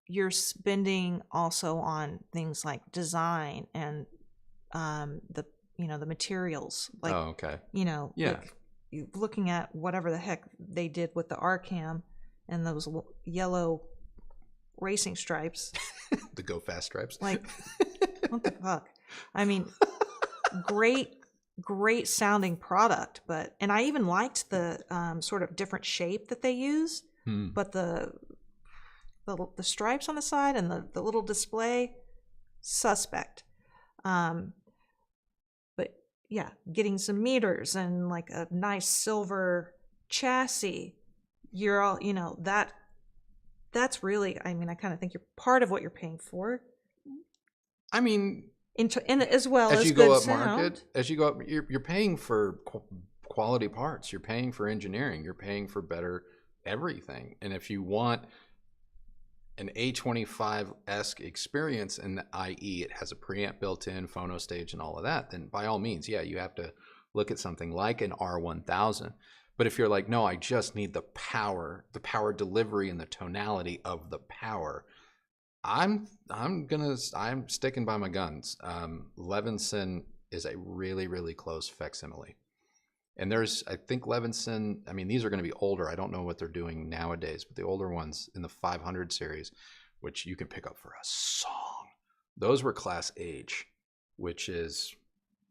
you're spending also on things like design and the materials, like like, looking at whatever the heck they did with the RCAM and those yellow racing stripes. The go fast stripes. Like, what the fuck? I mean, great sounding product, and I even liked the sort of different shape that they use, but the stripes on the side and the little display, suspect. But yeah, getting some meters and like a nice silver chassis, you're all, that's really, I mean, I kind of think you're part of what you're paying for. I mean, as well as you good go up sound. market, as you go up, you're paying for quality parts. You're paying for engineering. You're paying for better everything. And if you want an A25-esque experience, and i.e. it has a preamp built in, phono stage, and all of that, then by all means, you have to look at something like an R1000. But if you're like, no, I just need the power delivery and the tonality of the power, I'm sticking by my guns. Levinson is a really, really close facsimile. And I think Levinson, I mean, these are going to be older. I don't know what they're doing nowadays, but the older ones in the 500 series, which you can pick up for a song, those were Class H, which is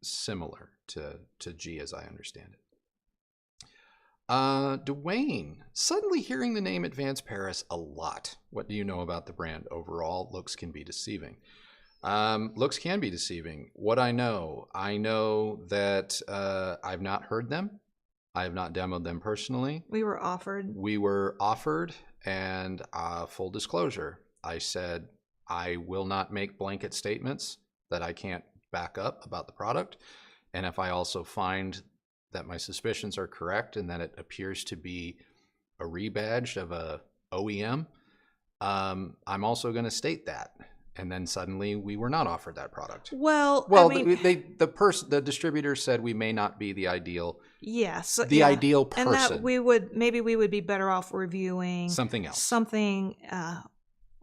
similar to G as I understand it. Dwayne, suddenly hearing the name Advanced Paris a lot. What do you know about the brand overall? Looks can be deceiving. Looks can be deceiving. What I know that I've not heard them. I have not demoed them personally. We were offered, and full disclosure, I said I will not make blanket statements that I can't back up about the product. And if I also find that my suspicions are correct and that it appears to be a rebadged of a OEM, I'm also going to state that. And then suddenly we were not offered that product. Well, I mean, the distributor said we may not be the ideal. Yes, ideal person, and that we would be better off reviewing something else, something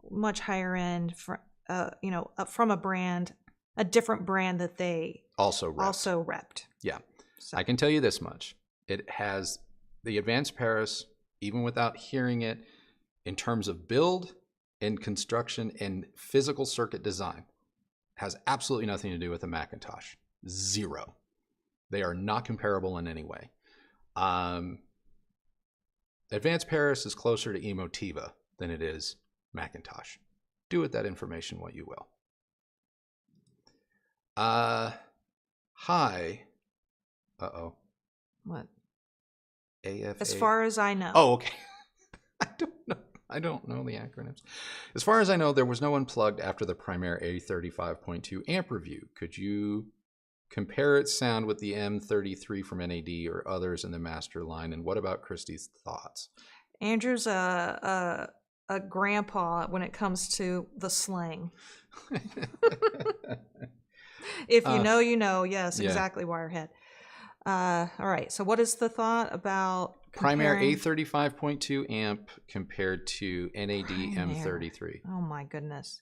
much higher end, from a brand, a different brand that they also repped. Yeah. So I can tell you this much. It has the Advanced Paris, even without hearing it, in terms of build and construction and physical circuit design, has absolutely nothing to do with a Macintosh. Zero. They are not comparable in any way. Advanced Paris is closer to Emotiva than it is Macintosh. Do with that information what you will. Hi. Uh-oh. What? AFA. As far as I know. Oh, okay. I don't know the acronyms. As far as I know, there was no Unplugged after the Primaire A35.2 amp review. Could you compare its sound with the M33 from NAD or others in the master line? And what about Kristi's thoughts? Andrew's a grandpa when it comes to the slang. If you know, you know. Yes, exactly, Wirehead. All right. So what is the thought about Primaire A35.2 amp compared to NAD M33? Oh my goodness.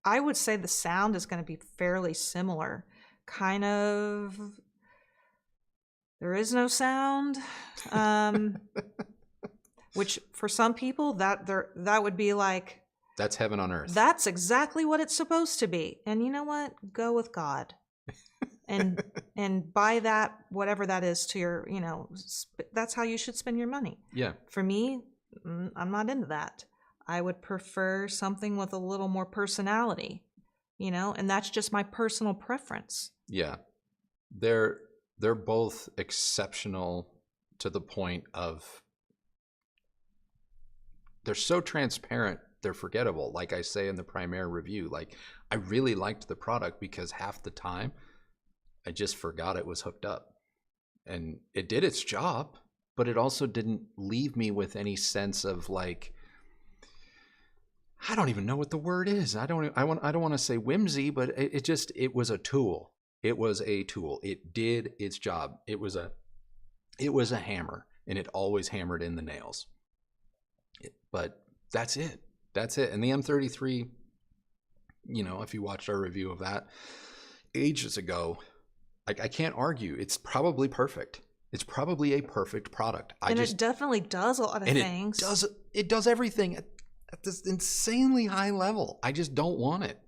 I would say the sound is going to be fairly similar. Kind of. There is no sound. Which for some people that would be like, that's heaven on earth. That's exactly what it's supposed to be. And you know what? Go with God. And buy that, whatever that is, to your, that's how you should spend your money. Yeah. For me, I'm not into that. I would prefer something with a little more personality, and that's just my personal preference. Yeah. They're both exceptional to the point of they're so transparent they're forgettable. Like I say in the Primera review, like I really liked the product because half the time I just forgot it was hooked up. And it did its job, but it also didn't leave me with any sense of like, I don't even know what the word is. I don't want to say whimsy, but it was a tool. It was a tool. It did its job. It was a hammer, and it always hammered in the nails. But that's it. That's it. And the M33, you know, if you watched our review of that ages ago, I can't argue. It's probably perfect. It's probably a perfect product. It definitely does a lot of things. It does everything at this insanely high level. I just don't want it.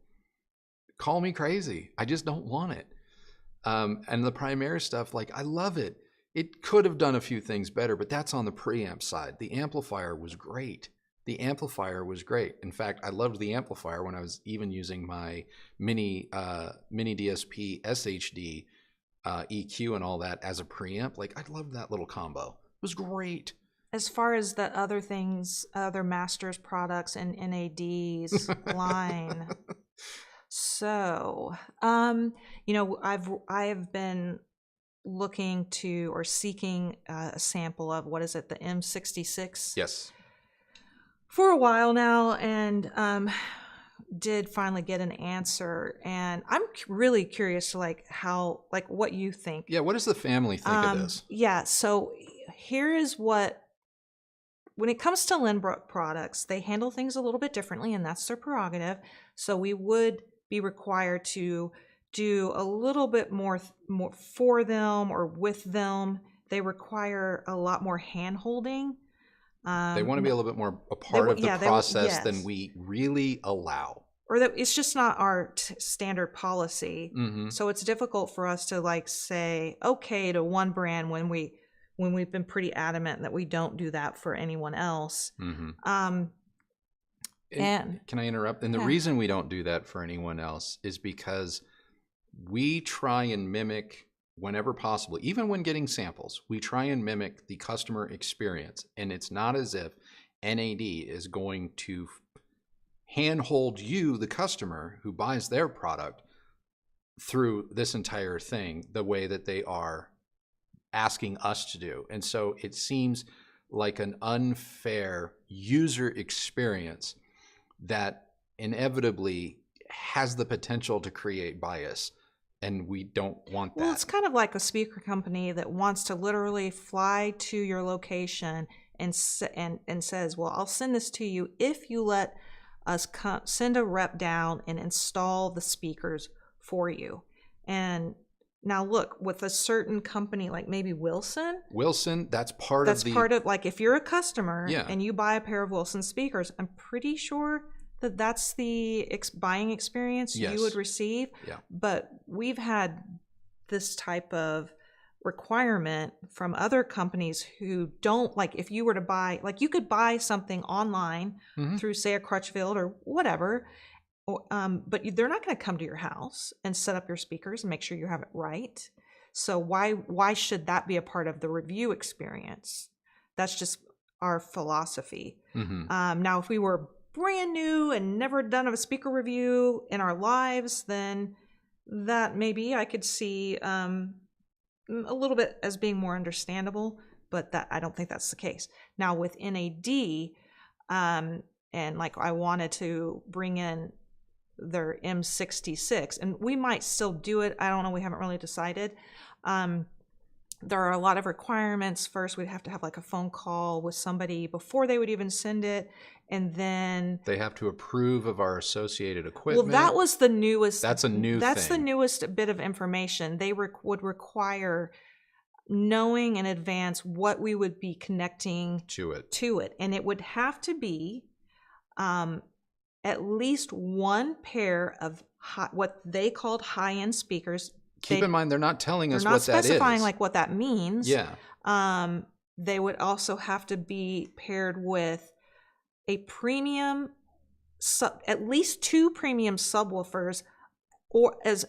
Call me crazy. I just don't want it. And the Primera stuff, like, I love it. It could have done a few things better, but that's on the preamp side. The amplifier was great. In fact, I loved the amplifier when I was even using my mini DSP SHD EQ and all that as a preamp. Like, I loved that little combo. It was great. As far as the other things, other Masters products and NAD's line. So, you know, I have been looking to or seeking a sample of, what is it, the M66? Yes. For a while now, and did finally get an answer. And I'm really curious to what you think. Yeah, what does the family think of this? Yeah, so here is what, when it comes to Lindbrook products, they handle things a little bit differently, and that's their prerogative. So we would be required to do a little bit more for them or with them. They require a lot more hand-holding. They want to be a little bit more a part of the process than we really allow. Or that it's just not our standard policy. Mm-hmm. So it's difficult for us to like say okay to one brand when we've been pretty adamant that we don't do that for anyone else. Mm-hmm. And can I interrupt? And the reason we don't do that for anyone else is because we try and mimic, whenever possible, even when getting samples, we try and mimic the customer experience. And it's not as if NAD is going to handhold you, the customer who buys their product, through this entire thing the way that they are asking us to do. And so it seems like an unfair user experience that inevitably has the potential to create bias. And we don't want that. Well, it's kind of like a speaker company that wants to literally fly to your location and says, well, I'll send this to you if you let us send a rep down and install the speakers for you. And now look, with a certain company like maybe Wilson, that's part of like if you're a customer and you buy a pair of Wilson speakers, I'm pretty sure that's the buying experience you would receive. Yeah. But we've had this type of requirement from other companies who don't, like, if you were to buy, like, you could buy something online through, say, a Crutchfield or whatever, but they're not going to come to your house and set up your speakers and make sure you have it right. So why should that be a part of the review experience? That's just our philosophy. Mm-hmm. Now, if we were brand new and never done a speaker review in our lives, then that maybe I could see a little bit as being more understandable, but that I don't think that's the case. Now with NAD, and like I wanted to bring in their M66, and we might still do it. I don't know. We haven't really decided. There are a lot of requirements. First, we'd have to have like a phone call with somebody before they would even send it. And then they have to approve of our associated equipment. Well, that was the newest. That's a new thing. That's the newest bit of information. They would require knowing in advance what we would be connecting to it. And it would have to be at least one pair of what they called high-end speakers. Keep in mind, they're not telling us what that is. They're not specifying like what that means. Yeah. They would also have to be paired with a premium, at least 2 premium subwoofers, or as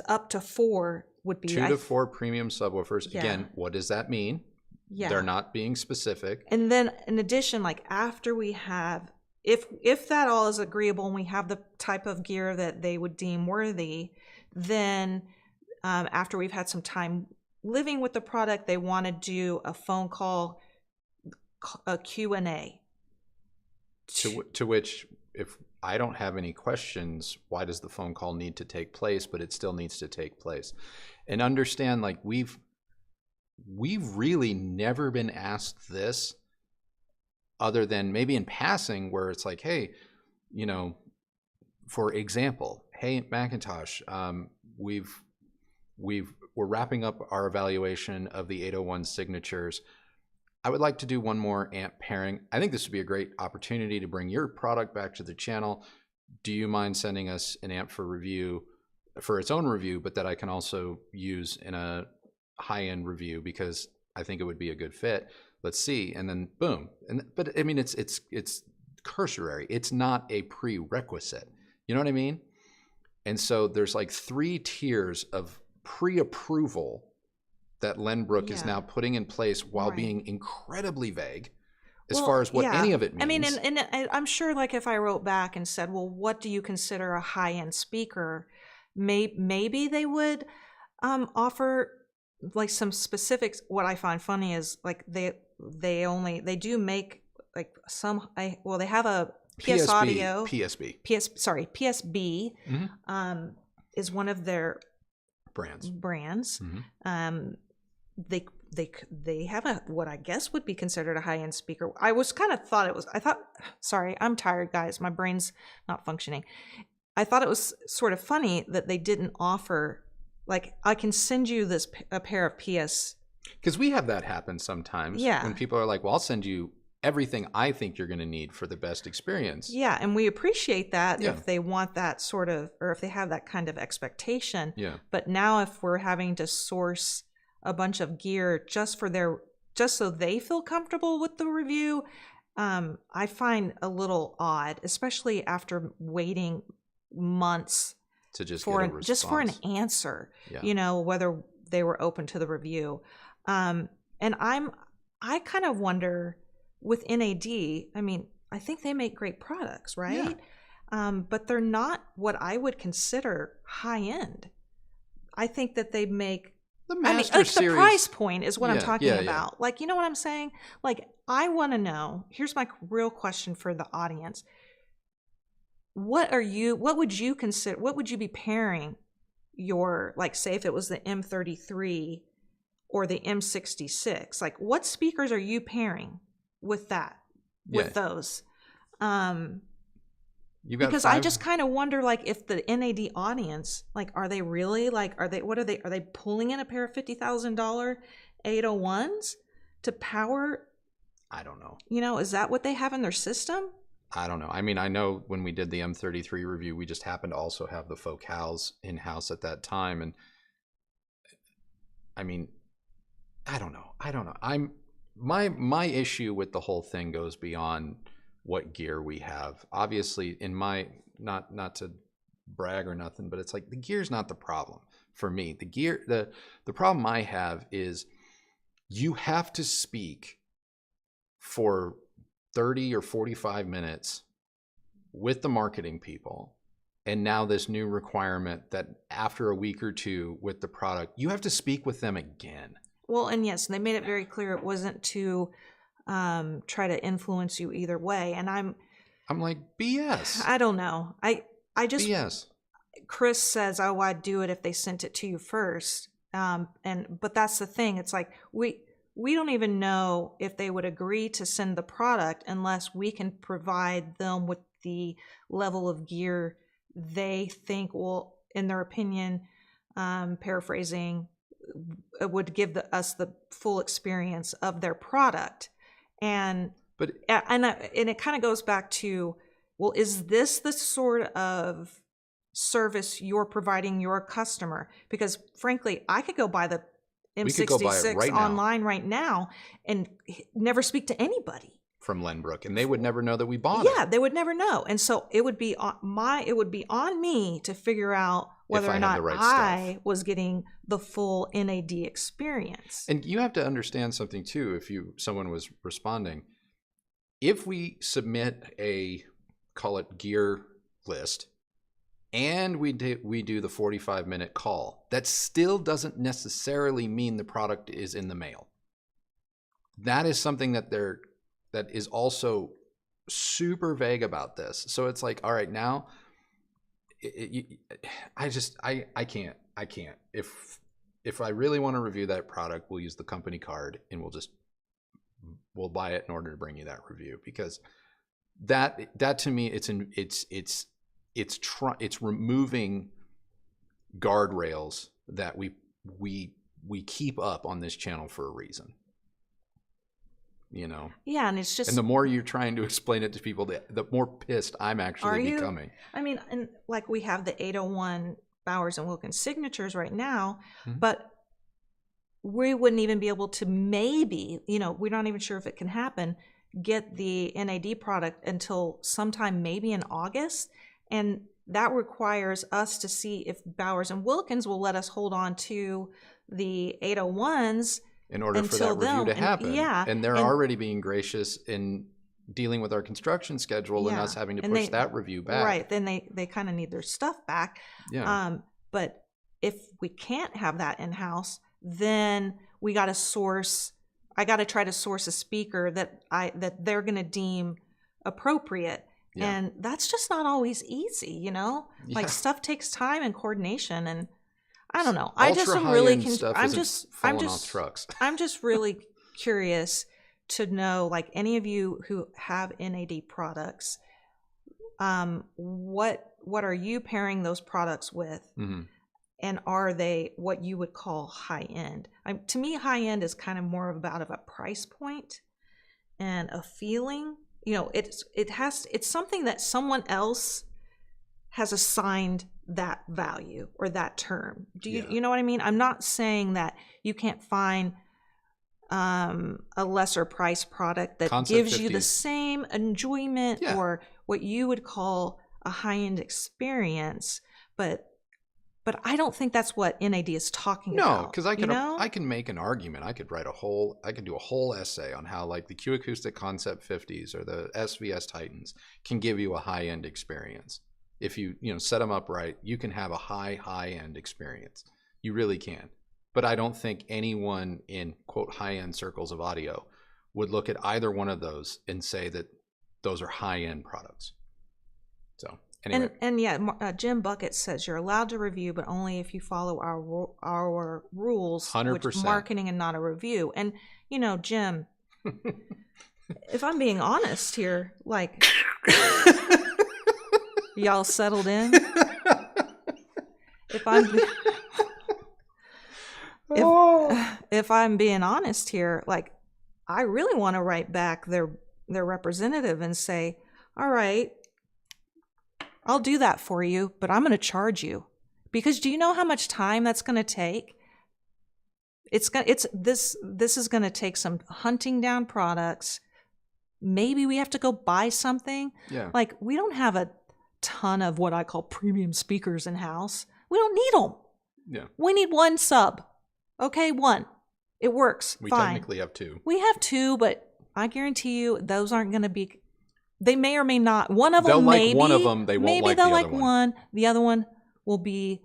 up to 4 would be 2 to 4 premium subwoofers. Yeah. Again, what does that mean? Yeah. They're not being specific. And then in addition, like after we have if that all is agreeable and we have the type of gear that they would deem worthy, then after we've had some time living with the product, they want to do a phone call, a Q&A. To which, if I don't have any questions, why does the phone call need to take place? But it still needs to take place. And understand, like, we've really never been asked this, other than maybe in passing, where it's like, hey, you know, for example, hey, Macintosh, we're wrapping up our evaluation of the 801 signatures. I would like to do one more amp pairing. I think this would be a great opportunity to bring your product back to the channel. Do you mind sending us an amp for review, for its own review, but that I can also use in a high-end review, because I think it would be a good fit. Let's see. And then boom. But I mean, it's cursory. It's not a prerequisite. You know what I mean? And so there's like 3 tiers of pre-approval that Lenbrook is now putting in place, while being incredibly vague as far as what any of it means. I mean, and I'm sure, like, if I wrote back and said, well, what do you consider a high-end speaker? Maybe they would offer like some specifics. What I find funny is, like, they do make like some, they have a PS Audio. PSB. PSB is one of their brands. Mm-hmm. They have a, what I guess would be considered a high-end speaker. Sorry, I'm tired, guys. My brain's not functioning. I thought it was sort of funny that they didn't offer, like, I can send you a pair of PS. Because we have that happen sometimes. Yeah. When people are like, well, I'll send you everything I think you're going to need for the best experience. Yeah, and we appreciate that if they want that sort of, or if they have that kind of expectation. Yeah. But now if we're having to source a bunch of gear just so they feel comfortable with the review, I find a little odd, especially after waiting months to just for get a response. for an answer. You know, whether they were open to the review. And I kind of wonder with NAD, I mean, I think they make great products, right? Yeah. But they're not what I would consider high end. I think that they make, the Master Series. The price point is what I'm talking about. Yeah. Like, you know what I'm saying? Like, I want to know, here's my real question for the audience. What would you consider, what would you be pairing your, like, say if it was the M33 or the M66, like, what speakers are you pairing with that, with those? Because I just kind of wonder, like, if the NAD audience, like, are they really, like, are they pulling in a pair of $50,000 801s to power? I don't know. You know, is that what they have in their system? I don't know. I mean, I know when we did the M33 review, we just happened to also have the Focals in-house at that time. And I mean, I don't know. My issue with the whole thing goes beyond what gear we have. Obviously, in my, not to brag or nothing, but it's like, the gear's not the problem for me. The gear, the problem I have is you have to speak for 30 or 45 minutes with the marketing people. And now this new requirement that after a week or two with the product, you have to speak with them again. Well, and yes, they made it very clear it wasn't to try to influence you either way. And I'm like, BS. I don't know. I just, BS. Chris says, oh, I'd do it if they sent it to you first. But that's the thing. It's like, we don't even know if they would agree to send the product unless we can provide them with the level of gear they think will, in their opinion, paraphrasing, would give us the full experience of their product. And it kind of goes back to, well, is this the sort of service you're providing your customer? Because frankly, I could go buy the M66 online right now and never speak to anybody from Lenbrook, and they would never know that we bought it. Yeah, they would never know. And so it would be on me to figure out whether or not I was getting the full NAD experience. And you have to understand something too, if someone was responding. If we submit a call it gear list, and we do the 45-minute call, that still doesn't necessarily mean the product is in the mail. That is something that is also super vague about this. So it's like, all right, now I can't. If I really want to review that product, we'll use the company card and we'll buy it in order to bring you that review, because that to me, it's removing guardrails that we keep up on this channel for a reason. Yeah, and it's just, and the more you're trying to explain it to people, the more pissed I'm actually becoming. I mean, and like we have the 801 Bowers and Wilkins signatures right now, Mm-hmm. but we wouldn't even be able to, maybe, we're not even sure if it can happen, get the NAD product until sometime maybe in August. And that requires us to see if Bowers and Wilkins will let us hold on to the 801s in order for that review to happen. Yeah. And they're already being gracious in dealing with our construction schedule and us having to push that review back. Right. Then they kind of need their stuff back. Yeah. But if we can't have that in-house, then we got to I got to try to source a speaker that they're going to deem appropriate. Yeah. And that's just not always easy, Yeah. Like, stuff takes time and coordination, and I don't know. I'm just really curious to know, like, any of you who have NAD products, what are you pairing those products with? Mm-hmm. And are they what you would call high end? To me, high end is kind of more about a price point and a feeling. It's something that someone else has assigned that value or that term. You know what I mean? I'm not saying that you can't find a lesser price product that Concept gives 50s. You the same enjoyment or what you would call a high-end experience, but I don't think that's what NAD is talking about. No, because I can make an argument. I could do a whole essay on how, like, the Q Acoustic Concept 50s or the SVS Titans can give you a high-end experience. If you set them up right, you can have a high-end experience. You really can. But I don't think anyone in, quote, high-end circles of audio would look at either one of those and say that those are high-end products. So anyway. And Jim Bucket says you're allowed to review, but only if you follow our rules, 100%. Which marketing and not a review. And Jim, if I'm being honest here, like, y'all settled in. If I'm being honest here, like, I really want to write back their representative and say, all right, I'll do that for you, but I'm going to charge you, because do you know how much time that's going to take? This is going to take some hunting down products. Maybe we have to go buy something. Yeah. Like, we don't have a ton of what I call premium speakers in house. We don't need them. Yeah. We need one sub. Okay, one. It works. We fine. Technically have two. We have two, but I guarantee you those aren't going to be. They may or may not. One of them, they'll maybe. Like one of them, they won't maybe like they'll the like other one. The other one will be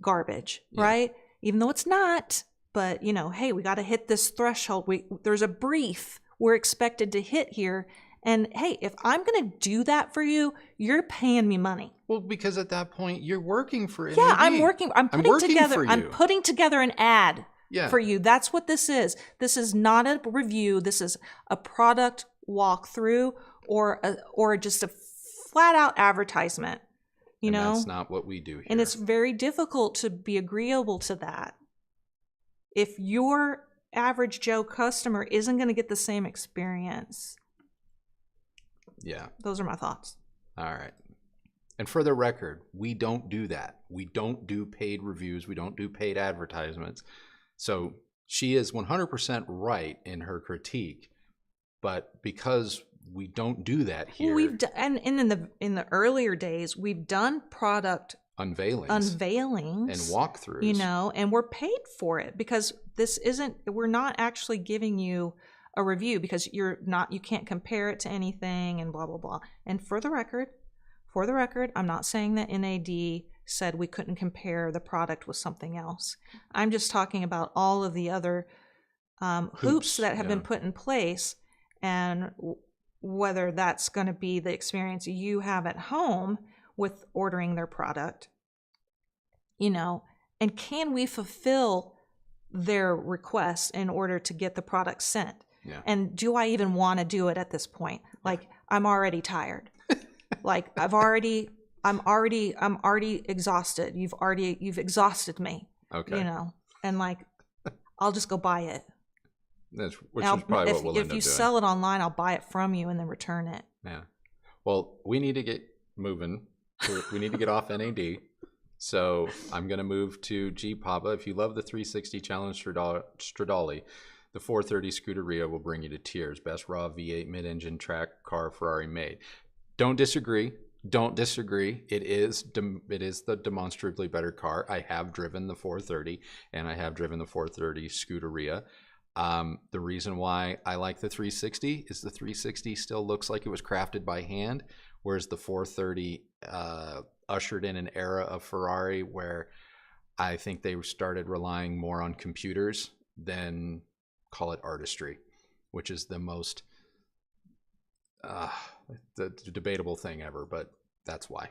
garbage, right? Even though it's not. But hey, we got to hit this threshold. There's a brief we're expected to hit here. And hey, if I'm going to do that for you, you're paying me money. Well, because at that point you're working for NAD. Yeah, I'm putting together an ad for you. That's what this is. This is not a review. This is a product walkthrough or just a flat out advertisement. That's not what we do here. And it's very difficult to be agreeable to that. If your average Joe customer isn't going to get the same experience. Yeah. Those are my thoughts. All right. And for the record, we don't do that. We don't do paid reviews. We don't do paid advertisements. So she is 100% right in her critique, but because we don't do that here. And in the earlier days, we've done product unveilings and walkthroughs. And we're paid for it, because we're not actually giving you a review, because you can't compare it to anything and blah blah blah. And for the record, for the record, I'm not saying that NAD said we couldn't compare the product with something else. I'm just talking about all of the other hoops that have been put in place, and whether that's going to be the experience you have at home with ordering their product, you know, and can we fulfill their requests in order to get the product sent? Yeah. And do I even want to do it at this point? Like, I'm already tired. Like, I'm already exhausted. You've exhausted me. Okay. You know, and like, I'll just go buy it. Which is probably what we'll end up doing. If you sell it online, I'll buy it from you and then return it. Yeah. Well, we need to get moving. We need to get off NAD. So I'm going to move to G Papa. If you love the 360 Challenge Stradale, the 430 Scuderia will bring you to tears. Best raw V8 mid-engine track car Ferrari made. Don't disagree. It is the demonstrably better car. I have driven the 430 and I have driven the 430 Scuderia. The reason why I like the 360 is the 360 still looks like it was crafted by hand, whereas the 430 ushered in an era of Ferrari where I think they started relying more on computers than, call it, artistry, which is the most the debatable thing ever, but that's why.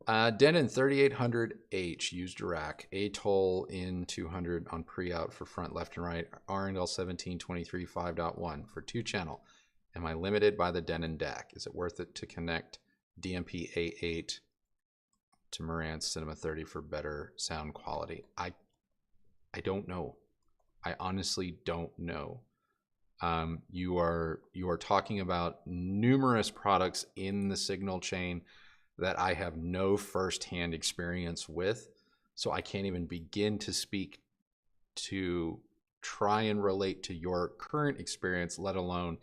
Denon 3800H used rack, Atoll in 200 on pre-out for front, left, and right. Arundel 1723 5.1 for 2-channel. Am I limited by the Denon DAC? Is it worth it to connect DMP A8 to Marantz Cinema 30 for better sound quality? I don't know. I honestly don't know. You are talking about numerous products in the signal chain that I have no firsthand experience with, so I can't even begin to speak to try and relate to your current experience, let alone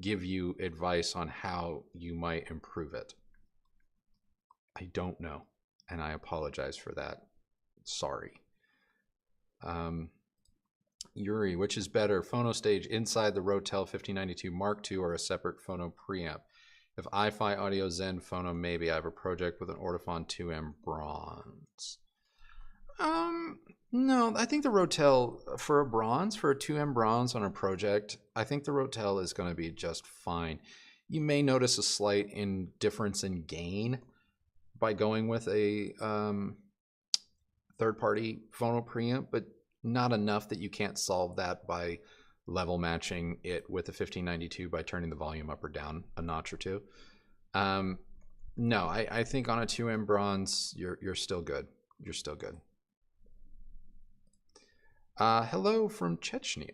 give you advice on how you might improve it. I don't know, and I apologize for that. Sorry. Yuri, which is better, phono stage inside the Rotel 1592 Mark II or a separate phono preamp? If iFi Audio Zen phono, maybe. I have a project with an Ortofon 2M bronze. No, I think the Rotel for a 2M bronze on a project, I think the Rotel is going to be just fine. You may notice a slight difference in gain by going with a third-party phono preamp, but not enough that you can't solve that by level matching it with the 1592 by turning the volume up or down a notch or two. No, I think on a 2M bronze, you're still good. You're still good. Hello from Chechnya.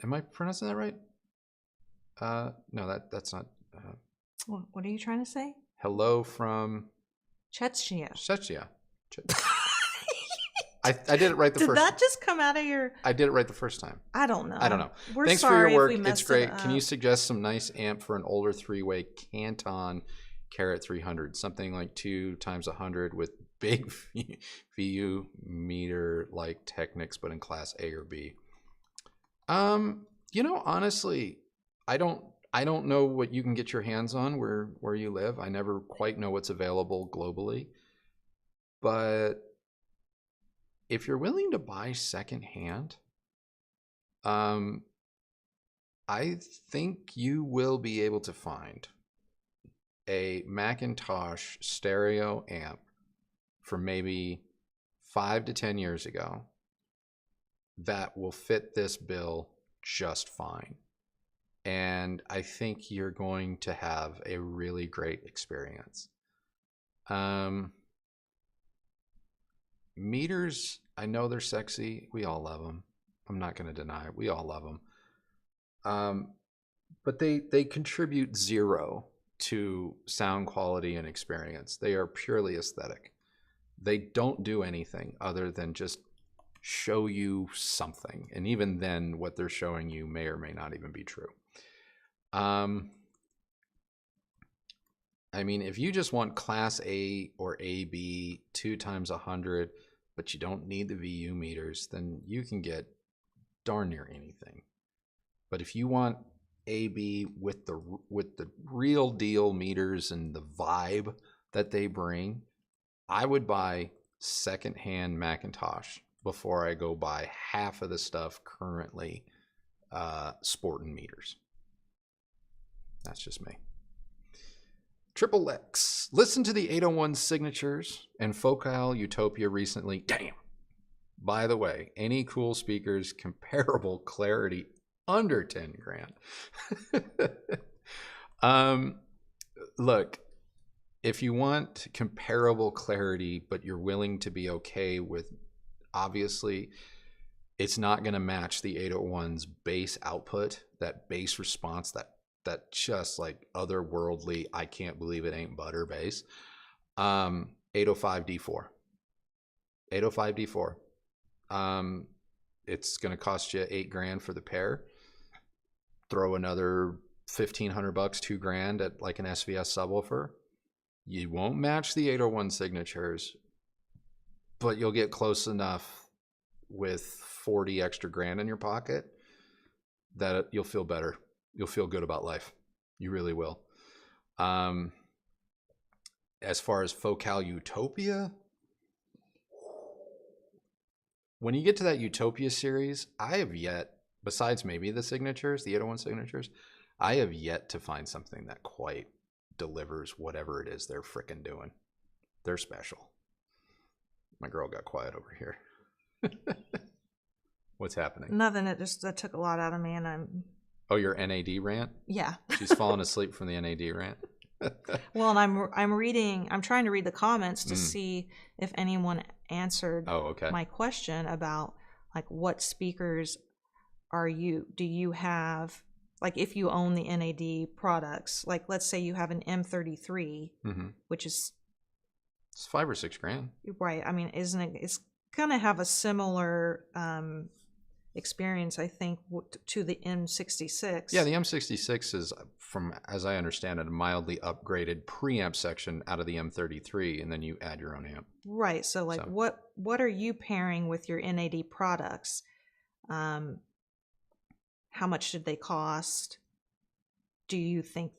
Am I pronouncing that right? No, that's not. What are you trying to say? Hello from Chechnya. Chechnya. I did it right the first time. Did that just come out of your... I did it right the first time. I don't know. We're Thanks sorry for your work. If we It's great. it Can you suggest some nice amp for an older 3-way Canton Carat 300? Something like 2 times 100 with big VU meter like Technics, but in class A or B. Honestly, I don't know what you can get your hands on where you live. I never quite know what's available globally. But if you're willing to buy secondhand, I think you will be able to find a Macintosh stereo amp from maybe 5 to 10 years ago that will fit this bill just fine. And I think you're going to have a really great experience. Meters, I know they're sexy. We all love them. I'm not going to deny it. We all love them. But they contribute zero to sound quality and experience. They are purely aesthetic. They don't do anything other than just show you something. And even then, what they're showing you may or may not even be true. I mean, if you just want class A or AB 2 times 100, but you don't need the VU meters, then you can get darn near anything. But if you want AB with the real deal meters and the vibe that they bring, I would buy secondhand Macintosh before I go buy half of the stuff currently sporting meters. That's just me. Triple X. Listen to the 801 signatures and Focal Utopia recently. Damn. By the way, any cool speakers comparable clarity under 10 grand? Look, if you want comparable clarity, but you're willing to be okay with, obviously, it's not going to match the 801's bass output, that bass response, that just like otherworldly, I can't believe it ain't butter bass. 805 D4. 805 D4. It's going to cost you $8 grand for the pair. Throw another $1,500, $2 grand at like an SVS subwoofer. You won't match the 801 signatures, but you'll get close enough with 40 extra grand in your pocket that you'll feel better. You'll feel good about life. You really will. As far as Focal Utopia, when you get to that Utopia series, I have yet, besides maybe the signatures, the 801 signatures, I have yet to find something that quite delivers whatever it is they're frickin' doing. They're special. My girl got quiet over here. What's happening? Nothing. That took a lot out of me, and I'm... Oh, your NAD rant? Yeah. She's falling asleep from the NAD rant. Well, and I'm trying to read the comments to see if anyone answered my question about like what speakers do you have, like if you own the NAD products, like let's say you have an M33, which is it's $5 or $6 grand. Right. I mean, isn't it, it's gonna have a similar experience, I think, to the M66. Yeah, the M66 is, from as I understand it, a mildly upgraded preamp section out of the M33, and then you add your own amp. Right. So, like, what are you pairing with your NAD products? How much did they cost? Do you think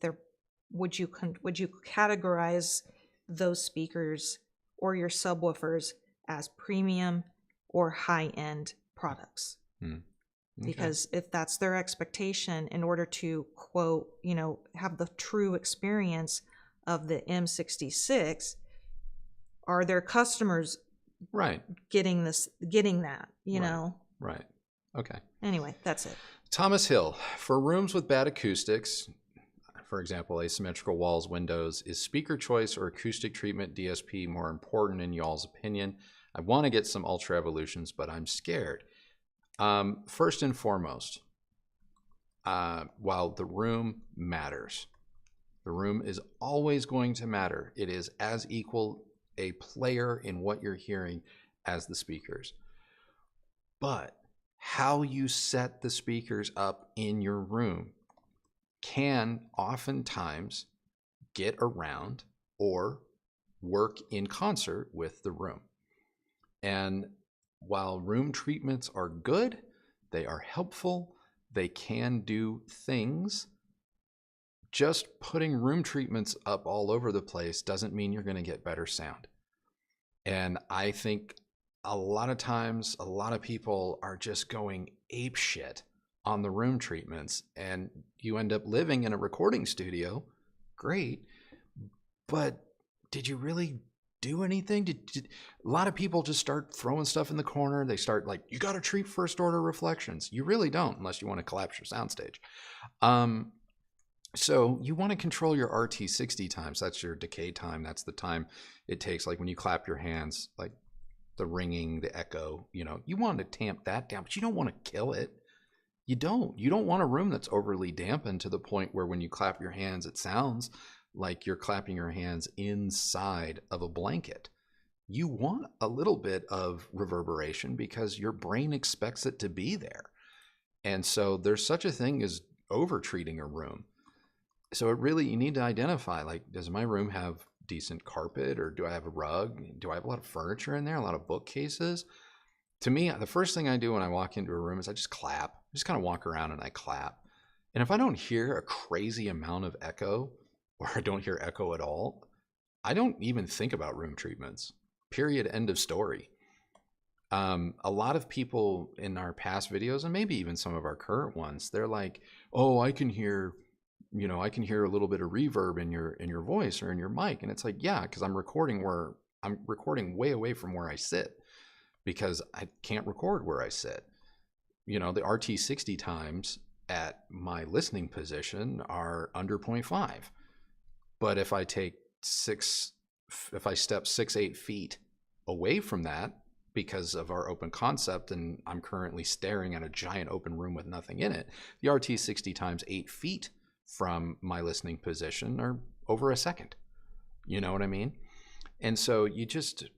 would you categorize those speakers or your subwoofers as premium or high-end products? Okay. Because if that's their expectation, in order to quote, have the true experience of the M66, are their customers getting that, you know? Right. Okay. Anyway, that's it. Thomas Hill, for rooms with bad acoustics, for example, asymmetrical walls, windows, is speaker choice or acoustic treatment DSP more important in y'all's opinion? I want to get some Ultra Evolutions, but I'm scared. First and foremost, while the room matters, the room is always going to matter. It is as equal a player in what you're hearing as the speakers. But how you set the speakers up in your room can oftentimes get around or work in concert with the room. And while room treatments are good, they are helpful, they can do things. Just putting room treatments up all over the place doesn't mean you're going to get better sound. And I think a lot of times, a lot of people are just going ape shit on the room treatments, and you end up living in a recording studio. Great. But did you really do anything? A lot of people just start throwing stuff in the corner. They start like, you got to treat first order reflections. You really don't, unless you want to collapse your soundstage. So you want to control your RT60 times. That's your decay time. That's the time it takes. Like when you clap your hands, like the ringing, the echo, you want to tamp that down, but you don't want to kill it. You don't want a room that's overly dampened to the point where when you clap your hands, it sounds like you're clapping your hands inside of a blanket. You want a little bit of reverberation because your brain expects it to be there. And so there's such a thing as over-treating a room. So you need to identify, like, does my room have decent carpet, or do I have a rug? Do I have a lot of furniture in there, a lot of bookcases? To me, the first thing I do when I walk into a room is I just clap. I just kind of walk around and I clap. And if I don't hear a crazy amount of echo, or I don't hear echo at all, I don't even think about room treatments. Period. End of story. A lot of people in our past videos, and maybe even some of our current ones, they're like, "Oh, I can hear a little bit of reverb in your voice or in your mic." And it's like, yeah, because I'm recording way away from where I sit, because I can't record where I sit. The RT60 times at my listening position are under 0.5. But if I step 6-8 feet away from that, because of our open concept, and I'm currently staring at a giant open room with nothing in it, the RT60 times 8 feet from my listening position are over a second. You know what I mean? And so you just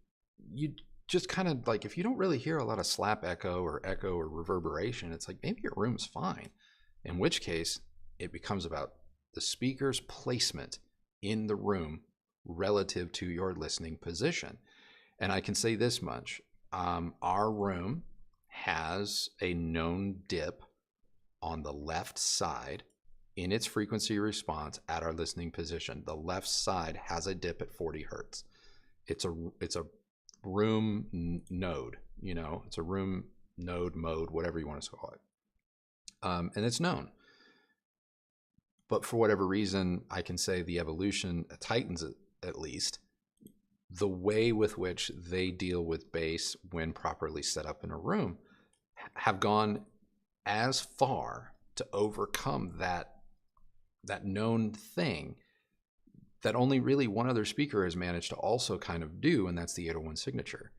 kind of like, if you don't really hear a lot of slap echo or reverberation, it's like maybe your room's fine. In which case, it becomes about the speaker's placement in the room relative to your listening position. And I can say this much. Our room has a known dip on the left side in its frequency response at our listening position. The left side has a dip at 40 hertz. It's a room node, it's a room node mode, whatever you want to call it. And it's known. But for whatever reason, I can say the evolution, Titans at least, the way with which they deal with bass when properly set up in a room have gone as far to overcome that known thing that only really one other speaker has managed to also kind of do, and that's the 801 signature.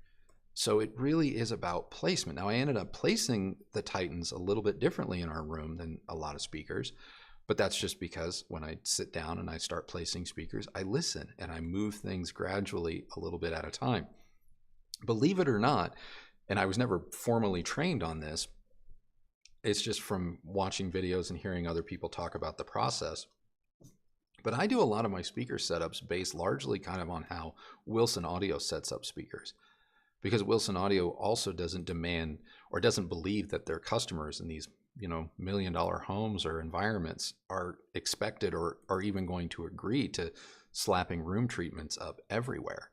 So it really is about placement. Now, I ended up placing the Titans a little bit differently in our room than a lot of speakers, but that's just because when I sit down and I start placing speakers, I listen and I move things gradually a little bit at a time. Believe it or not, and I was never formally trained on this, it's just from watching videos and hearing other people talk about the process. But I do a lot of my speaker setups based largely kind of on how Wilson Audio sets up speakers. Because Wilson Audio also doesn't demand or doesn't believe that their customers in these $1 million homes or environments are expected or are even going to agree to slapping room treatments up everywhere.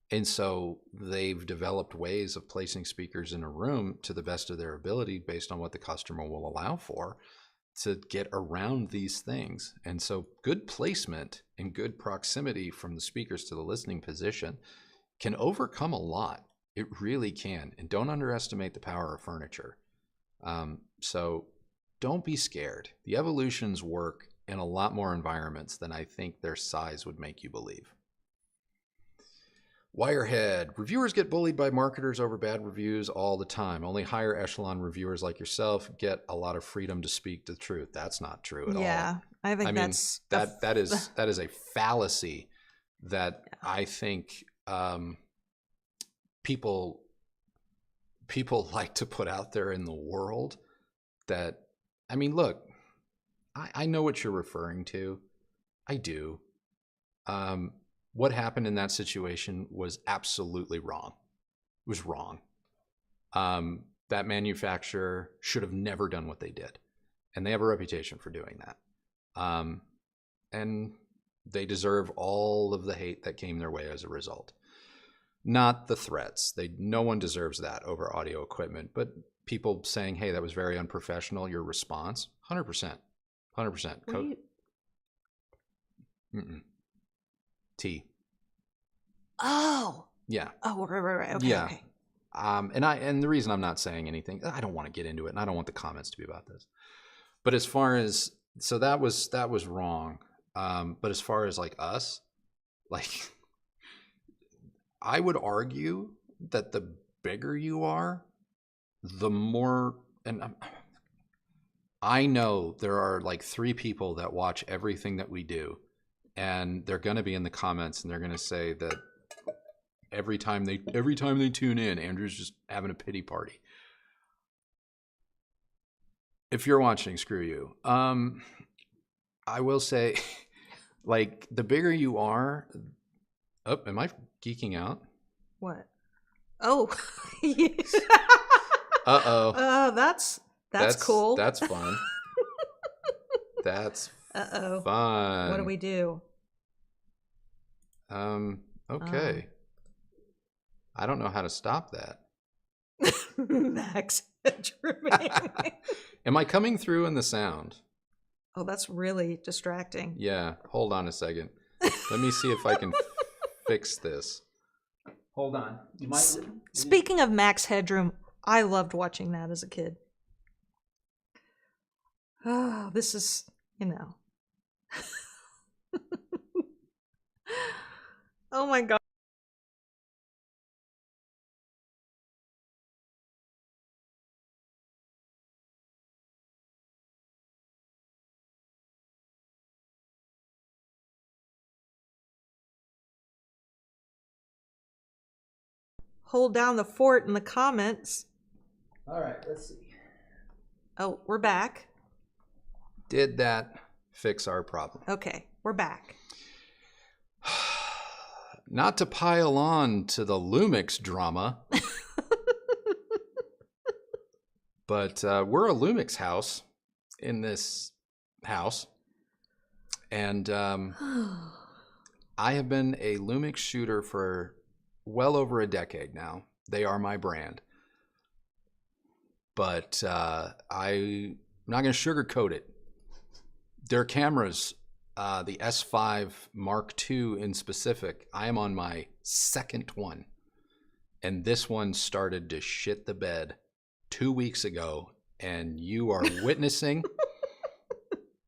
And so they've developed ways of placing speakers in a room to the best of their ability based on what the customer will allow for to get around these things. And so good placement and good proximity from the speakers to the listening position can overcome a lot. It really can. And don't underestimate the power of furniture. So don't be scared. The evolutions work in a lot more environments than I think their size would make you believe. Wirehead. Reviewers get bullied by marketers over bad reviews all the time. Only higher echelon reviewers like yourself get a lot of freedom to speak the truth. That's not true at all. Yeah, I think that is a fallacy that I think people like to put out there in the world. That, I mean, look, I know what you're referring to. I do. What happened in that situation was absolutely wrong. It was wrong. That manufacturer should have never done what they did. And they have a reputation for doing that. And they deserve all of the hate that came their way as a result. Not the threats. No one deserves that over audio equipment. But people saying, hey, that was very unprofessional, your response, 100%. 100%. T. Oh. Yeah. Oh, right. Okay. Yeah. Okay. And the reason I'm not saying anything, I don't want to get into it, and I don't want the comments to be about this. But as far as, so that was wrong. But as far as like us, like, I would argue that the bigger you are, the more, and I know there are like 3 people that watch everything that we do, and they're going to be in the comments and they're going to say that every time they tune in, Andrew's just having a pity party. If you're watching, screw you. I will say, like, the bigger you are, oh, am I geeking out? What? Oh. Uh-oh. That's cool. That's fun. That's Uh-oh. fun. What do we do? Okay. I don't know how to stop that. Max headroom. Am I coming through in the sound? Oh, that's really distracting. Yeah. Hold on a second. Let me see if I can fix this. Hold on. You might. Speaking of Max Headroom, I loved watching that as a kid. Oh, this is, Oh my God. Hold down the fort in the comments. All right, let's see. Oh, we're back. Did that fix our problem? Okay, we're back. Not to pile on to the Lumix drama, but we're a Lumix house in this house. And I have been a Lumix shooter for well over a decade now. They are my brand. But I'm not going to sugarcoat it. Their cameras, the S5 Mark II in specific, I am on my second one. And this one started to shit the bed 2 weeks ago. And you are witnessing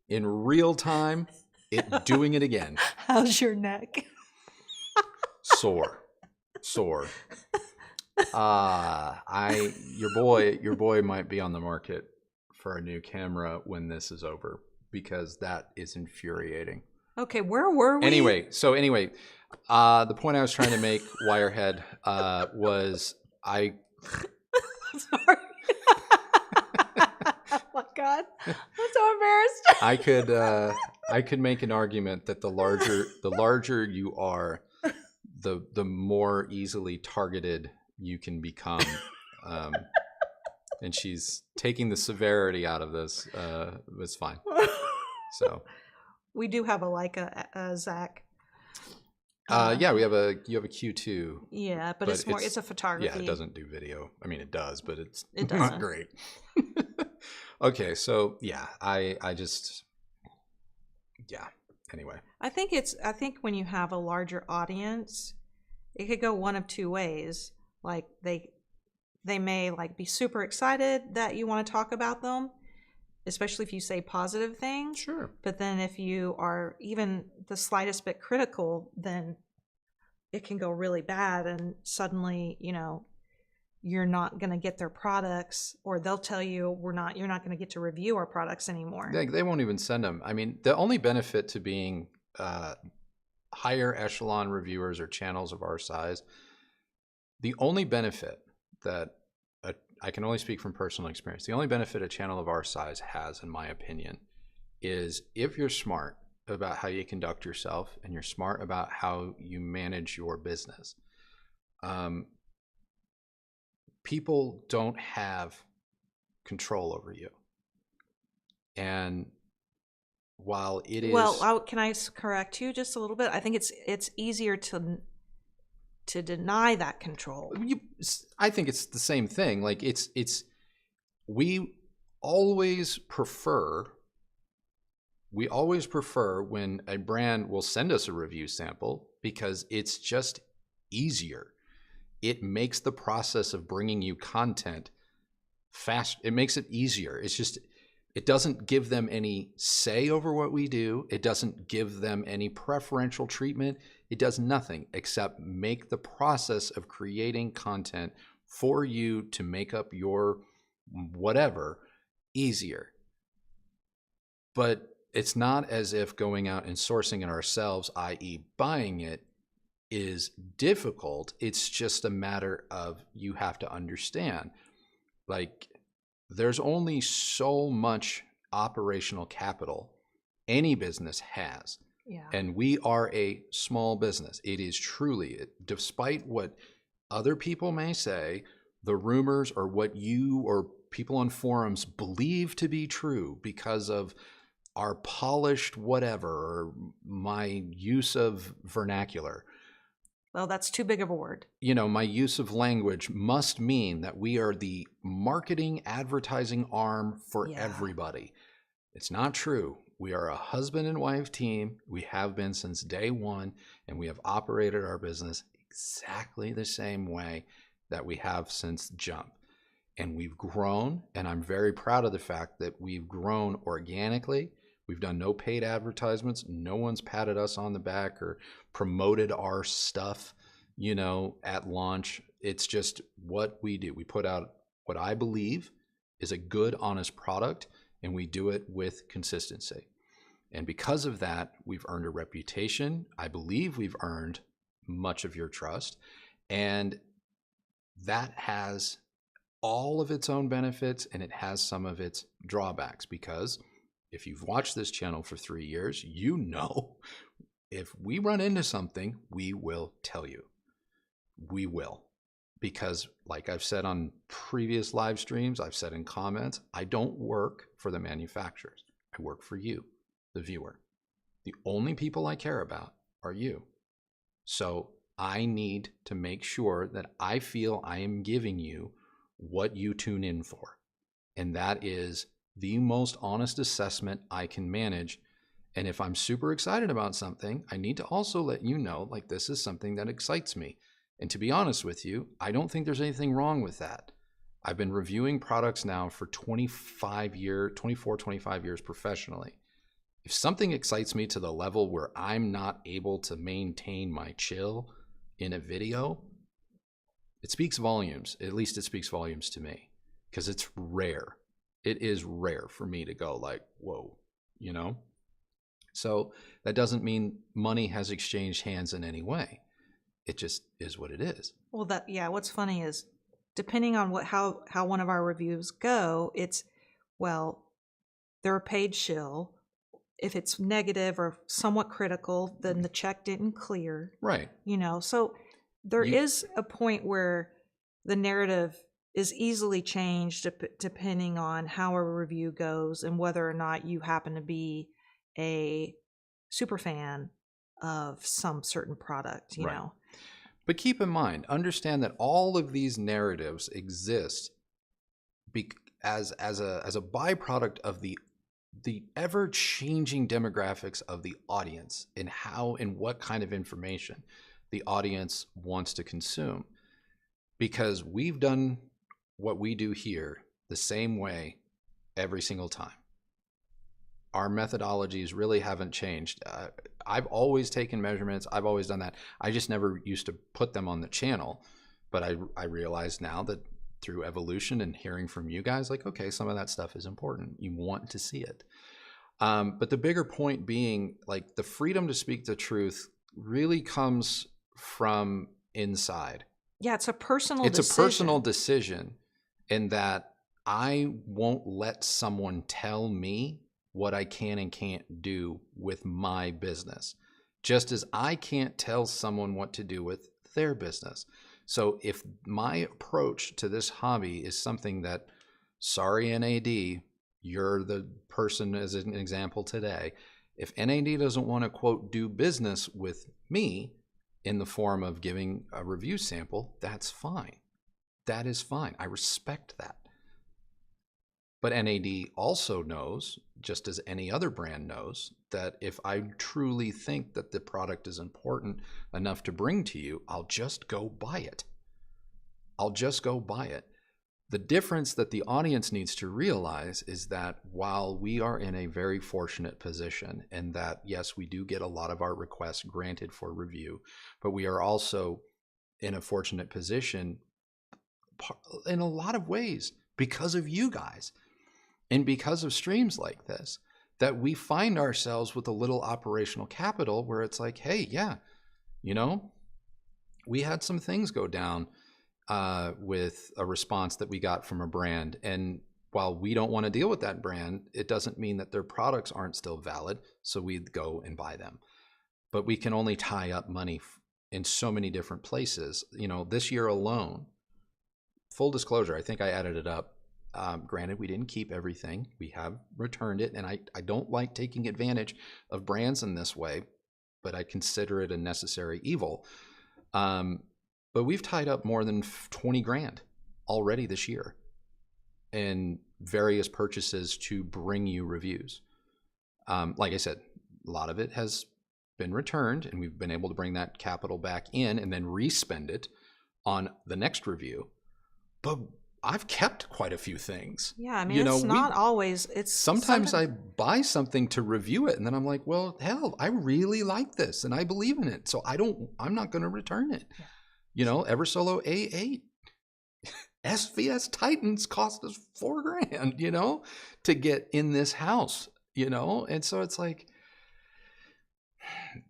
in real time it doing it again. How's your neck? Sore. Your boy might be on the market for a new camera when this is over, because that is infuriating. Okay, where were we? Anyway, the point I was trying to make, Wirehead, was I. Sorry. Oh my God, I'm so embarrassed. I could make an argument that the larger you are, the more easily targeted you can become. And she's taking the severity out of this. It's fine. So we do have a Leica, Zach. Yeah, you have a Q2. Yeah, but it's a photography. Yeah, it doesn't do video. I mean, it does, but it doesn't. Not great. Okay, so yeah, anyway. I think when you have a larger audience, it could go one of two ways. Like they may like be super excited that you want to talk about them, especially if you say positive things. Sure. But then if you are even the slightest bit critical, then it can go really bad, and suddenly, you're not going to get their products, or they'll tell you you're not going to get to review our products anymore. They won't even send them. I mean, the only benefit to being higher echelon reviewers or channels of our size, the only benefit that I can only speak from personal experience, the only benefit a channel of our size has, in my opinion, is if you're smart about how you conduct yourself and you're smart about how you manage your business. People don't have control over you. And while it is... Well, can I correct you just a little bit? I think it's easier to deny that control. I think it's the same thing. Like we always prefer when a brand will send us a review sample, because it's just easier. It makes the process of bringing you content fast. It makes it easier. It doesn't give them any say over what we do. It doesn't give them any preferential treatment. It does nothing except make the process of creating content for you to make up your whatever easier. But it's not as if going out and sourcing it ourselves, i.e. buying it, is difficult. It's just a matter of, you have to understand, like, there's only so much operational capital any business has. Yeah. And we are a small business. It is truly, despite what other people may say, the rumors, or what you or people on forums believe to be true because of our polished whatever, or my use of vernacular. Well, that's too big of a word. My use of language must mean that we are the marketing, advertising arm for everybody. It's not true. We are a husband and wife team. We have been since day one, and we have operated our business exactly the same way that we have since jump. And we've grown, and I'm very proud of the fact that we've grown organically. We've done no paid advertisements. No one's patted us on the back or promoted our stuff, at launch. It's just what we do. We put out what I believe is a good, honest product, and we do it with consistency. And because of that, we've earned a reputation. I believe we've earned much of your trust. And that has all of its own benefits, and it has some of its drawbacks, because if you've watched this channel for 3 years, if we run into something, we will tell you. We will. Because like I've said on previous live streams, I've said in comments, I don't work for the manufacturers. I work for you, the viewer. The only people I care about are you. So I need to make sure that I feel I am giving you what you tune in for. And that is the most honest assessment I can manage. And if I'm super excited about something, I need to also let you know, like, this is something that excites me. And to be honest with you, I don't think there's anything wrong with that. I've been reviewing products now for 24, 25 years professionally. If something excites me to the level where I'm not able to maintain my chill in a video, it speaks volumes. At least it speaks volumes to me, because it's rare. It is rare for me to go like, whoa, So that doesn't mean money has exchanged hands in any way. It just is what it is. Well, what's funny is, depending on how one of our reviews go, they're a paid shill. If it's negative or somewhat critical, then the check didn't clear. Right. So there is a point where the narrative is easily changed depending on how a review goes and whether or not you happen to be a super fan of some certain product, you know. But keep in mind, understand that all of these narratives exist as a byproduct of the ever-changing demographics of the audience, and how and what kind of information the audience wants to consume. Because we've done what we do here the same way every single time. Our methodologies really haven't changed. I've always taken measurements. I've always done that. I just never used to put them on the channel. But I realize now that through evolution and hearing from you guys, like, okay, some of that stuff is important. You want to see it. But the bigger point being, like, the freedom to speak the truth really comes from inside. Yeah, it's a personal decision. It's a personal decision, in that I won't let someone tell me what I can and can't do with my business, just as I can't tell someone what to do with their business. So if my approach to this hobby is something that, sorry, NAD, you're the person as an example today. If NAD doesn't want to, quote, do business with me in the form of giving a review sample, that's fine. That is fine. I respect that. But NAD also knows, just as any other brand knows, that if I truly think that the product is important enough to bring to you, I'll just go buy it. I'll just go buy it. The difference that the audience needs to realize is that while we are in a very fortunate position, and that, yes, we do get a lot of our requests granted for review, but we are also in a fortunate position in a lot of ways because of you guys. And because of streams like this, that we find ourselves with a little operational capital where it's like, hey, yeah, we had some things go down with a response that we got from a brand. And while we don't want to deal with that brand, it doesn't mean that their products aren't still valid. So we'd go and buy them. But we can only tie up money in so many different places. This year alone, full disclosure, I think I added it up. Granted, we didn't keep everything. We have returned it. And I don't like taking advantage of brands in this way, but I consider it a necessary evil. But we've tied up more than 20 grand already this year in various purchases to bring you reviews. Like I said, a lot of it has been returned, and we've been able to bring that capital back in and then respend it on the next review. But I've kept quite a few things. Yeah, I mean, it's not always. It's sometimes I buy something to review it, and then I'm like, well, hell, I really like this, and I believe in it, so I'm not going to return it. Yeah. Eversolo A8, SVS Titans cost us $4,000, to get in this house, and so it's like,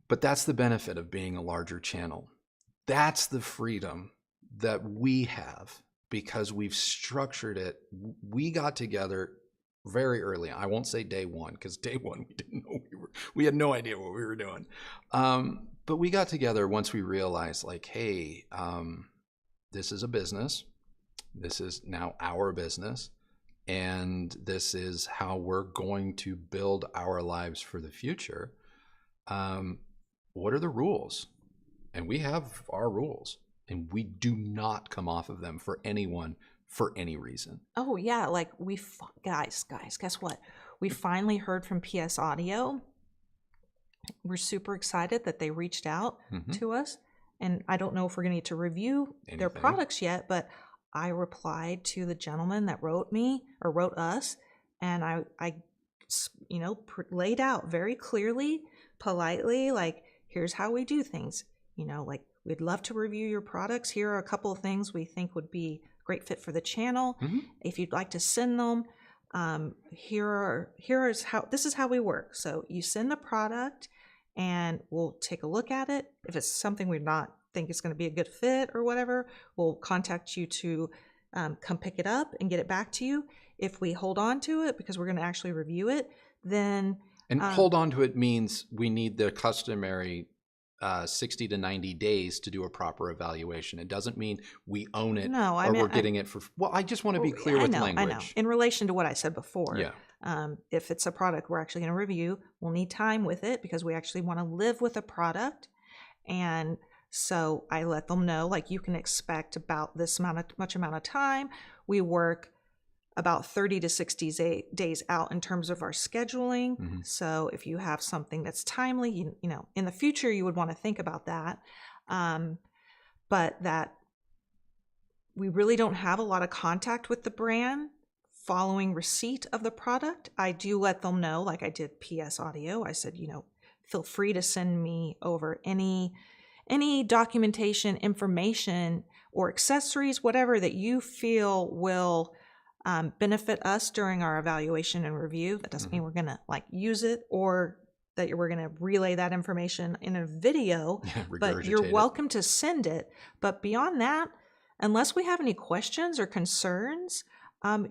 but that's the benefit of being a larger channel. That's the freedom that we have. Because we've structured it. We got together very early. I won't say day one, because day one we didn't know we had no idea what we were doing. But we got together once we realized, like, hey, this is a business. This is now our business. And this is how we're going to build our lives for the future. What are the rules? And we have our rules. And we do not come off of them for anyone for any reason. Oh, yeah. Like guys, guess what? We finally heard from PS Audio. We're super excited that they reached out to us. And I don't know if we're going to get to review their products yet, but I replied to the gentleman that wrote us. And I laid out very clearly, politely, like, here's how we do things, like, we'd love to review your products. Here are a couple of things we think would be a great fit for the channel. If you'd like to send them, this is how we work. So you send the product and we'll take a look at it. If it's something we not think is going to be a good fit or whatever, we'll contact you to come pick it up and get it back to you. If we hold on to it because we're going to actually review it, then... And hold on to it means we need the customary 60 to 90 days to do a proper evaluation. It doesn't mean we own it we're getting it for... Well, I just want to be clear with language. I know. In relation to what I said before, if it's a product we're actually going to review, we'll need time with it because we actually want to live with a product. And so I let them know, like, you can expect about this much amount of time. We work about 30 to 60 days out in terms of our scheduling. So if you have something that's timely, in the future, you would want to think about that. But that we really don't have a lot of contact with the brand following receipt of the product. I do let them know, like I did PS Audio. I said, feel free to send me over any documentation, information, or accessories, whatever that you feel will benefit us during our evaluation and review. That doesn't mean we're going to use it or that we're going to relay that information in a video, but you're welcome to send it. But beyond that, unless we have any questions or concerns,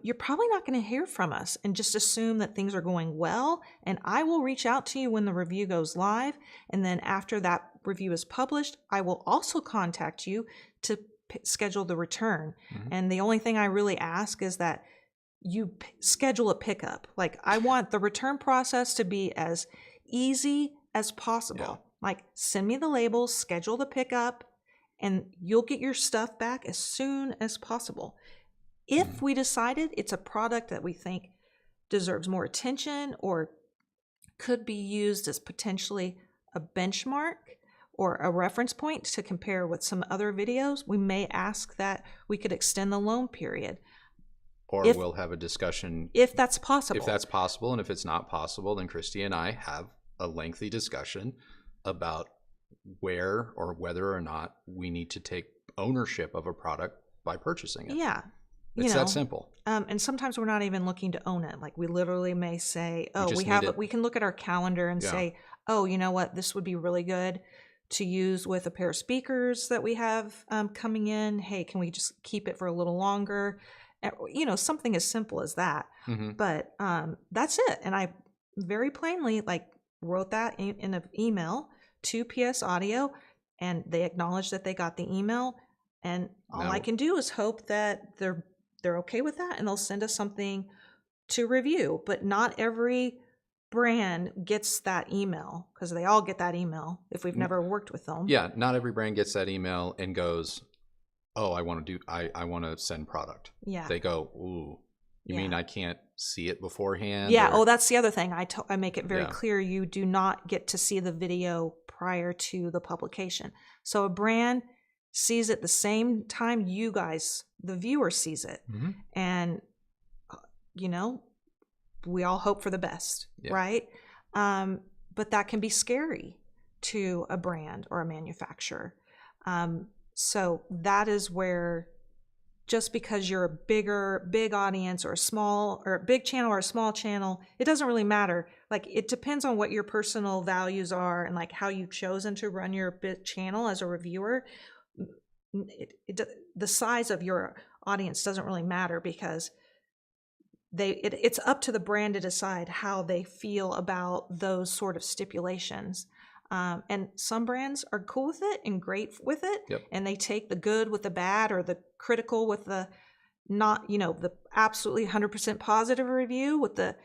you're probably not going to hear from us, and just assume that things are going well. And I will reach out to you when the review goes live. And then after that review is published, I will also contact you to schedule the return. And the only thing I really ask is that you schedule a pickup. Like, I want the return process to be as easy as possible. Like, send me the labels, schedule the pickup, and you'll get your stuff back as soon as possible. If we decided it's a product that we think deserves more attention or could be used as potentially a benchmark or a reference point to compare with some other videos, we may ask that we could extend the loan period. Or we'll have a discussion. If that's possible. If that's possible. And if it's not possible, then Kristi and I have a lengthy discussion about where or whether or not we need to take ownership of a product by purchasing it. Yeah. It's that simple. And sometimes we're not even looking to own it. Like, we literally may say, we can look at our calendar and say, oh, you know what, this would be really good to use with a pair of speakers that we have coming in. Hey, can we just keep it for a little longer? Something as simple as that. But that's it. And I very plainly wrote that in an email to PS Audio, and they acknowledged that they got the email. And all I can do is hope that they're okay with that, and they'll send us something to review. But not every brand gets that email, because they all get that email if we've never worked with them. Yeah, not every brand gets that email and goes, oh, I want to send product. Yeah. They go, ooh, you mean I can't see it beforehand? Yeah. Oh, that's the other thing. I make it very clear, you do not get to see the video prior to the publication. So a brand sees it the same time you guys, the viewer, sees it. Mm-hmm. And, we all hope for the best, right? But that can be scary to a brand or a manufacturer. So that is where, just because you're a big audience, or a big channel or a small channel, it doesn't really matter. Like, it depends on what your personal values are and like how you've chosen to run your channel as a reviewer. The size of your audience doesn't really matter, because it's up to the brand to decide how they feel about those sort of stipulations. And some brands are cool with it and great with it. Yep. And they take the good with the bad, or the critical with the not, the absolutely 100% positive review with the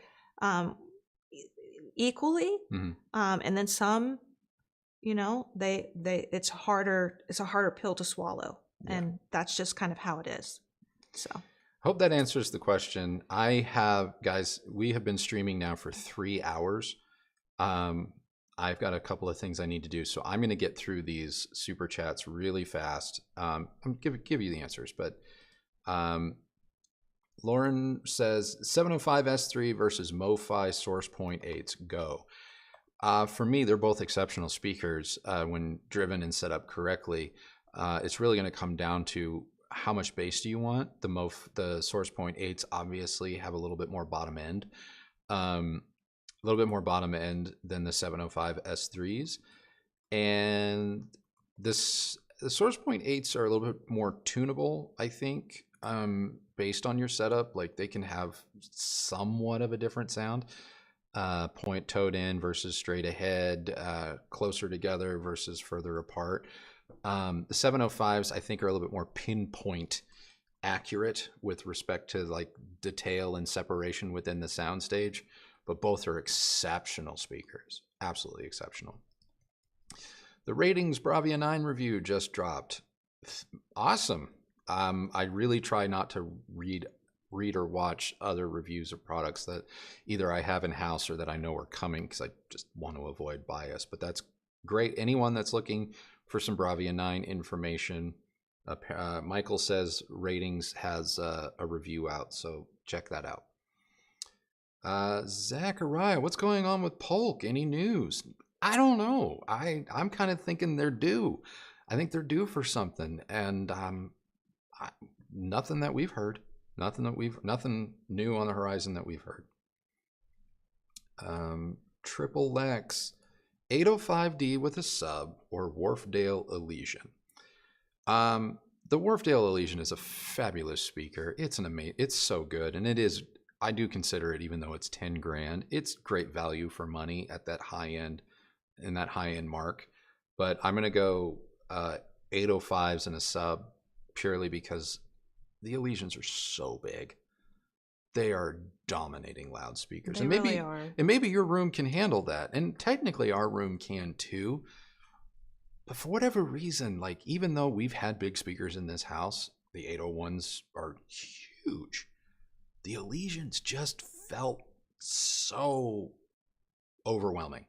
equally. Mm-hmm. And then some, it's a harder pill to swallow. Yeah. And that's just kind of how it is. So hope that answers the question. Guys, we have been streaming now for 3 hours. I've got a couple of things I need to do, so I'm going to get through these super chats really fast. I'm give you the answers, but Lauren says 705S3 versus MoFi Source Point 8s. Go. For me, they're both exceptional speakers when driven and set up correctly. It's really going to come down to how much bass do you want. The Source Point 8s obviously have a little bit more bottom end. A little bit more bottom end than the 705 S3s. And the Source Point 8s are a little bit more tunable, I think, based on your setup. Like, they can have somewhat of a different sound. Point towed in versus straight ahead, closer together versus further apart. The 705s, I think, are a little bit more pinpoint accurate with respect to like detail and separation within the soundstage. But both are exceptional speakers, absolutely exceptional. The Ratings Bravia 9 review just dropped. Awesome. I really try not to read or watch other reviews of products that either I have in-house or that I know are coming, because I just want to avoid bias. But that's great. Anyone that's looking for some Bravia 9 information, Michael says Ratings has a review out, so check that out. Zachariah, what's going on with Polk? Any news? I don't know. I'm kind of thinking they're due. I think they're due for something, and nothing that we've heard. Nothing new on the horizon that we've heard. Triple Lex, 805D with a sub or Wharfdale Elysian. The Wharfdale Elysian is a fabulous speaker. It's so good, and it is. I do consider it, even though it's 10 grand, it's great value for money at that high end, in that high end mark. But I'm going to go 805s and a sub, purely because the Elysians are so big. They are dominating loudspeakers. They really are. And maybe your room can handle that. And technically our room can too. But for whatever reason, like, even though we've had big speakers in this house, the 801s are huge. The Elysians just felt so overwhelming.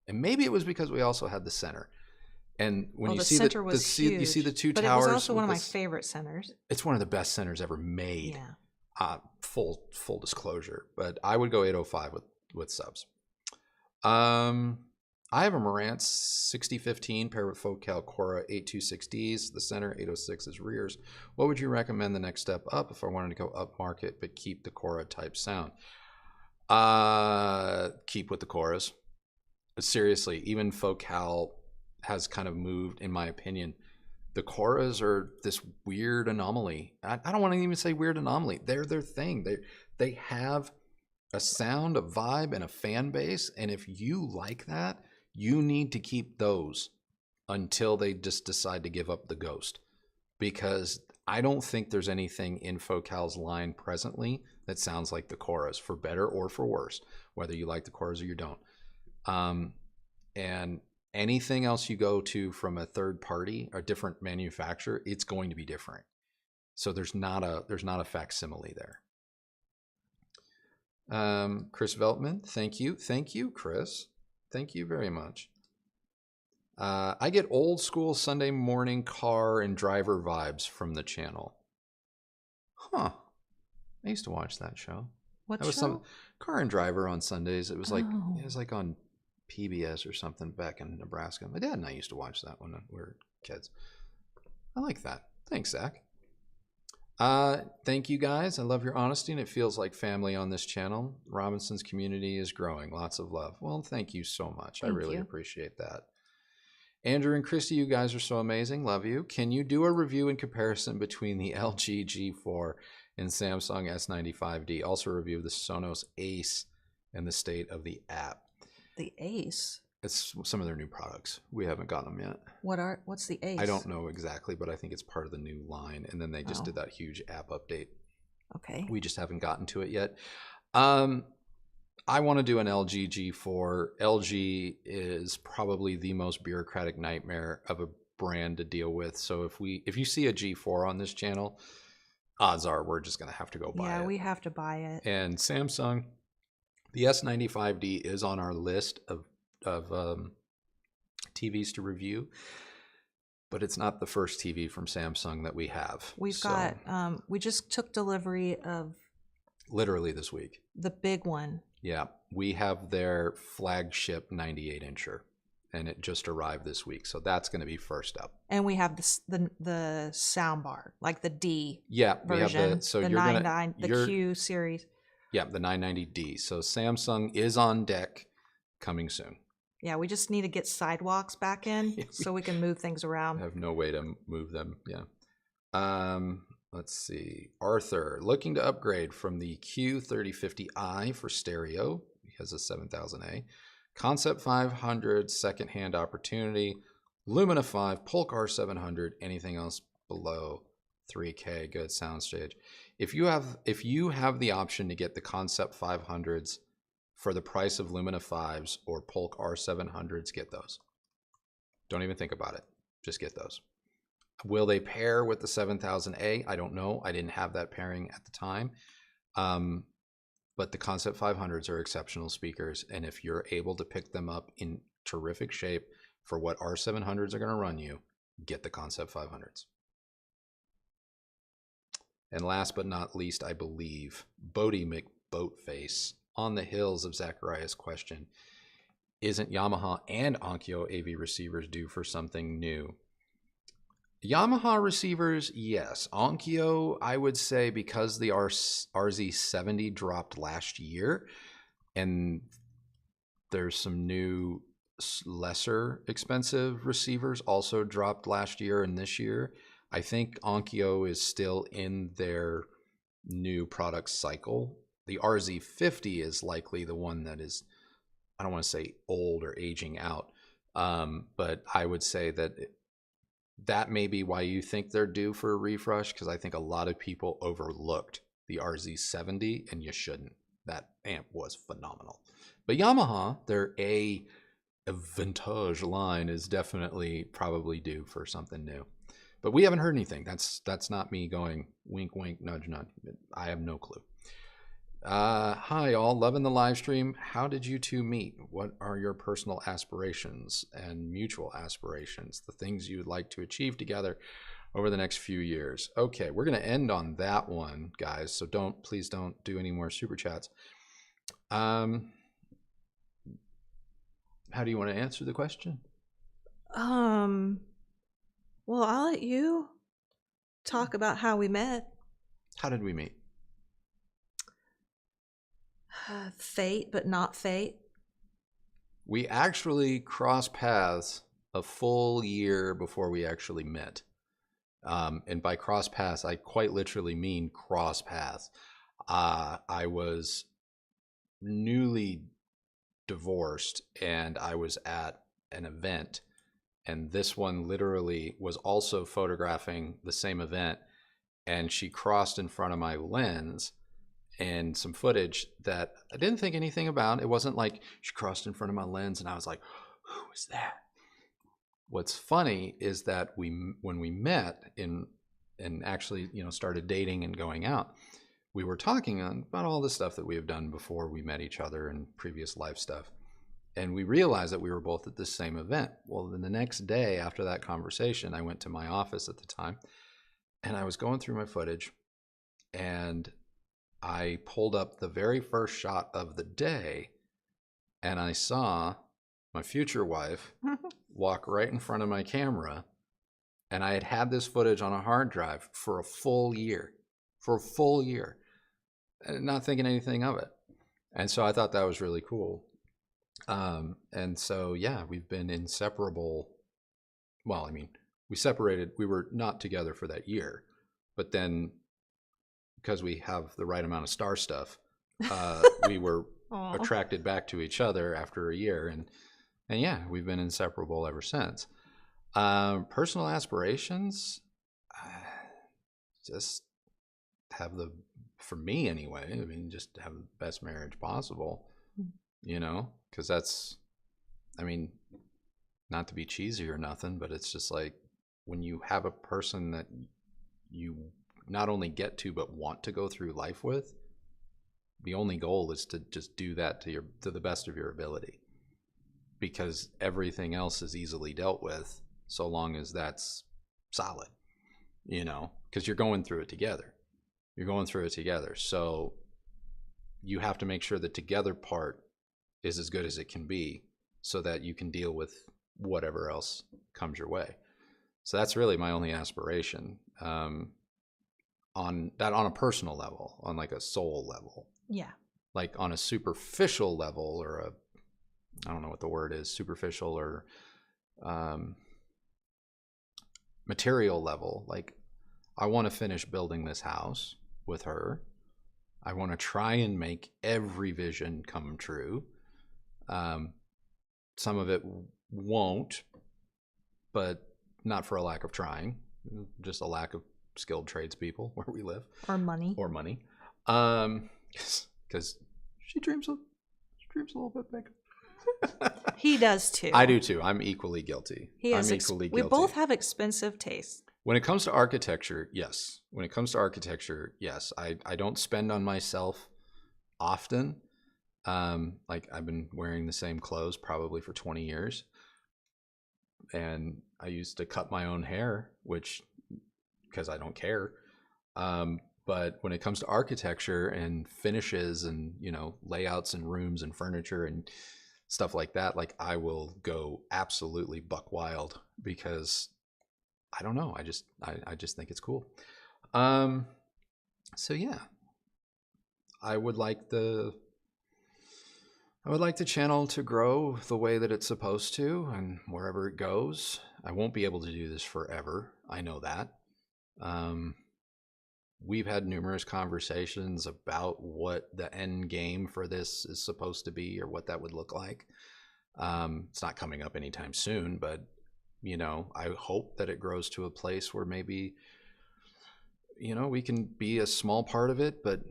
And maybe it was because we also had the center. And when you see the two but towers, it was also one of my favorite centers. It's one of the best centers ever made. Yeah. Full disclosure, but I would go 805 with subs. I have a Marantz 6015 paired with Focal Cora 826Ds. The center 806 is rears. What would you recommend the next step up if I wanted to go up market but keep the Cora type sound? Keep with the Coras. But seriously, even Focal has kind of moved, in my opinion. The Coras are this weird anomaly. I don't want to even say weird anomaly. They're their thing. They have a sound, a vibe, and a fan base. And if you like that, you need to keep those until they just decide to give up the ghost. Because I don't think there's anything in Focal's line presently that sounds like the Coras, for better or for worse, whether you like the Coras or you don't. And anything else you go to from a third party or different manufacturer, it's going to be different. So there's not a facsimile there. Chris Veltman, thank you, Chris, thank you very much. I get old school Sunday morning car and driver vibes from the channel. Huh. I used to watch that show. What that was show? Some Car and Driver on Sundays. It was like on PBS or something back in Nebraska. My dad and I used to watch that when we were kids. I like that. Thanks, Zach. Thank you guys. I love your honesty, and it feels like family on this channel. Robinson's community is growing. Lots of love. Well, thank you so much. I really appreciate that. Andrew and Kristi, you guys are so amazing. Love you. Can you do a review in comparison between the LG G4 and Samsung S95D? Also review the Sonos Ace and the state of the app. The Ace? It's some of their new products. We haven't gotten them yet. What's the Ace? I don't know exactly, but I think it's part of the new line. And then they just did that huge app update. Okay. We just haven't gotten to it yet. I want to do an LG G4. LG is probably the most bureaucratic nightmare of a brand to deal with. So if you see a G4 on this channel, odds are we're just going to have to go buy it. Yeah, we have to buy it. And Samsung, the S95D is on our list of TVs to review, but it's not the first TV from Samsung that we have. We just took delivery of literally this week. The big one. Yeah, we have their flagship 98-incher, and it just arrived this week, so that's going to be first up. And we have the sound bar, like the D version. We have the Q series. Yeah, the 990D. So Samsung is on deck, coming soon. Yeah, we just need to get sidewalks back in so we can move things around. I have no way to move them. Yeah. Let's see. Arthur, looking to upgrade from the Q3050i for stereo. He has a 7000A. Concept 500, secondhand opportunity. Lumina 5, Polk R700. Anything else below 3K? Good soundstage. If you have the option to get the Concept 500s for the price of Lumina 5s or Polk R700s, get those. Don't even think about it. Just get those. Will they pair with the 7000A? I don't know. I didn't have that pairing at the time. But the Concept 500s are exceptional speakers. And if you're able to pick them up in terrific shape for what R700s are going to run you, get the Concept 500s. And last but not least, I believe, Bodie McBoatface on the heels of Zachariah's question. Isn't Yamaha and Onkyo AV receivers due for something new? Yamaha receivers, yes. Onkyo, I would say, because the RZ70 dropped last year, and there's some new lesser expensive receivers also dropped last year and this year. I think Onkyo is still in their new product cycle. The RZ50 is likely the one that is, I don't want to say old or aging out, but I would say that may be why you think they're due for a refresh, because I think a lot of people overlooked the RZ70, and you shouldn't. That amp was phenomenal. But Yamaha, their A vintage line is definitely probably due for something new. But we haven't heard anything. That's not me going wink, wink, nudge, nudge. I have no clue. Hi, all. Loving the live stream. How did you two meet? What are your personal aspirations and mutual aspirations? The things you would like to achieve together over the next few years. Okay, we're going to end on that one, guys. So please don't do any more super chats. How do you want to answer the question? Well, I'll let you talk about how we met. How did we meet? Fate, but not fate. We actually crossed paths a full year before we actually met. And by cross paths, I quite literally mean cross paths. I was newly divorced, and I was at an event, and this one literally was also photographing the same event, and she crossed in front of my lens, and some footage that I didn't think anything about. It wasn't like she crossed in front of my lens and I was like, who is that? What's funny is that when we met and actually, started dating and going out, we were talking about all the stuff that we have done before we met each other and previous life stuff. And we realized that we were both at the same event. Well, then the next day after that conversation, I went to my office at the time and I was going through my footage, and I pulled up the very first shot of the day, and I saw my future wife walk right in front of my camera. And I had this footage on a hard drive for a full year, and not thinking anything of it. And so I thought that was really cool. And so, yeah, we've been inseparable. Well, I mean, we separated. We were not together for that year, but then because we have the right amount of star stuff, we were attracted back to each other after a year. And yeah, we've been inseparable ever since. Personal aspirations, just have for me anyway, I mean, just have the best marriage possible, because that's, I mean, not to be cheesy or nothing, but it's just like when you have a person that you not only get to, but want to go through life with, the only goal is to just do that to the best of your ability, because everything else is easily dealt with so long as that's solid, because you're going through it together. So you have to make sure the together part is as good as it can be so that you can deal with whatever else comes your way. So that's really my only aspiration, on a personal level, on like a soul level. Yeah. Like on a superficial level, or I don't know what the word is, superficial or material level. Like, I want to finish building this house with her. I want to try and make every vision come true. Some of it won't, but not for a lack of trying, just a lack of skilled tradespeople where we live. Or money. Because she dreams a little bit bigger. He does too. I do too. I'm equally guilty. We both have expensive tastes. When it comes to architecture, yes. I don't spend on myself often. Like, I've been wearing the same clothes probably for 20 years. And I used to cut my own hair, because I don't care. But when it comes to architecture and finishes and, layouts and rooms and furniture and stuff like that, like, I will go absolutely buck wild, because I don't know. I just think it's cool. So yeah, I would like the channel to grow the way that it's supposed to, and wherever it goes. I won't be able to do this forever. I know that. We've had numerous conversations about what the end game for this is supposed to be, or what that would look like. It's not coming up anytime soon, but I hope that it grows to a place where maybe, we can be a small part of it, but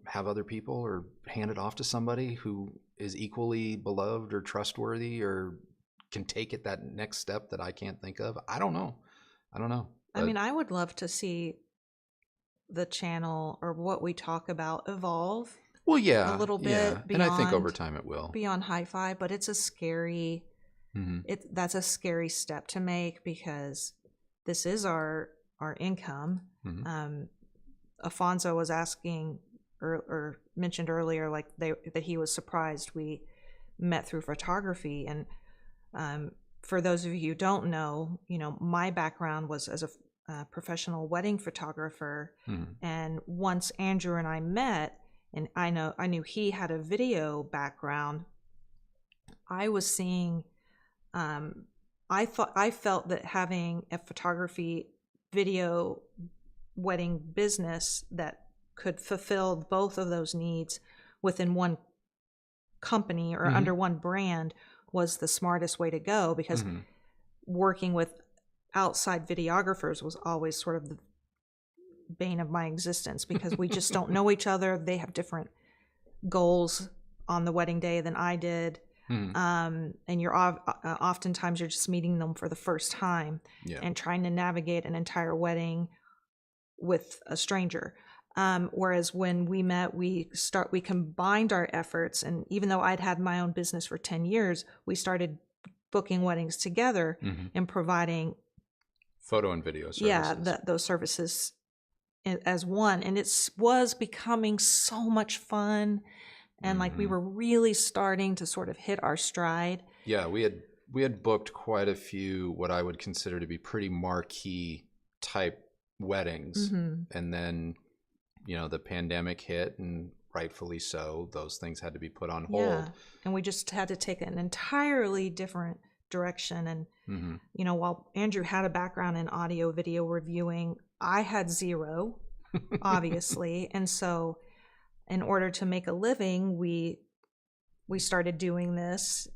have other people, or hand it off to somebody who is equally beloved or trustworthy, or can take it that next step that I can't think of. I don't know. I mean, I would love to see the channel, or what we talk about, evolve. Well, yeah, a little bit. Yeah. Beyond, and I think over time it will. Beyond hi-fi, but it's a scary. That's a scary step to make, because this is our income. Afonso was asking or mentioned earlier, like that he was surprised we met through photography. And for those of you who don't know, my background was as a professional wedding photographer. And once Andrew and I met, and I knew he had a video background, I was seeing, I felt that having a photography video wedding business that could fulfill both of those needs within one company, or under one brand, was the smartest way to go, because working with outside videographers was always sort of the bane of my existence, because we just don't know each other. They have different goals on the wedding day than I did. And you're oftentimes you're just meeting them for the first time and trying to navigate an entire wedding with a stranger. Whereas when we met, we combined our efforts, and even though I'd had my own business for 10 years, we started booking weddings together and providing photo and video services. Yeah, those services as one, and it was becoming so much fun, and like we were really starting to sort of hit our stride. Yeah, we had booked quite a few what I would consider to be pretty marquee type weddings, and then the pandemic hit, and rightfully so, those things had to be put on hold. Yeah, and we just had to take an entirely different direction. And while Andrew had a background in audio video reviewing, I had zero, obviously. And so in order to make a living, we started doing this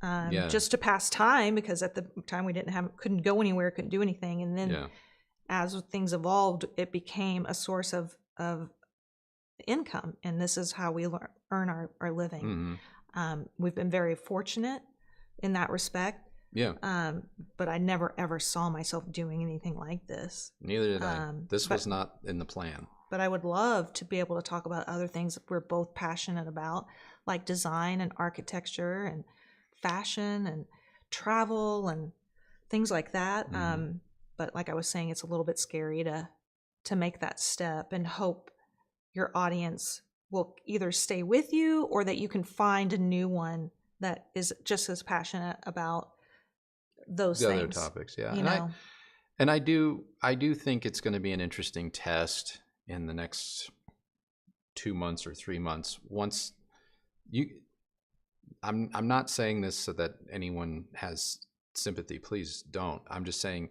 just to pass time, because at the time we couldn't go anywhere, couldn't do anything. And then as things evolved, it became a source of income, and this is how we earn our living. We've been very fortunate in that respect. But I never ever saw myself doing anything like this. Neither did I. This was not in the plan. But I would love to be able to talk about other things that we're both passionate about, like design and architecture and fashion and travel and things like that. But like I was saying, it's a little bit scary to make that step and hope your audience will either stay with you, or that you can find a new one that is just as passionate about those things. Other topics, yeah. And I do think it's going to be an interesting test in the next 2 months or 3 months. Once I'm not saying this so that anyone has sympathy. Please don't. I'm just saying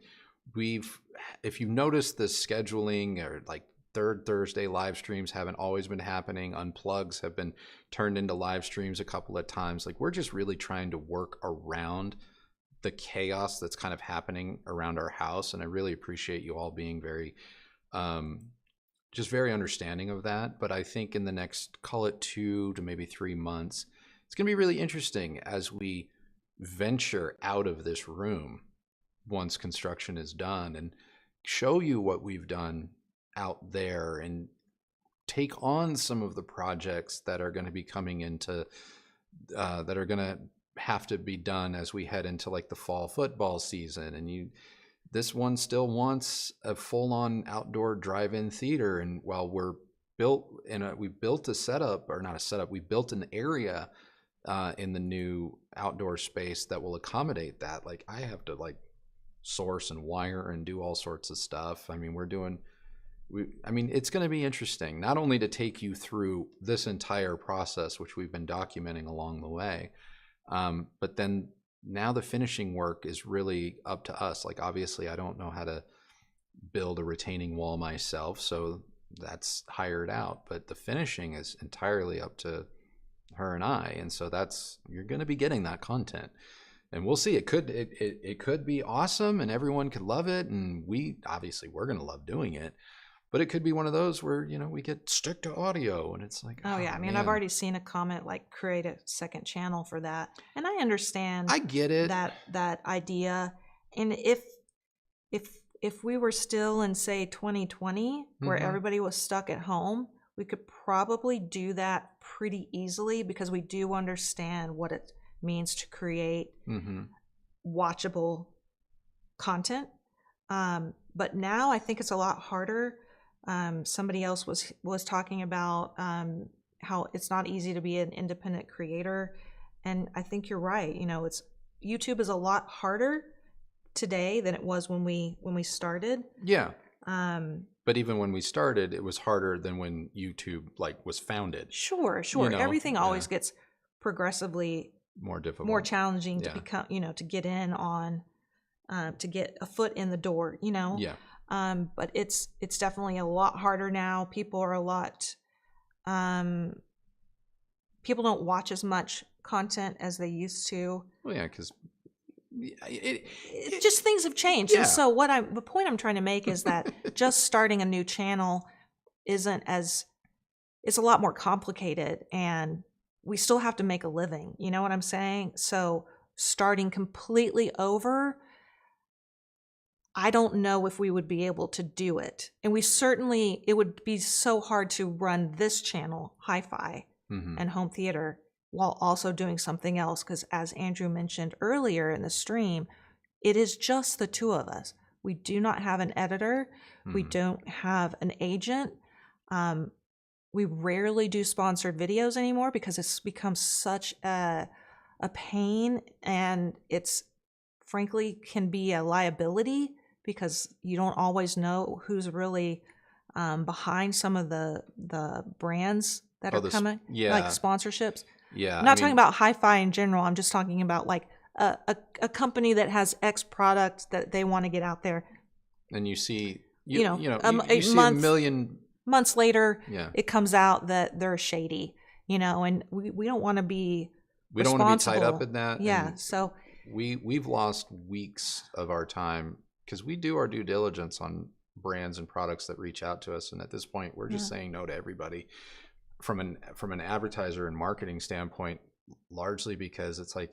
if you notice the scheduling, or like third Thursday live streams haven't always been happening. Unplugs have been turned into live streams a couple of times. Like, we're just really trying to work around the chaos that's kind of happening around our house. And I really appreciate you all being very, just very understanding of that. But I think in the next, call it 2 to maybe 3 months, it's going to be really interesting as we venture out of this room once construction is done, and show you what we've done out there, and take on some of the projects that are going to be coming into, that are going to have to be done as we head into like the fall football season. And this one still wants a full-on outdoor drive-in theater. And while we built a setup, or not a setup, we built an area in the new outdoor space that will accommodate that. Like, I have to like source and wire and do all sorts of stuff. I mean, it's going to be interesting, not only to take you through this entire process, which we've been documenting along the way, but then now the finishing work is really up to us. Like, obviously, I don't know how to build a retaining wall myself, so that's hired out. But the finishing is entirely up to her and I, and so you're going to be getting that content. And we'll see. It could be awesome, and everyone could love it, and we're going to love doing it. But it could be one of those where, we get stick to audio, and it's like, oh yeah. I mean, man. I've already seen a comment like, create a second channel for that. And I understand. I get it. That idea. And if we were still in, say, 2020, where everybody was stuck at home, we could probably do that pretty easily, because we do understand what it means to create watchable content. But now I think it's a lot harder. Somebody else was talking about how it's not easy to be an independent creator, and I think you're right. YouTube is a lot harder today than it was when we started. Yeah. But even when we started, it was harder than when YouTube was founded. Sure. Everything always gets progressively more difficult, more challenging to become, to get in on, to get a foot in the door. Yeah. But it's definitely a lot harder now. People are people don't watch as much content as they used to. Well, yeah, because just things have changed. Yeah. And so the point I'm trying to make is that just starting a new channel it's a lot more complicated, and we still have to make a living. You know what I'm saying? So starting completely over, I don't know if we would be able to do it. And it would be so hard to run this channel, Hi-Fi and home theater, while also doing something else. Because as Andrew mentioned earlier in the stream, it is just the two of us. We do not have an editor. We don't have an agent. We rarely do sponsored videos anymore because it's become such a pain, and it's frankly can be a liability because you don't always know who's really behind some of the brands that are coming, like sponsorships. Yeah, I'm not talking about Hi-Fi in general. I'm just talking about like a company that has X product that they want to get out there. And you see, you see a million months later, it comes out that they're shady, and we don't want to be we don't want to be tied up in that. Yeah, so we've lost weeks of our time because we do our due diligence on brands and products that reach out to us, and at this point, we're just saying no to everybody from an advertiser and marketing standpoint, largely because it's like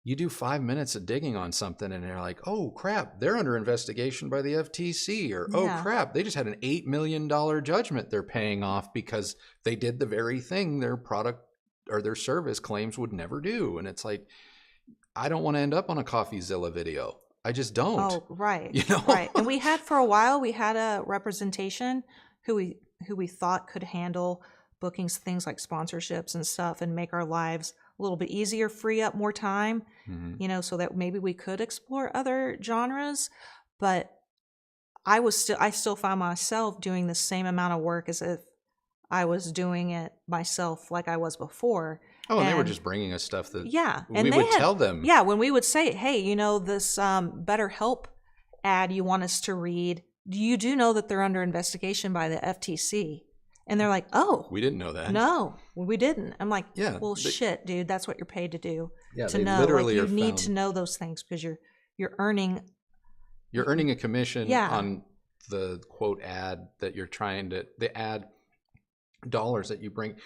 you do 5 minutes of digging on something and you're like, oh crap, they're under investigation by the FTC, or oh crap, they just had an $8 million judgment they're paying off because they did the very thing their product or their service claims would never do. And it's like, I don't want to end up on a CoffeeZilla video. I just don't. Oh, right. Right. And we had for a while, we had a representation who we thought could handle bookings, things like sponsorships and stuff, and make our lives a little bit easier, free up more time, so that maybe we could explore other genres. But I still found myself doing the same amount of work as if I was doing it myself like I was before. Oh, and they were just bringing us stuff that and we would tell them. Yeah, when we would say, hey, this BetterHelp ad you want us to read, you do know that they're under investigation by the FTC. And they're like, oh. We didn't know that. No, we didn't. I'm like, well, shit, dude, that's what you're paid to do. Yeah, to know. Literally you need to know those things because you're earning. You're earning a commission on the quote ad that you're the ad dollars that you bring.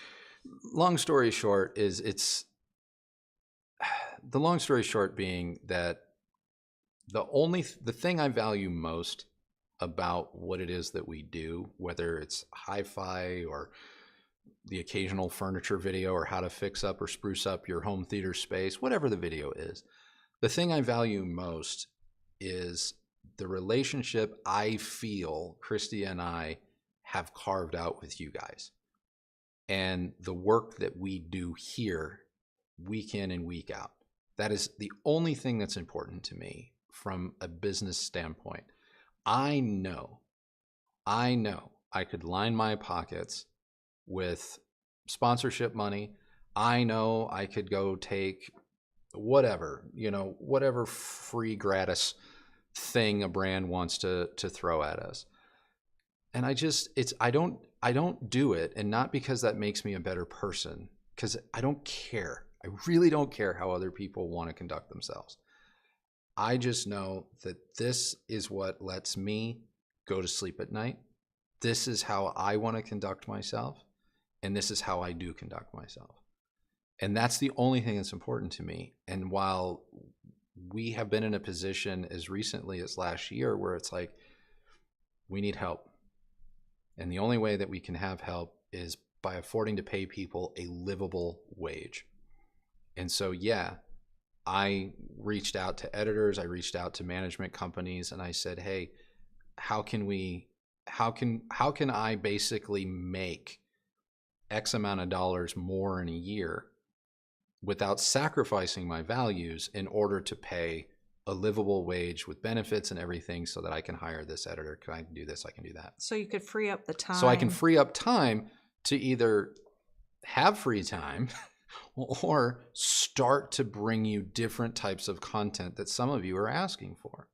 Long story short being that the thing I value most about what it is that we do, whether it's Hi-Fi or the occasional furniture video or how to fix up or spruce up your home theater space, whatever the video is, the thing I value most is the relationship I feel Kristi and I have carved out with you guys. And the work that we do here, week in and week out. That is the only thing that's important to me from a business standpoint. I know I could line my pockets with sponsorship money. I know I could go take whatever free gratis thing a brand wants to throw at us. And I don't do it, and not because that makes me a better person, because I don't care. I really don't care how other people want to conduct themselves. I just know that this is what lets me go to sleep at night. This is how I want to conduct myself, and this is how I do conduct myself. And that's the only thing that's important to me. And while we have been in a position as recently as last year where it's like, we need help. And the only way that we can have help is by affording to pay people a livable wage. And so, I reached out to editors, I reached out to management companies, and I said, hey, how can I basically make X amount of dollars more in a year without sacrificing my values in order to pay a livable wage with benefits and everything so that I can hire this editor? Can I do this? I can do that. So you could free up the time. So I can free up time to either have free time or start to bring you different types of content that some of you are asking for.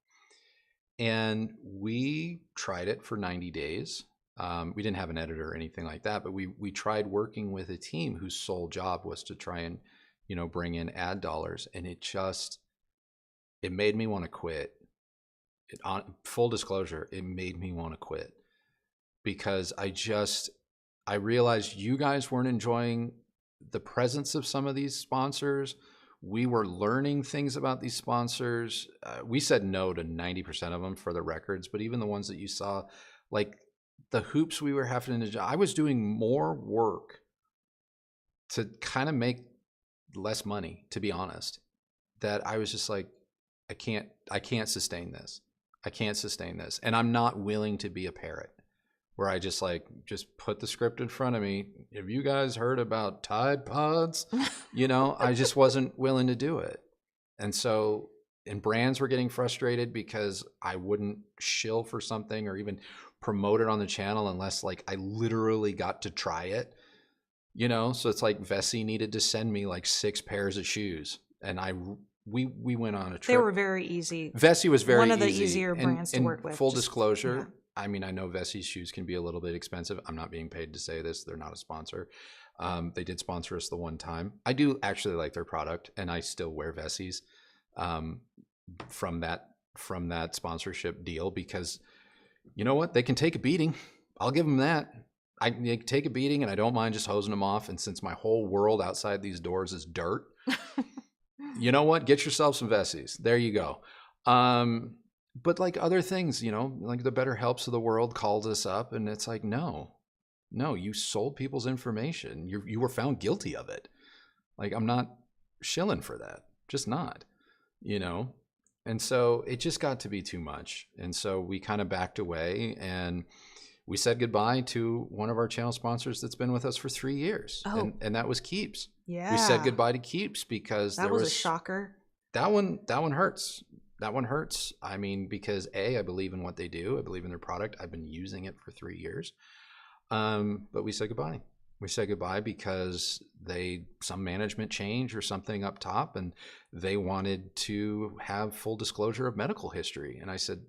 And we tried it for 90 days. We didn't have an editor or anything like that, but we tried working with a team whose sole job was to try and, bring in ad dollars. And it just, it made me want to quit. On full disclosure, it made me want to quit because I realized you guys weren't enjoying the presence of some of these sponsors. We were learning things about these sponsors. We said no to 90% of them for the records, but even the ones that you saw, like the hoops we were having to, I was doing more work to kind of make less money, to be honest, that I was just like, I can't sustain this. I can't sustain this. And I'm not willing to be a parrot where I just put the script in front of me. Have you guys heard about Tide Pods? I just wasn't willing to do it. And so, and brands were getting frustrated because I wouldn't shill for something or even promote it on the channel unless like I literally got to try it, So it's like Vessi needed to send me like 6 pairs of shoes. And we went on a trip. They were very easy. Vessi was very easy. One of the easier brands to work with. Full disclosure, I mean, I know Vessi's shoes can be a little bit expensive. I'm not being paid to say this. They're not a sponsor. They did sponsor us the one time. I do actually like their product, and I still wear Vessi's from that sponsorship deal because you know what? They can take a beating. I'll give them that. They can take a beating, and I don't mind just hosing them off. And since my whole world outside these doors is dirt, you know what? Get yourself some Vessi's. There you go. But like other things, like the Better Helps of the world calls us up and it's like, no, you sold people's information. You were found guilty of it. Like, I'm not shilling for that. Just not, And so it just got to be too much. And so we kind of backed away and we said goodbye to one of our channel sponsors that's been with us for 3 years. Oh. And that was Keeps. Yeah. We said goodbye to Keeps because that was a shocker. That one hurts. That one hurts. I mean, because I believe in what they do. I believe in their product. I've been using it for 3 years. But we said goodbye. We said goodbye because some management change or something up top, and they wanted to have full disclosure of medical history. And I said,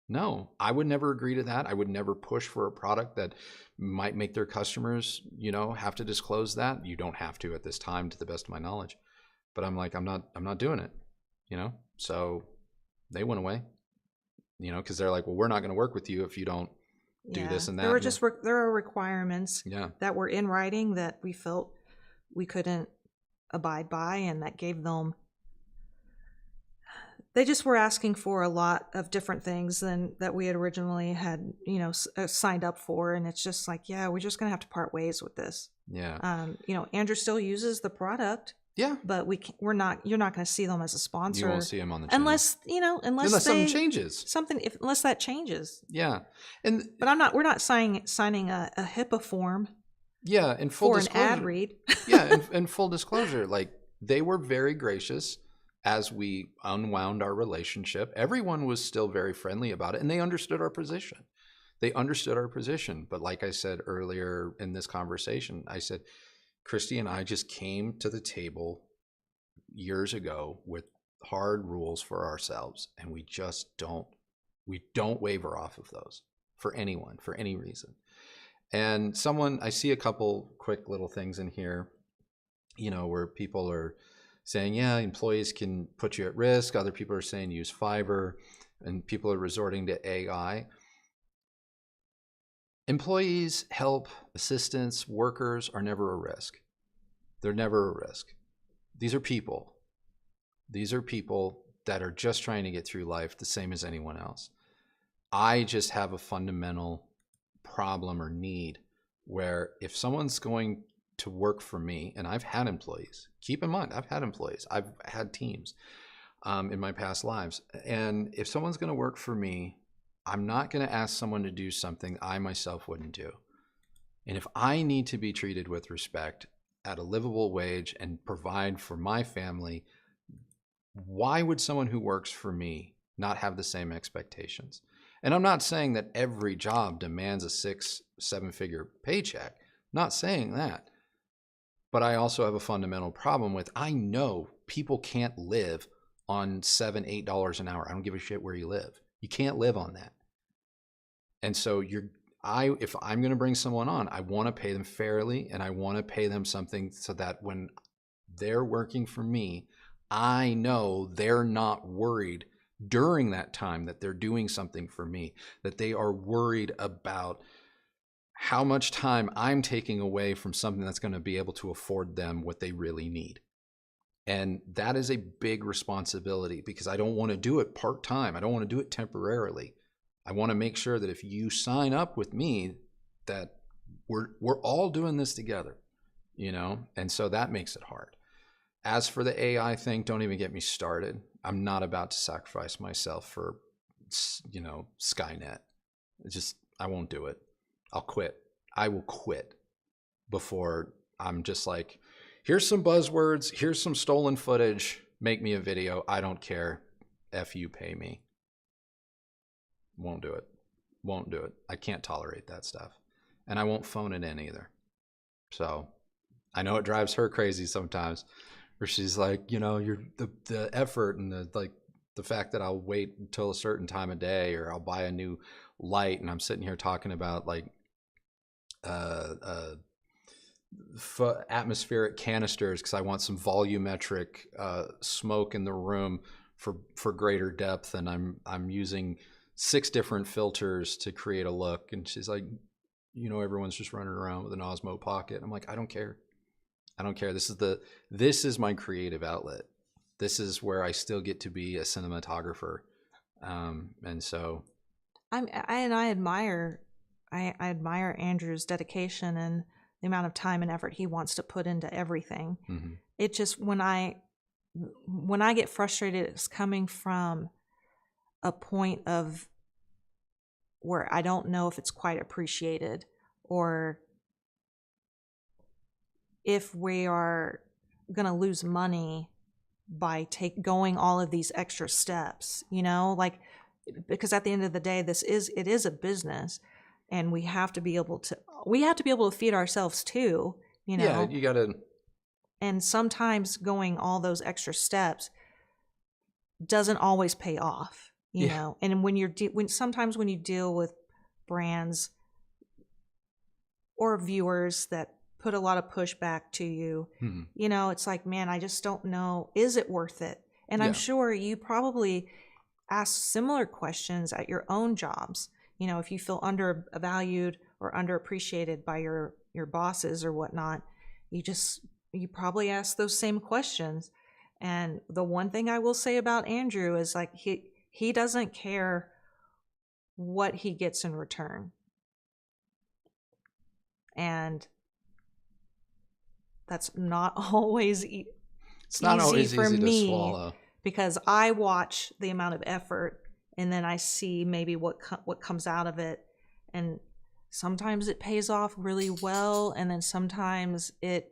no, I would never agree to that. I would never push for a product that might make their customers, have to disclose that. You don't have to at this time, to the best of my knowledge. But I'm like, I'm not doing it. So they went away, because they're like, well, we're not going to work with you if you don't do this and that. There are requirements that were in writing that we felt we couldn't abide by, and that gave them, they just were asking for a lot of different things than that we had originally had, signed up for. And it's just like, we're just going to have to part ways with this. Yeah. Andrew still uses the product. Yeah, but you're not going to see them as a sponsor. You won't see them on the channel. unless something changes. Unless that changes. Yeah, but we're not signing a HIPAA form. Yeah, in full disclosure. An ad read. Yeah, in full disclosure, like they were very gracious as we unwound our relationship. Everyone was still very friendly about it, and they understood our position. But like I said earlier in this conversation, I said, Kristi and I just came to the table years ago with hard rules for ourselves, and we don't waver off of those for anyone, for any reason. And I see a couple quick little things in here, where people are saying, employees can put you at risk. Other people are saying use Fiverr, and people are resorting to AI. Employees, help, assistants, workers are never a risk. They're never a risk. These are people. These are people that are just trying to get through life the same as anyone else. I just have a fundamental problem or need where if someone's going to work for me, and I've had employees, keep in mind, I've had teams in my past lives. And if someone's going to work for me, I'm not going to ask someone to do something I myself wouldn't do. And if I need to be treated with respect at a livable wage and provide for my family, why would someone who works for me not have the same expectations? And I'm not saying that every job demands a 6-7-figure paycheck. Not saying that. But I also have a fundamental problem with, I know people can't live on $7, $8 an hour. I don't give a shit where you live. You can't live on that. And so if I'm going to bring someone on, I want to pay them fairly, and I want to pay them something so that when they're working for me, I know they're not worried during that time that they're doing something for me, that they are worried about how much time I'm taking away from something that's going to be able to afford them what they really need. And that is a big responsibility, because I don't want to do it part-time. I don't want to do it temporarily. I want to make sure that if you sign up with me, that we're all doing this together, you know? And so that makes it hard. As for the AI thing, don't even get me started. I'm not about to sacrifice myself for, you know, Skynet. I won't do it. I'll quit. I will quit before I'm just like, here's some buzzwords, here's some stolen footage, make me a video. I don't care. F you, pay me. Won't do it. Won't do it. I can't tolerate that stuff. And I won't phone it in either. So I know it drives her crazy sometimes, where she's like, you know, you're the effort and the fact that I'll wait until a certain time of day, or I'll buy a new light, and I'm sitting here talking about like atmospheric canisters because I want some volumetric smoke in the room for greater depth, and I'm using 6 different filters to create a look. And she's like, you know, everyone's just running around with an Osmo Pocket. I'm like, I don't care. I don't care. This is my creative outlet. This is where I still get to be a cinematographer. And so I admire Andrew's dedication and the amount of time and effort he wants to put into everything. Mm-hmm. It just, when I get frustrated, it's coming from a point of where I don't know if it's quite appreciated, or if we are going to lose money by going all of these extra steps, you know, like, because at the end of the day, it is a business, and we have to be able to feed ourselves too, you know. Yeah, you got to. And sometimes going all those extra steps doesn't always pay off, you know. And sometimes when you deal with brands or viewers that put a lot of pushback to you, mm-hmm. you know, it's like, man, I just don't know, is it worth it? And I'm sure you probably ask similar questions at your own jobs. You know, if you feel undervalued or underappreciated by your bosses or whatnot, you probably ask those same questions. And the one thing I will say about Andrew is, like, he doesn't care what he gets in return. And that's not always it's not always easy to swallow, because I watch the amount of effort, and then I see maybe what comes out of it. And sometimes it pays off really well, and then sometimes it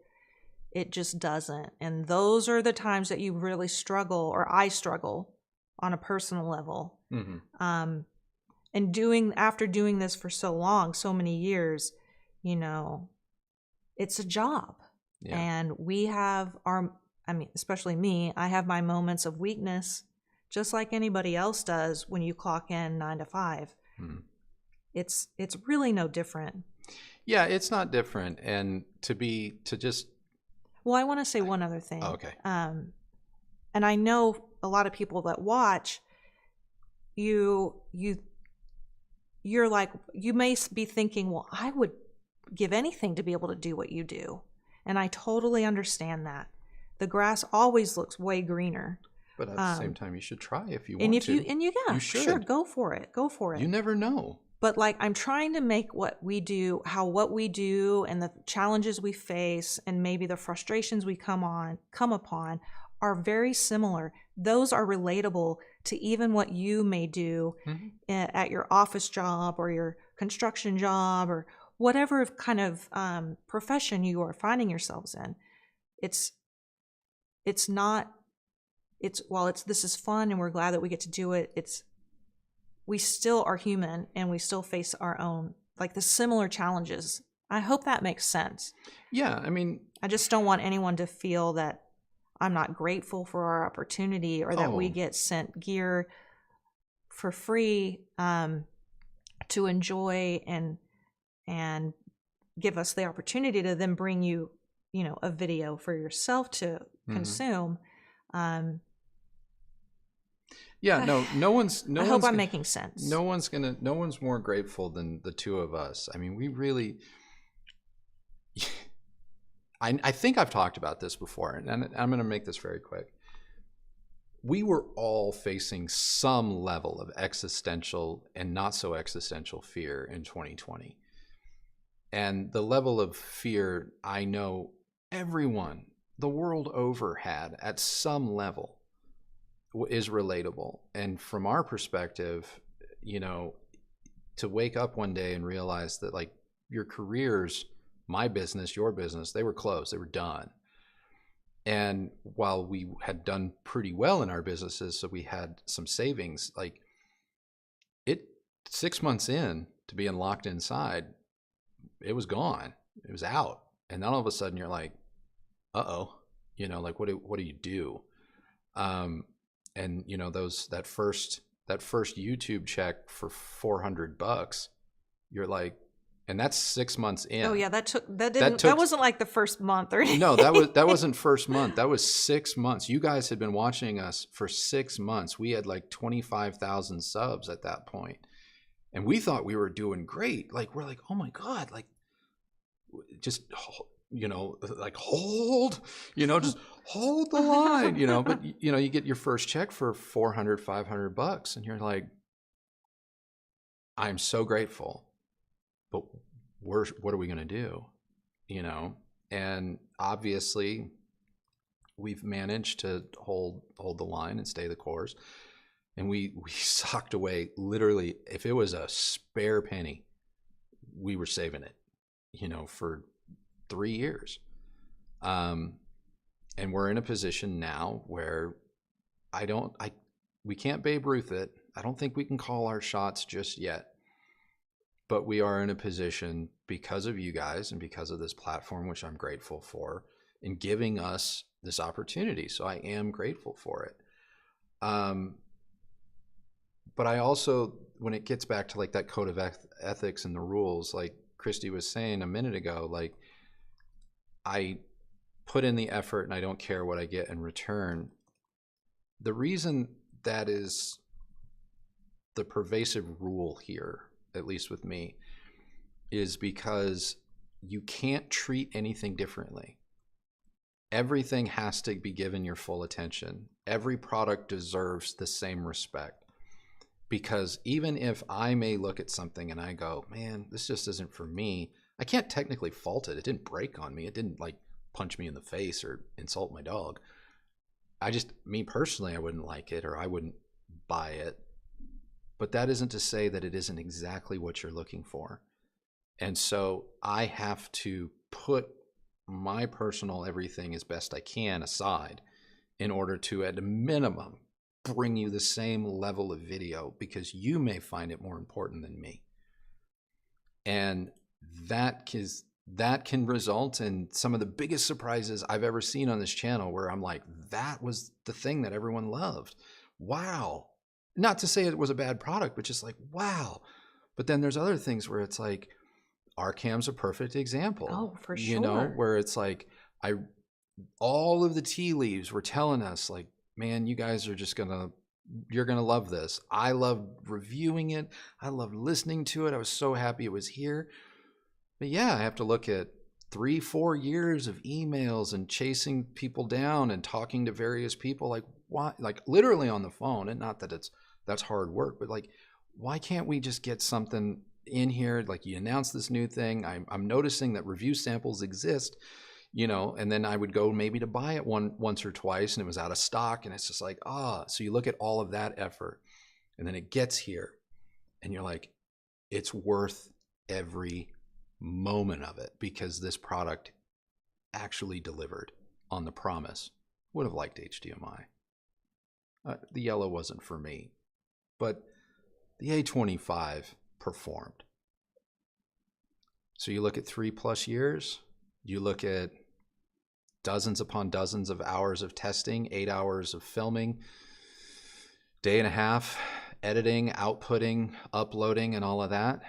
just doesn't. And those are the times that you really struggle, or I struggle on a personal level. Mm-hmm. And after doing this for so long, so many years, you know, it's a job. Yeah. And we have especially me, I have my moments of weakness, just like anybody else does when you clock in 9 to 5. Hmm. It's really no different. Yeah, it's not different. And well, I want to say one other thing. Oh, okay. And I know a lot of people that watch you're like, you may be thinking, well, I would give anything to be able to do what you do. And I totally understand that. The grass always looks way greener. But at the same time, you should try if you want to. You should. Sure, go for it. You never know. But like, I'm trying to make what we do and the challenges we face and maybe the frustrations we come upon are very similar. Those are relatable to even what you may do mm-hmm. at your office job or your construction job or whatever kind of profession you are finding yourselves in. This is fun and we're glad that we get to do it. We still are human and we still face our own, like, the similar challenges. I hope that makes sense. Yeah, I mean, I just don't want anyone to feel that I'm not grateful for our opportunity or that we get sent gear for free to enjoy and give us the opportunity to then bring you, you know, a video for yourself to mm-hmm. consume. Yeah, no one's I hope I'm making sense. No one's more grateful than the two of us. I mean, we really, I think I've talked about this before, and I'm going to make this very quick. We were all facing some level of existential and not so existential fear in 2020. And the level of fear I know everyone the world over had at some level is relatable. And from our perspective, you know, to wake up one day and realize that like your careers, my business, your business, they were closed, they were done. And while we had done pretty well in our businesses, so we had some savings, like 6 months in to being locked inside, it was gone. It was out. And then all of a sudden you're like, uh-oh, you know, like what do you do? And you know, that first YouTube check for $400, you're like, and that's 6 months in. Oh yeah, that wasn't like the first month or anything. No, that wasn't first month. That was 6 months. You guys had been watching us for 6 months. We had like 25,000 subs at that point. And we thought we were doing great. Like, we're like, oh my God, like just, you know, like hold, you know, just hold the line, you know, but you know, you get your first check for $400, $500 and you're like, I'm so grateful. But what are we going to do? You know, and obviously we've managed to hold the line and stay the course. And we socked away literally, if it was a spare penny, we were saving it, you know, for 3 years. And we're in a position now where we can't Babe Ruth it. I don't think we can call our shots just yet. But we are in a position because of you guys and because of this platform, which I'm grateful for, in giving us this opportunity. So I am grateful for it. But I also, when it gets back to like that code of ethics and the rules, like Kristi was saying a minute ago, like I put in the effort and I don't care what I get in return. The reason that is the pervasive rule here, at least with me, is because you can't treat anything differently. Everything has to be given your full attention. Every product deserves the same respect. Because even if I may look at something and I go, man, this just isn't for me, I can't technically fault it. It didn't break on me. It didn't like punch me in the face or insult my dog. Me personally, I wouldn't like it or I wouldn't buy it. But that isn't to say that it isn't exactly what you're looking for. And so I have to put my personal everything as best I can aside in order to, at a minimum, bring you the same level of video because you may find it more important than me. And that can result in some of the biggest surprises I've ever seen on this channel where I'm like, that was the thing that everyone loved. Wow. Not to say it was a bad product, but just like, wow. But then there's other things where it's like, Arcam's a perfect example. Oh, for sure. You know, where it's like, all of the tea leaves were telling us like, man, you guys are you're going to love this. I love reviewing it. I love listening to it. I was so happy it was here. But yeah, I have to look at 3-4 years of emails and chasing people down and talking to various people, like why, like literally on the phone. And not that that's hard work, but like, why can't we just get something in here? Like you announce this new thing. I'm noticing that review samples exist, you know, and then I would go maybe to buy it once or twice and it was out of stock. And it's just like, so you look at all of that effort and then it gets here and you're like, it's worth every moment of it because this product actually delivered on the promise. Would have liked HDMI. The yellow wasn't for me, but the A25 performed. So you look at 3+ years, you look at dozens upon dozens of hours of testing, 8 hours of filming, day and a half editing, outputting, uploading, and all of that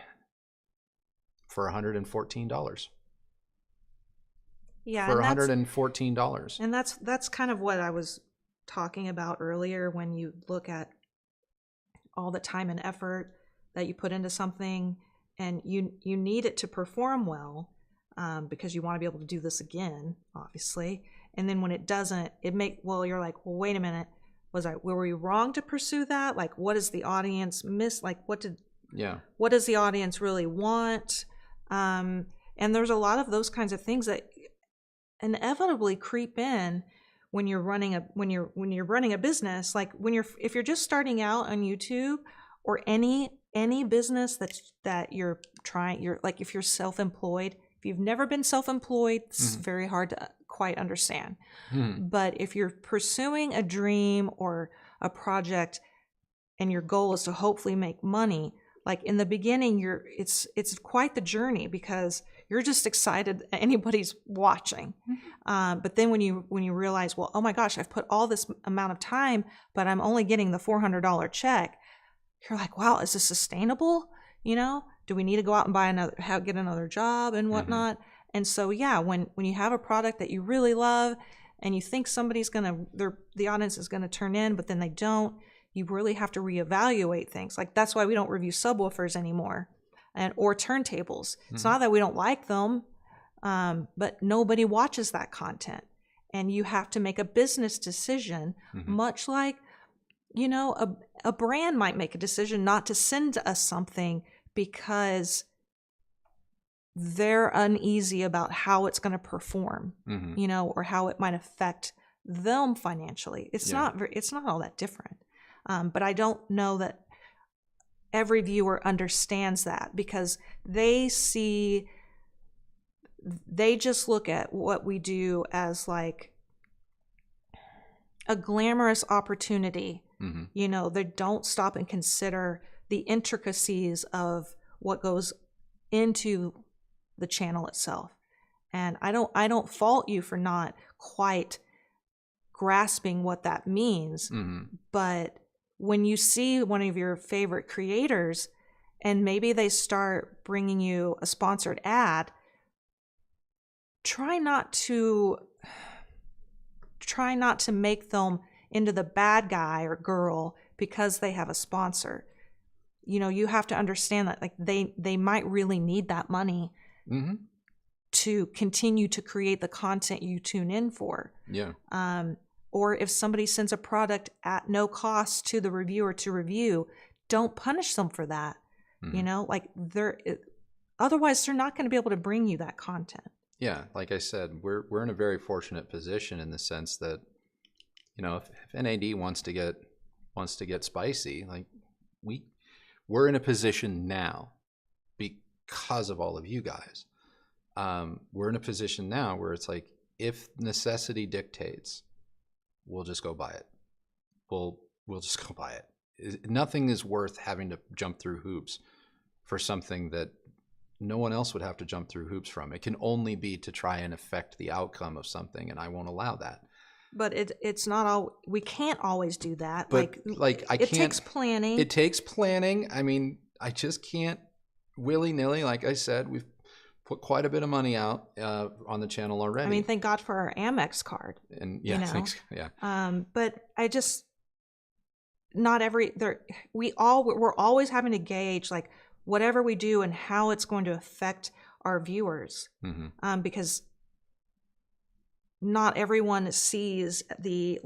for $114. Yeah, for $114. And that's kind of what I was talking about earlier, when you look at all the time and effort that you put into something, and you need it to perform well, because you want to be able to do this again, obviously. And then when it doesn't, you're like, well, wait a minute, were we wrong to pursue that? Like, what does the audience miss? Like, what does the audience really want? And there's a lot of those kinds of things that inevitably creep in when you're running a business. Like if you're just starting out on YouTube, or any business that you're like, if you're self-employed, if you've never been self-employed, it's very hard to quite understand. But if you're pursuing a dream or a project and your goal is to hopefully make money, like in the beginning, it's quite the journey, because you're just excited that anybody's watching. But then when you realize, well, oh my gosh, I've put all this amount of time, but I'm only getting the $400 check. You're like, wow, is this sustainable? Do we need to go out and get another job and whatnot? And so, yeah, when you have a product that you really love and you think the audience is gonna turn in, but then they don't, you really have to reevaluate things. Like, that's why we don't review subwoofers anymore, or turntables. It's not that we don't like them, but nobody watches that content. And you have to make a business decision, much like, a brand might make a decision not to send us something because they're uneasy about how it's going to perform, or how it might affect them financially. It's not all that different. But I don't know that every viewer understands that, because they just look at what we do as like a glamorous opportunity. They don't stop and consider the intricacies of what goes into the channel itself. And I don't fault you for not quite grasping what that means. But when you see one of your favorite creators and maybe they start bringing you a sponsored ad, try not to make them into the bad guy or girl because they have a sponsor. You have to understand that, like, they might really need that money to continue to create the content you tune in for. Or if somebody sends a product at no cost to the reviewer to review, don't punish them for that. Otherwise they're not going to be able to bring you that content. Yeah, like I said, we're in a very fortunate position in the sense that, if NAD wants to get spicy, like we're in a position now because of all of you guys. We're in a position now where it's like, if necessity dictates, we'll just go buy it. We'll just go buy it. Nothing is worth having to jump through hoops for something that no one else would have to jump through hoops from. It can only be to try and affect the outcome of something, and I won't allow that. But it's not all. We can't always do that. But it takes planning. It takes planning. I mean, I just can't willy-nilly. Like I said, we've put quite a bit of money out on the channel already. I mean, thank God for our Amex card. And yeah, thanks. Yeah. But I just, we're always having to gauge, like, whatever we do and how it's going to affect our viewers, because not everyone sees we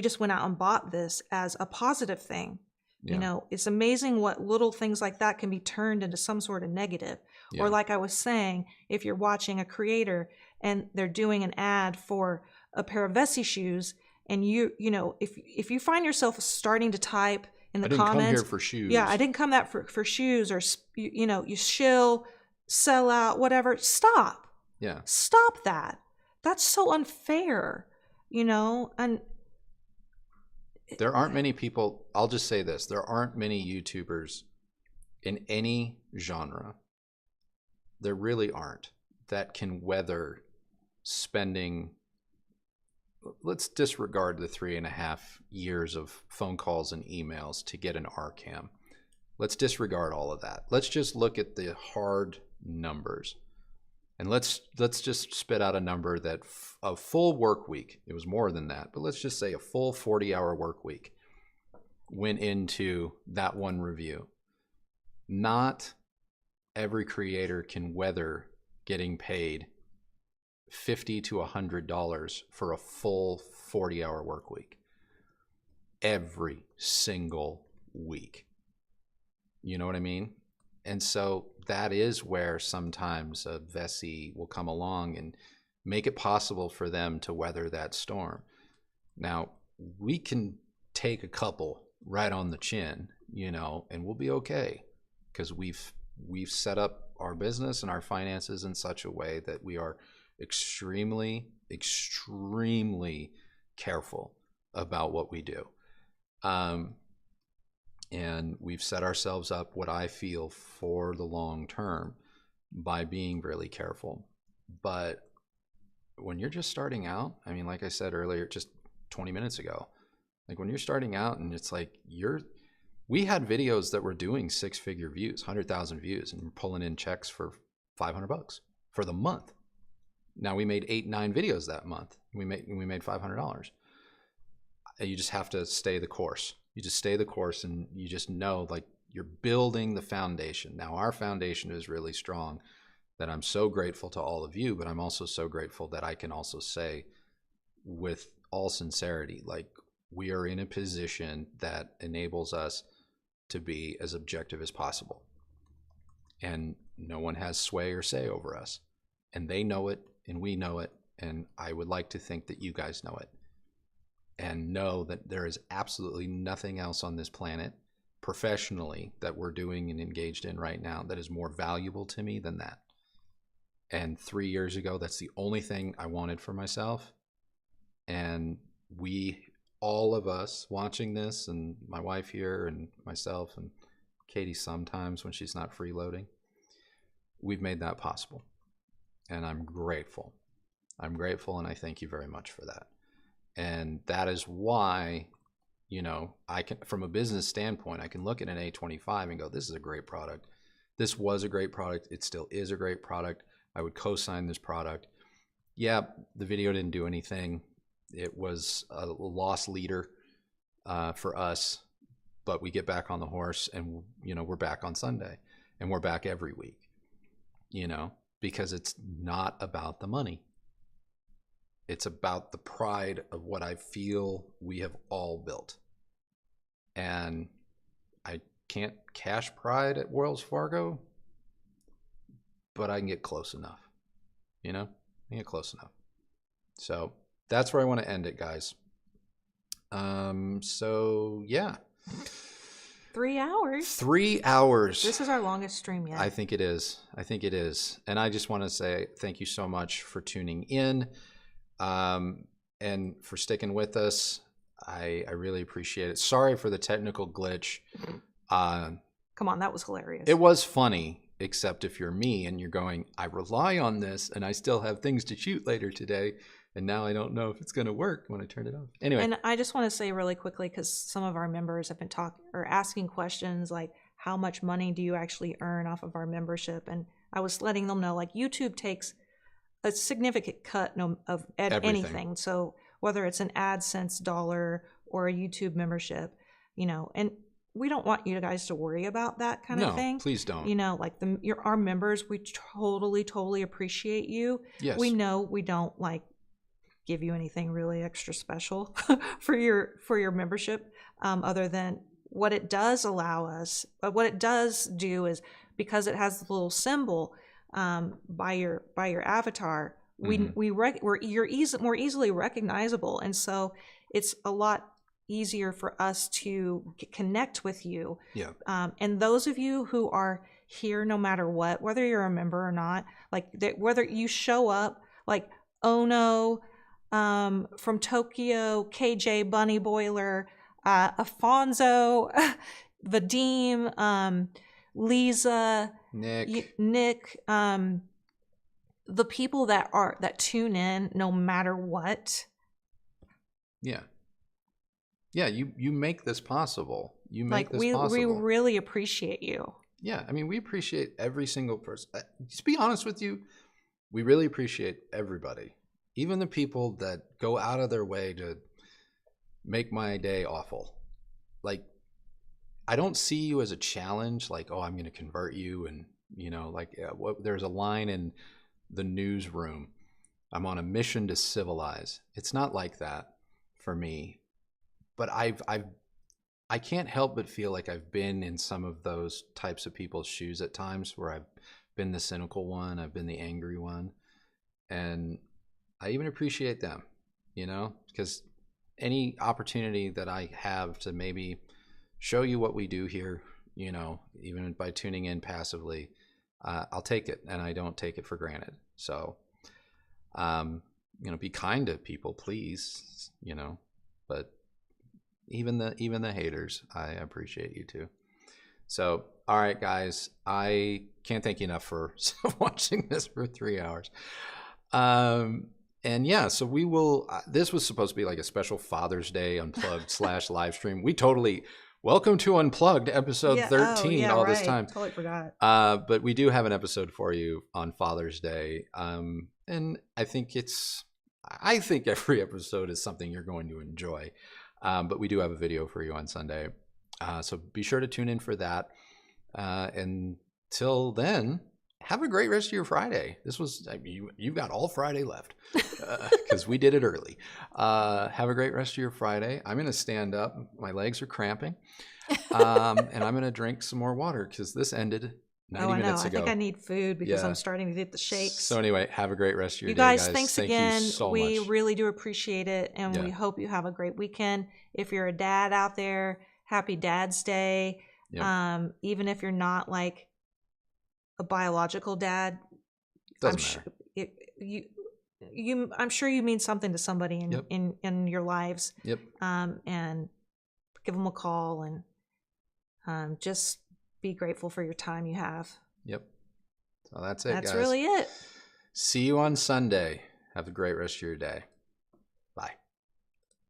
just went out and bought this as a positive thing. It's amazing what little things like that can be turned into some sort of negative. Or like I was saying, if you're watching a creator and they're doing an ad for a pair of Vessi shoes, and if you find yourself starting to type in the comments, I didn't come here for shoes. Yeah, I didn't come for shoes, or you shill, sell out, whatever. Stop. Yeah. Stop that. That's so unfair, and there aren't many people, I'll just say this, there aren't many YouTubers in any genre, there really aren't, that can weather spending, let's disregard the 3.5 years of phone calls and emails to get an RCAM. Let's disregard all of that. Let's just look at the hard numbers. And let's just spit out a number that a full work week, it was more than that, but let's just say a full 40-hour work week went into that one review. Not every creator can weather getting paid $50 to $100 for a full 40-hour work week. Every single week. You know what I mean? And so that is where sometimes a Vessi will come along and make it possible for them to weather that storm. Now, we can take a couple right on the chin, you know, and we'll be okay because we've set up our business and our finances in such a way that we are extremely, extremely careful about what we do. And we've set ourselves up, what I feel, for the long term by being really careful. But when you're just starting out, I mean, like I said earlier, just 20 minutes ago, like when you're starting out and it's like we had videos that were doing 6-figure views, 100,000 views, and we're pulling in checks for $500 for the month. Now we made 8-9 videos that month. We made $500. You just have to stay the course. You just stay the course, and you just know, like, you're building the foundation. Now our foundation is really strong, that I'm so grateful to all of you, but I'm also so grateful that I can also say with all sincerity, like, we are in a position that enables us to be as objective as possible. And no one has sway or say over us. And they know it, and we know it, and I would like to think that you guys know it. And know that there is absolutely nothing else on this planet professionally that we're doing and engaged in right now that is more valuable to me than that. And 3 years ago, that's the only thing I wanted for myself. And all of us watching this, and my wife here and myself and Katie sometimes when she's not freeloading, we've made that possible. And I'm grateful. I'm grateful, and I thank you very much for that. And that is why, you know, I can, from a business standpoint, I can look at an A25 and go, this is a great product. This was a great product. It still is a great product. I would co-sign this product. Yeah, the video didn't do anything. It was a loss leader for us, but we get back on the horse, and, you know, we're back on Sunday, and we're back every week, you know, because it's not about the money. It's about the pride of what I feel we have all built. And I can't cash pride at Wells Fargo, but I can get close enough. You know, I can get close enough. So that's where I want to end it, guys. So yeah. 3 hours. 3 hours. This is our longest stream yet. I think it is. And I just want to say thank you so much for tuning in. And for sticking with us. I really appreciate it. Sorry for the technical glitch. Come on, that was hilarious. It was funny, except if you're me and you're going, I rely on this and I still have things to shoot later today, and now I don't know if it's going to work when I turn it off. Anyway. And I just want to say really quickly, because some of our members have been asking questions like, how much money do you actually earn off of our membership? And I was letting them know, like, YouTube takes a significant cut of anything. So whether it's an AdSense dollar or a YouTube membership, you know, and we don't want you guys to worry about that kind of thing. No, please don't. You know, like our members, we totally appreciate you. Yes. We know we don't like give you anything really extra special for your membership, other than what it does allow us. But what it does do is, because it has the little symbol by your avatar, we're more easily recognizable, and so it's a lot easier for us to connect with you. Yeah. And those of you who are here, no matter what, whether you're a member or not, like whether you show up, like Ono from Tokyo, KJ Bunny Boiler, Afonso, Vadim, Lisa, Nick, the people that tune in no matter what. Yeah, you make this possible. You make this possible. We really appreciate you. Yeah, I mean, we appreciate every single person. Just be honest with you. we really appreciate everybody, even the people that go out of their way to make my day awful. Like, I don't see you as a challenge, like, oh, I'm going to convert you. And, like there's a line in the newsroom, I'm on a mission to civilize. It's not like that for me. But I can't help but feel like I've been in some of those types of people's shoes at times, where I've been the cynical one, I've been the angry one. And I even appreciate them, because any opportunity that I have to maybe show you what we do here, even by tuning in passively, I'll take it, and I don't take it for granted. So, be kind to people, please, but even the haters, I appreciate you too. So, all right, guys, I can't thank you enough for watching this for 3 hours. And yeah, so we will, this was supposed to be like a special Father's Day Unplugged / live stream. We totally, welcome to Unplugged episode 13 all this time. Totally forgot. But we do have an episode for you on Father's Day. And I think every episode is something you're going to enjoy. But we do have a video for you on Sunday. So be sure to tune in for that. Until then, have a great rest of your Friday. You've got all Friday left because we did it early. Have a great rest of your Friday. I'm going to stand up. My legs are cramping. And I'm going to drink some more water because this ended 90 minutes ago. I think I need food because I'm starting to get the shakes. So anyway, have a great rest of your day, guys. Thanks again. You so we much. really do appreciate it. And we hope you have a great weekend. If you're a dad out there, happy Dad's Day. Yep. Even if you're not like a biological dad, Doesn't I'm sure you mean something to somebody in your lives. Yep. And give them a call and just be grateful for your time you have. Yep. So that's it, guys. That's really it. See you on Sunday. Have a great rest of your day. Bye.